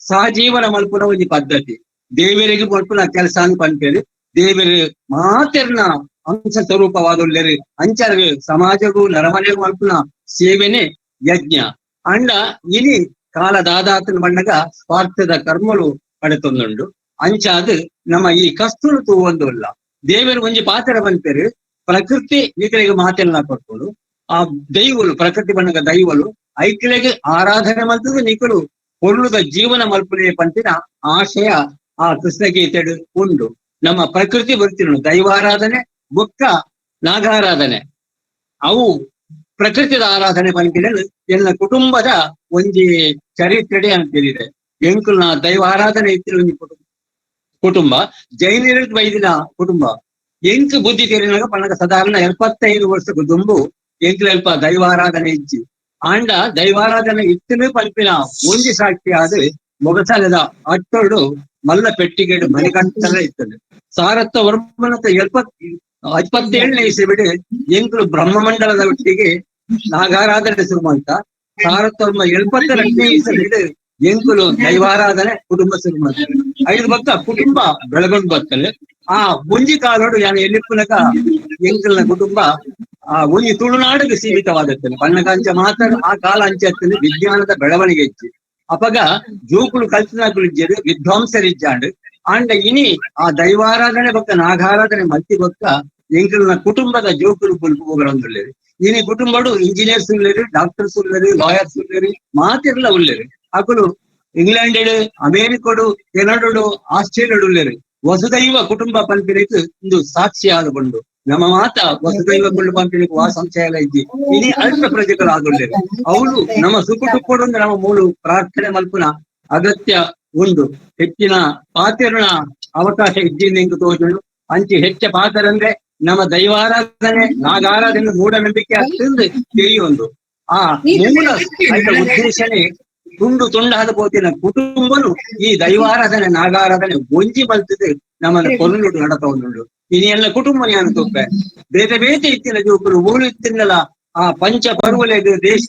ಸಹಜೀವನ ಮಲ್ಪುನ ಒಂಜಿ ಪದ್ಧತಿ. ದೇವರಿಗೆ ಮಲ್ಪುನ ಕೆಲಸ ಅಂತ ಪನ್ಪೇರು. ದೇವರು ಮಾತೆರ್ನ ಅಂಶ ಸ್ವರೂಪವಾದುಳ್ಳೇರು. ಅಂಚರ್ಗೆ ಸಮಾಜಗೂ ನರಮನೆಗೂ ಮಲ್ಪುನ ಸೇವೆನೆ ಯಜ್ಞ ಅಂಡ ಇನಿ ಕಾಲದಾದಾತನ ಬಣ್ಣಗ ಸ್ವಾರ್ಥದ ಕರ್ಮಲು ಪಡೆತೊಂದುಂಡು. ಅಂಚಾದ್ ನಮ್ಮ ಈ ಕಸ್ತೂರು ತೂವೊಂದುಲ್ಲ. ದೇವರು ಒಂಜಿ ಪಾತೆರ ಪನ್ಪೇರು. ಪ್ರಕೃತಿ ಈಕಲಿಗೆ ಮಾತೆಲ್ಲ ಕೊಟ್ಕೊಂಡು ಆ ದೈವಲು ಪ್ರಕೃತಿ ಬಣ್ಣಗ ದೈವಲು ಐಕ್ಯಲೆಗೆ ಆರಾಧನೆ ಮಲ್ತದ ನಿಕಲು ಪೊರ್ಲುದ ಜೀವನ ಮಲ್ಪನೆ ಪಂಪಿನ ಆಶಯ ಆ ಕೃಷ್ಣ ಗೀತೆಡು ಉಂಡು. ನಮ್ಮ ಪ್ರಕೃತಿ ಬರ್ತಿರು ದೈವಾರಾಧನೆ ಬೊಕ್ಕ ನಾಗಾರಾಧನೆ ಅವು ಪ್ರಕೃತಿದ ಆರಾಧನೆ ಪಂಪಿನಲ್ಲಿ ಎಲ್ಲ ಕುಟುಂಬದ ಒಂಜಿ ಚರಿತ್ರೆ ಅಂತ ಹೇಳಿದೆ. ಎಂಕುಲ್ನ ದೈವ ಆರಾಧನೆ ಇತ್ತಿನ ಒಂಜಿ ಕುಟುಂಬ ಜೈನರ ಬೈದಿನ ಕುಟುಂಬ ಎಂಕ್ ಬುದ್ಧಿ ತೆರಿನಾಗ ಪನ್ನಗ ಸಾಧಾರಣ 75 ವರ್ಷಕ್ಕೂ ದುಂಬು ಎಂಕ್ಲೆಲ್ಪ ದೈವಾರಾಧನೆ ಇಚ್ಚಿ ಆಂಡ ದೈವಾರಾಧನೆ ಇತ್ತನೇ ಪಲ್ಪಿನ ಒಂಜಿ ಸಾಕ್ಷಿ ಆದ್ರೆ ಮೊಗಸಲದ ಅಟ್ಟೋಡು ಮಲ್ಲ ಪೆಟ್ಟಿಗೆಡು ಮನೆಗಂಟಲ್ಲ ಇರ್ತದೆ. ಸಾರತ್ತ ವರ್ಮನತ 27ನೇ ಇಸವಿಡು ಎಂಕುಲು ಬ್ರಹ್ಮಮಂಡಲದ ಒಟ್ಟಿಗೆ ನಾಗಾರಾಧನೆ ಶುರು ಮಾಡ್ತಾ. ಸಾರತ್ತ 72ನೇ ಇಸವಿಡು ಎಂಕುಲು ದೈವಾರಾಧನೆ ಕುಟುಂಬ ಶುರು ಮಾಡ್ತಾರೆ. 5 ಬಕ್ಕ ಕುಟುಂಬ ಬೆಳಗೊಂಡು ಬರ್ತದೆ. ಆ ಒಂಜಿ ಕಾಲೋಡು ಯಾನು ಎಲ್ಲಿಪ್ಪನಕ ಎಂಕಲ್ನ ಕುಟುಂಬ ಆ ಒಂಜಿ ತುಳುನಾಡಿಗೆ ಸೀಮಿತವಾದತ್ತೇನೆ. ಪನ್ನಕಾಂಚ ಮಾತ್ರ ಆ ಕಾಲ ಅಂಚೆ ವಿಜ್ಞಾನದ ಬೆಳವಣಿಗೆ ಇಚ್ಚಿ ಅಪಗ ಜೂಕುಲು ಕಲ್ಪನಾಗುಳಿಜ್ಜರು ವಿದ್ವಾಂಸರಿಜ್ಜಾಂಡ್ ಆಂಡ ಇನಿ ಆ ದೈವಾರಾಧನೆ ಬೊಕ್ಕ ನಾಗಾರಾಧನೆ ಮಲ್ತಿ ಬೊಕ್ಕ ಎಂಕಲ್ನ ಕುಟುಂಬದ ಜೋಕುಲು ಪುಲ್ಪುಗಳೊಂದುಳ್ಳೇರು. ಇನಿ ಕುಟುಂಬಡು ಇಂಜಿನಿಯರ್ಸ್ ಉಳ್ಳೇರು, ಡಾಕ್ಟರ್ಸ್ ಉಳ್ಳೇರು, ಲಾಯರ್ಸ್ ಉಳ್ಳೇರು, ಮಾತೆಲ್ಲ ಉಳ್ಳೇರು. ಅಕುಲು ಇಂಗ್ಲೆಂಡ್, ಅಮೇರಿಕಡು, ಕೆನಡಡು, ಆಸ್ಟ್ರೇಲಿಯಾಡು ಉಳ್ಳೇರು. ವಸುದೈವ ಕುಟುಂಬ ಪಂಪಿನಕ್ಕೆ ಒಂದು ಸಾಕ್ಷಿಯಾದ ಬಂಡು ನಮ್ಮ ಮಾತ ವಸುದೈವ ಕುಟುಂಬ ಪಂಪಿನಕ್ಕೆ ವಾ ಸಂಶಯ ಎಲ್ಲ ಇದ್ದಿ ಇನಿ ಅಲ್ಪ ಪ್ರಜೆಗಳು ಆದುಳ್ಳೇರು. ಅವಳು ನಮ್ಮ ಸುಕುಟುಪ್ಪಡು ನಮ್ಮ ಮೂಲು ಪ್ರಾರ್ಥನೆ ಮಲ್ಪುನ ಅಗತ್ಯ ಉಂಡು. ಹೆಚ್ಚಿನ ಪಾತ್ರನ ಅವಕಾಶ ಇದ್ದಿಂದ ತೋಜುಂಡು. ಅಂಚೆ ಹೆಚ್ಚ ಪಾತ್ರ ಅಂದ್ರೆ ನಮ್ಮ ದೈವಾರಾಧನೆ ನಾಗಾರಾಧನೆ ಮೂಢನಂಬಿಕೆ ಅಷ್ಟೊಂದು ತಿಳಿಯೊಂದು ಆ ಮೂಲ ಉದ್ದೇಶನೇ ತುಂಡು ತುಂಡಾದ ಪೋತಿನ ಕುಟುಂಬನು ಈ ದೈವಾರಾಧನೆ ನಾಗಾರಾಧನೆ ಒಂಜಿ ಮಲ್ತದೆ ನಮ್ಮನ್ನ ಕೊಲ್ಲುಡು ನಡತ ಉಂಡು. ಇನಿ ಎಲ್ಲ ಕುಟುಂಬ ಯಾನು ತೂಪೆ ಬೇತೆ ಬೇತೆ ಇತ್ತಿನ ಜೋಕುಲು ಊರು ಇತ್ತಿನಲ್ಲ ಆ ಪಂಚ ಪರ್ವಲೆದು ದೇಶ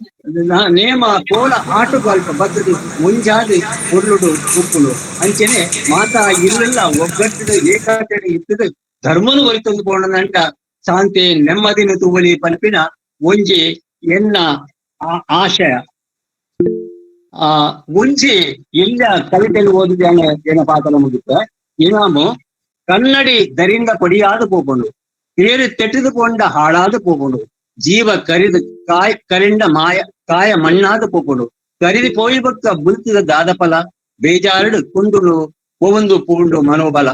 ನೇಮ ಕೋಲ ಆಟು ಅಲ್ಪ ಬದ್ದು ಮುಂಜಾದು ಕೊಲ್ಲುಡು ಉಪ್ಪುಲು ಅಂಚೆನೆ ಮಾತಾ ಇಲ್ಲೆಲ್ಲ ಒಗ್ಗಟ್ಟು ಏಕಾಗ್ರತೆ ಇತ್ತದು ಧರ್ಮನು ಒರಿತೊಂದು ಪೋಣದಂಟ ಶಾಂತಿ ನೆಮ್ಮದಿನ ತೂವಲಿ ಪನ್ಪಿನ ಒಂಜಿ ಎನ್ನ ಆಶಯ. ಮುಂಚೆ ಎಲ್ಲ ಕವಿತೆಯಲ್ಲಿ ಓದಿದ ಏನ ಪಾತ್ರ ಮುಗಿತ ಇನಾಮು ಕನ್ನಡಿ ದರಿಂದ ಕೊಡಿಯಾದ ಪೋಪುಂಡು ಏರು ತೆಟ್ಟಿದು ಪೋಂಡ ಹಾಳಾದ ಪೋಪುಂಡು ಜೀವ ಕರಿದು ಕರಿಂಡ ಕಾಯ ಮಣ್ಣಾದ ಪೋಪುಂಡು ಕರಿದು ಪೋಯಿ ಬಕ್ಕ ಬುಲ್ತಿದ ದಾದಫಲ ಬೇಜಾರಡು ಕುಂದುಳು ಪೋವಂದು ಪೂಂಡು ಮನೋಬಲ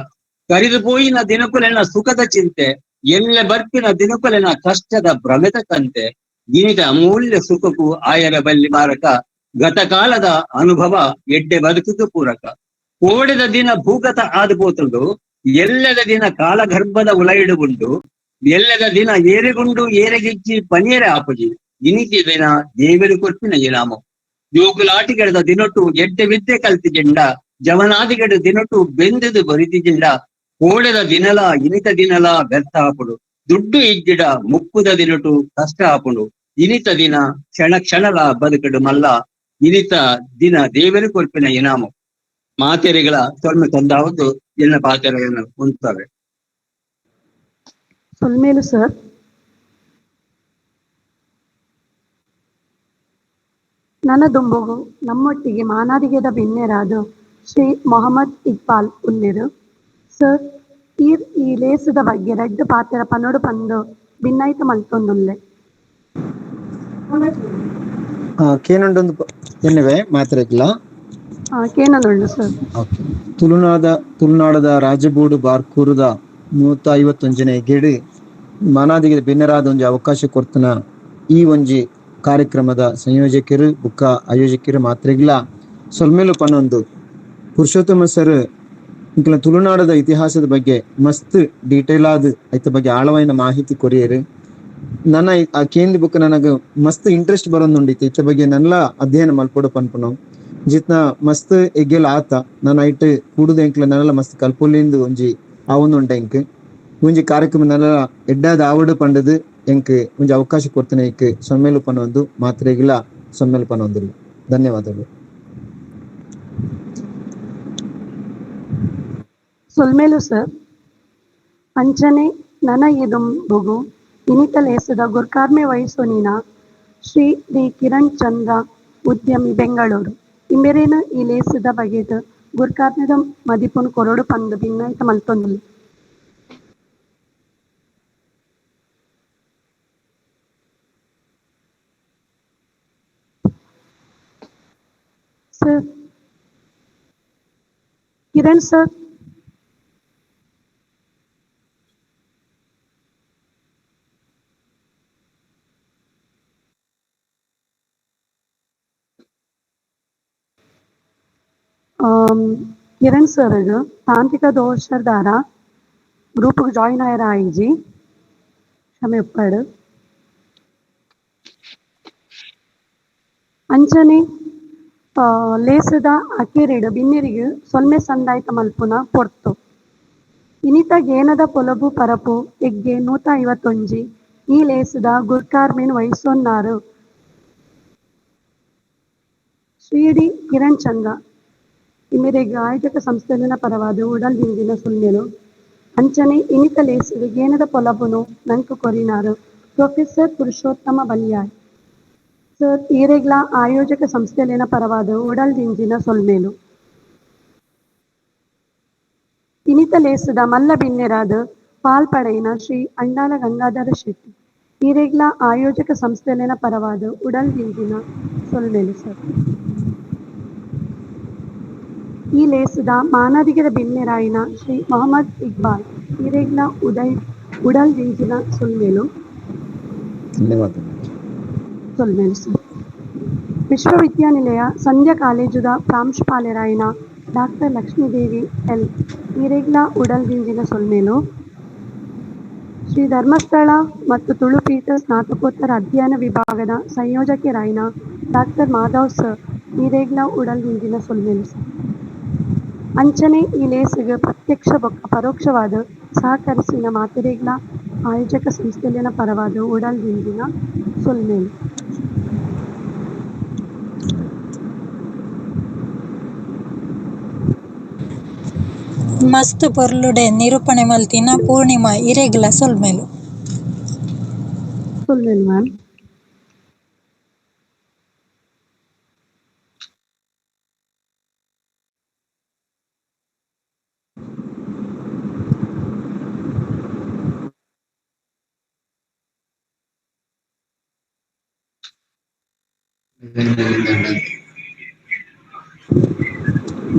ಕರಿದು ಪೋಯಿನ ದಿನಕುಲೆನ ಸುಖದ ಚಿಂತೆ ಎಲ್ಲ ಬರ್ಪಿನ ದಿನಕುಲೆನ ಕಷ್ಟದ ಭ್ರಮಿತ ಕಂತೆ ಇನಿದ ಅಮೂಲ್ಯ ಸುಖಕ್ಕೂ ಆಯರ ಬಲ್ಲಿ ಮಾರಕ ಗತಕಾಲದ ಅನುಭವ ಎಡ್ಡೆ ಬದುಕಿದು ಪೂರಕ ಕೋಡೆದ ದಿನ ಭೂಗತ ಆದುಪೋತುಂಡು ಎಲ್ಲದ ದಿನ ಕಾಲಗರ್ಭದ ಉಲೈಡು ಉಂಡು ಎಲ್ಲದ ದಿನ ಏರೆಗುಂಡು ಏರೆಗಿಚ್ಚಿ ಪನಿಯರೆ ಆಪುಜಿ ಇನಿತಿ ದಿನ ದೇವರು ಕೊಟ್ಟಿನ ಇನಾಮು ಜೋಗುಲಾಟಿಗೆಡದ ದಿನೊಟ್ಟು ಎಡ್ಡೆ ವಿದ್ಯೆ ಕಲ್ತಿಜಿಂಡ ಜವನಾದಿಗೆಡ ದಿನೊಟ್ಟು ಬೆಂದದು ಬರಿತಿಜಿಂಡ ಕೋಡೆದ ದಿನಲ ಇನಿತ ದಿನಲ ವ್ಯರ್ಥ ಆಪುಡು ದುಡ್ಡು ಇಜ್ಜಿಡ ಮುಕ್ಕುದ ದಿನಟು ಕಷ್ಟ ಆಪುಡು ಇನಿತ ದಿನ ಕ್ಷಣ ಕ್ಷಣಲ ಬದುಕಡು ಮಲ್ಲ ಇನಿತ ದಿನ ದೇವರು ಕೊಲ್ಪಿನ ಇನಾಮು ಮಾತೆರೆಗಳ ತೊಳ್ಮೆ ತಂದಾವುದು ಎಲ್ಲ ಪಾತೆರೆಗಳನ್ನು ಹೊಂದ್ತವೆ. ಸರ್ ನನದುಂಬುಗು ನಮ್ಮೊಟ್ಟಿಗೆ ಮಾನಾದಿಗೆದ ಬಿನ್ನೆರಾದು ಶ್ರೀ ಮೊಹಮ್ಮದ್ ಇಕ್ಬಾಲ್ ಉಲ್ಲಿರು. ಸರ್, ಈ ಲೇಸದ ಬಗ್ಗೆ ರಡ್ಡು ಪಾತೆರ ಪನೊಡು ಪಂದು ಭಿನ್ನಾಯ್ತ ಮಲ್ತೊಂದುಲ್ಲೆ. ಕೇನುಂಡೊಂದು ಎನ್ನುವೆ ಮಾತ್ರೆಗ್ಲ ಕೇನನುಂಡು ಸರ್. ತುಳುನಾಡದ ರಾಜಬೂಡು ಬಾರ್ಕೂರುದ 151ನೇ ಗೆಡು ಮಾನಾದಿಗೆ ಭಿನ್ನರಾದ ಒಂಜಿ ಅವಕಾಶ ಕೊರ್ತನ ಈ ಒಂಜಿ ಕಾರ್ಯಕ್ರಮದ ಸಂಯೋಜಕರು ಬುಕ್ಕ ಆಯೋಜಕರು ಮಾತ್ರೆಗ್ಲ ಸೊಲ್ಮೆಲು ಪನೊಂದು ಪುರುಷೋತ್ತಮ ಸರ್ ಇಂಕಲ ತುಳುನಾಡದ ಇತಿಹಾಸದ ಬಗ್ಗೆ ಮಸ್ತ್ ಡೀಟೇಲ್ ಆದ ಐತ ಬಗ್ಗೆ ಆಳವಾದ ಮಾಹಿತಿ ಕೊರಿಯರು. ನನ್ನ ಆ ಕೇಂದ್ರ ಬುಕ್ ನನಗೆ ಮಸ್ತ್ ಇಂಟ್ರೆಸ್ಟ್ ಬರೋದುಂಡಿತ್ತು ಇತ್ತ ಬಗ್ಗೆ ನನ್ಲ ಅಧ್ಯಯನ ಮಲ್ಪೊಡು ಪನ್ಪುನು ಜಿತ್ನ ಮಸ್ತ್ ಎಗ್ಗೆಲ್ಲ ಆತ ನನ್ನ ಐಟ್ ಕೂಡುದ ಎಂಕ್ಲ ನನ್ನೆಲ್ಲ ಮಸ್ತ್ ಕಲ್ಪೊಲಿಂದು ಒಂಜಿ ಆವೊಂದುಂಡ ಎಂಕ್ ಒಂಜಿ ಕಾರ್ಯಕ್ರಮ ನನ್ನೆಲ್ಲ ಎಡ್ಡಾದ ಆವಡು ಪಂಡದು ಎಂಕ್ ಒಂಜಿ ಅವಕಾಶ ಕೊಡ್ತೇನೆ ಎಂಕ್ ಸೊಮ್ಮೆಲು ಪನೊಂದು ಮಾತ್ರೆಗಿಲ್ಲ ಸೊಮ್ಮೆಲು ಪನೊಂದಿಲ್ಲ. ಧನ್ಯವಾದಗಳು. ಸೊಲ್ಮೇಲು ಸರ್, ಅಂಚನೆ ನನಯಿದುಂಬುಗು ಇನಿತ ಲೇಸದ ಗುರ್ಕಾರ್ಮೆ ವಯಸ್ಸೊನಿನ ಶ್ರೀ ಡಿ ಕಿರಣ್ ಚಂದ್ರ ಉದ್ಯಮಿ ಬೆಂಗಳೂರು ಇಂಬೆರೇನು ಈ ಲೇಸದ ಬಗೆಟ್ ಗುರ್ಕಾರ್ಮೆದ ಮದಿಪುನ್ ಕೊರಡು ಪಂದು ಭಿನ್ನಾಯ್ತ ಮಲ್ತೊಂದುಲ್ಲೆ. Sir, Kiran sir. ಕಿರಣ್ ಸರ್ಗ್ ತಾಂತ್ರಿಕ ದೋಷದಾರ ಗ್ರೂಪ್ಗೆ ಜಾಯಿನ್ ಆಯ್ರ ಆಯ್ಜಿ ಕ್ಷಮೆ ಉಪ್ಪಡು. ಅಂಚನೆ ಲೇಸದ ಅಕೆರೆಡು ಬಿನ್ನೆರಿಗು ಸೊಲ್ಮೆ ಸಂದಾಯ್ತ ಮಲ್ಪುನ ಪೊರ್ತು ಇನಿತ ಗೇನದ ಪೊಲಬು ಪರಪು ಎಗ್ಗೆ 151 ಈ ಲೇಸದ ಗುರ್ಕಾರ್ಮೆನ್ ವಹಿಸೊನ್ನಾರು ಶ್ರೀ ಡಿ ಕಿರಣ್ ಚಂದ್ರ ಇಮೆರೆಗ್ ಆಯೋಜಕ ಸಂಸ್ಥೆಲಿನ ಪರವಾದ ಉಡಲ್ ಹಿಂದಿನ ಸುಲ್ಮೆಲು. ಅಂಚನೆ ಇನಿತ ಲೇಸದ ಗೇನದ ಪೊಲಬುನು ನಂಕು ಕೊರಿನಾರು ಪ್ರೊಫೆಸರ್ ಪುರುಷೋತ್ತಮ ಬಲ್ಯಾಳ್ ಸರ್ ಈರೆಗ್ಲ ಆಯೋಜಕ ಸಂಸ್ಥೆಲಿನ ಪರವಾದ ಉಡಲ್ ದಿಂಜಿನ ಸೊಲ್ಮೇಲು. ಇನಿತ ಲೇಸದ ಮಲ್ಲ ಬಿನ್ನೆರಾದ ಪಾಲ್ಪಡೆಯಿನ ಶ್ರೀ ಅಂಡಾಲ ಗಂಗಾಧರ ಶೆಟ್ಟಿ ಈರೆಗ್ಲ ಆಯೋಜಕ ಸಂಸ್ಥೆಲಿನ ಪರವಾದ ಉಡಲ್ ದಿಂಜಿನ ಸೊಲ್ಮೇಲು ಸರ್. ಈ ಲೇಸದ ಮಾನಾದಿಗೆದ ಬಿನ್ನೆರಾಯಿನ ಶ್ರೀ ಮೊಹಮ್ಮದ್ ಇಕ್ಬಾಲ್ ಈರೆಗ್ಲ ಉಡಲ್ ದಿಂಜಿನ ಸೊಲ್ಮೇಲು. ಸೊಲ್ಮೇಲು ಸರ್. ವಿಶ್ವವಿದ್ಯಾನಿಲಯ ಸಂಧ್ಯಾ ಕಾಲೇಜುದ ಪ್ರಾಂಶುಪಾಲರಾಯಿನ ಡಾಕ್ಟರ್ ಲಕ್ಷ್ಮೀದೇವಿ ಎಲ್ ಈರೆಗ್ಲ ಉಡಲ್ ದಿಂಜಿನ ಸೊಲ್ಮೇಲು. ಶ್ರೀ ಧರ್ಮಸ್ಥಳ ಮತ್ತು ತುಳುಪೀಠ ಸ್ನಾತಕೋತ್ತರ ಅಧ್ಯಯನ ವಿಭಾಗದ ಸಂಯೋಜಕರಾಯಿನ ಡಾಕ್ಟರ್ ಮಾಧವ್ ಸರ್ ಈರೆಗ್ಲ ಉಡಲ್ ದಿಂಜಿನ ಸೊಲ್ಮೇಲು ಸರ್. ಅಂಚನೆ ಈ ಲೇಸಿಗೆ ಪ್ರತ್ಯಕ್ಷ ಬೊಕ್ಕ ಪರೋಕ್ಷವಾದ ಸಹಕರಿಸಿನ ಮಾತೆರೆಗ್ಲ ಆಯೋಜಕ ಸಂಸ್ಥೆಲಿನ ಪರವಾದ ಉಡಲ್ ದಿಂಜಿನ ಸೊಲ್ಮೇಲು. ಮಸ್ತ್ ಪೊರ್ಲುಡೆ ನಿರೂಪಣೆ ಮಲ್ತಿನ ಪೂರ್ಣಿಮಾ ಇರೆಗ್ಲ ಸೊಲ್ಮೇಲು. ಸೊಲ್ಮೇಲು ಮ್ಯಾಮ್.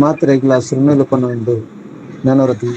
ಮಾತ್ರೆಗ್ಲ ಸೊಲ್ಮೆಲು ಪನೊಂದು ನನರತಿ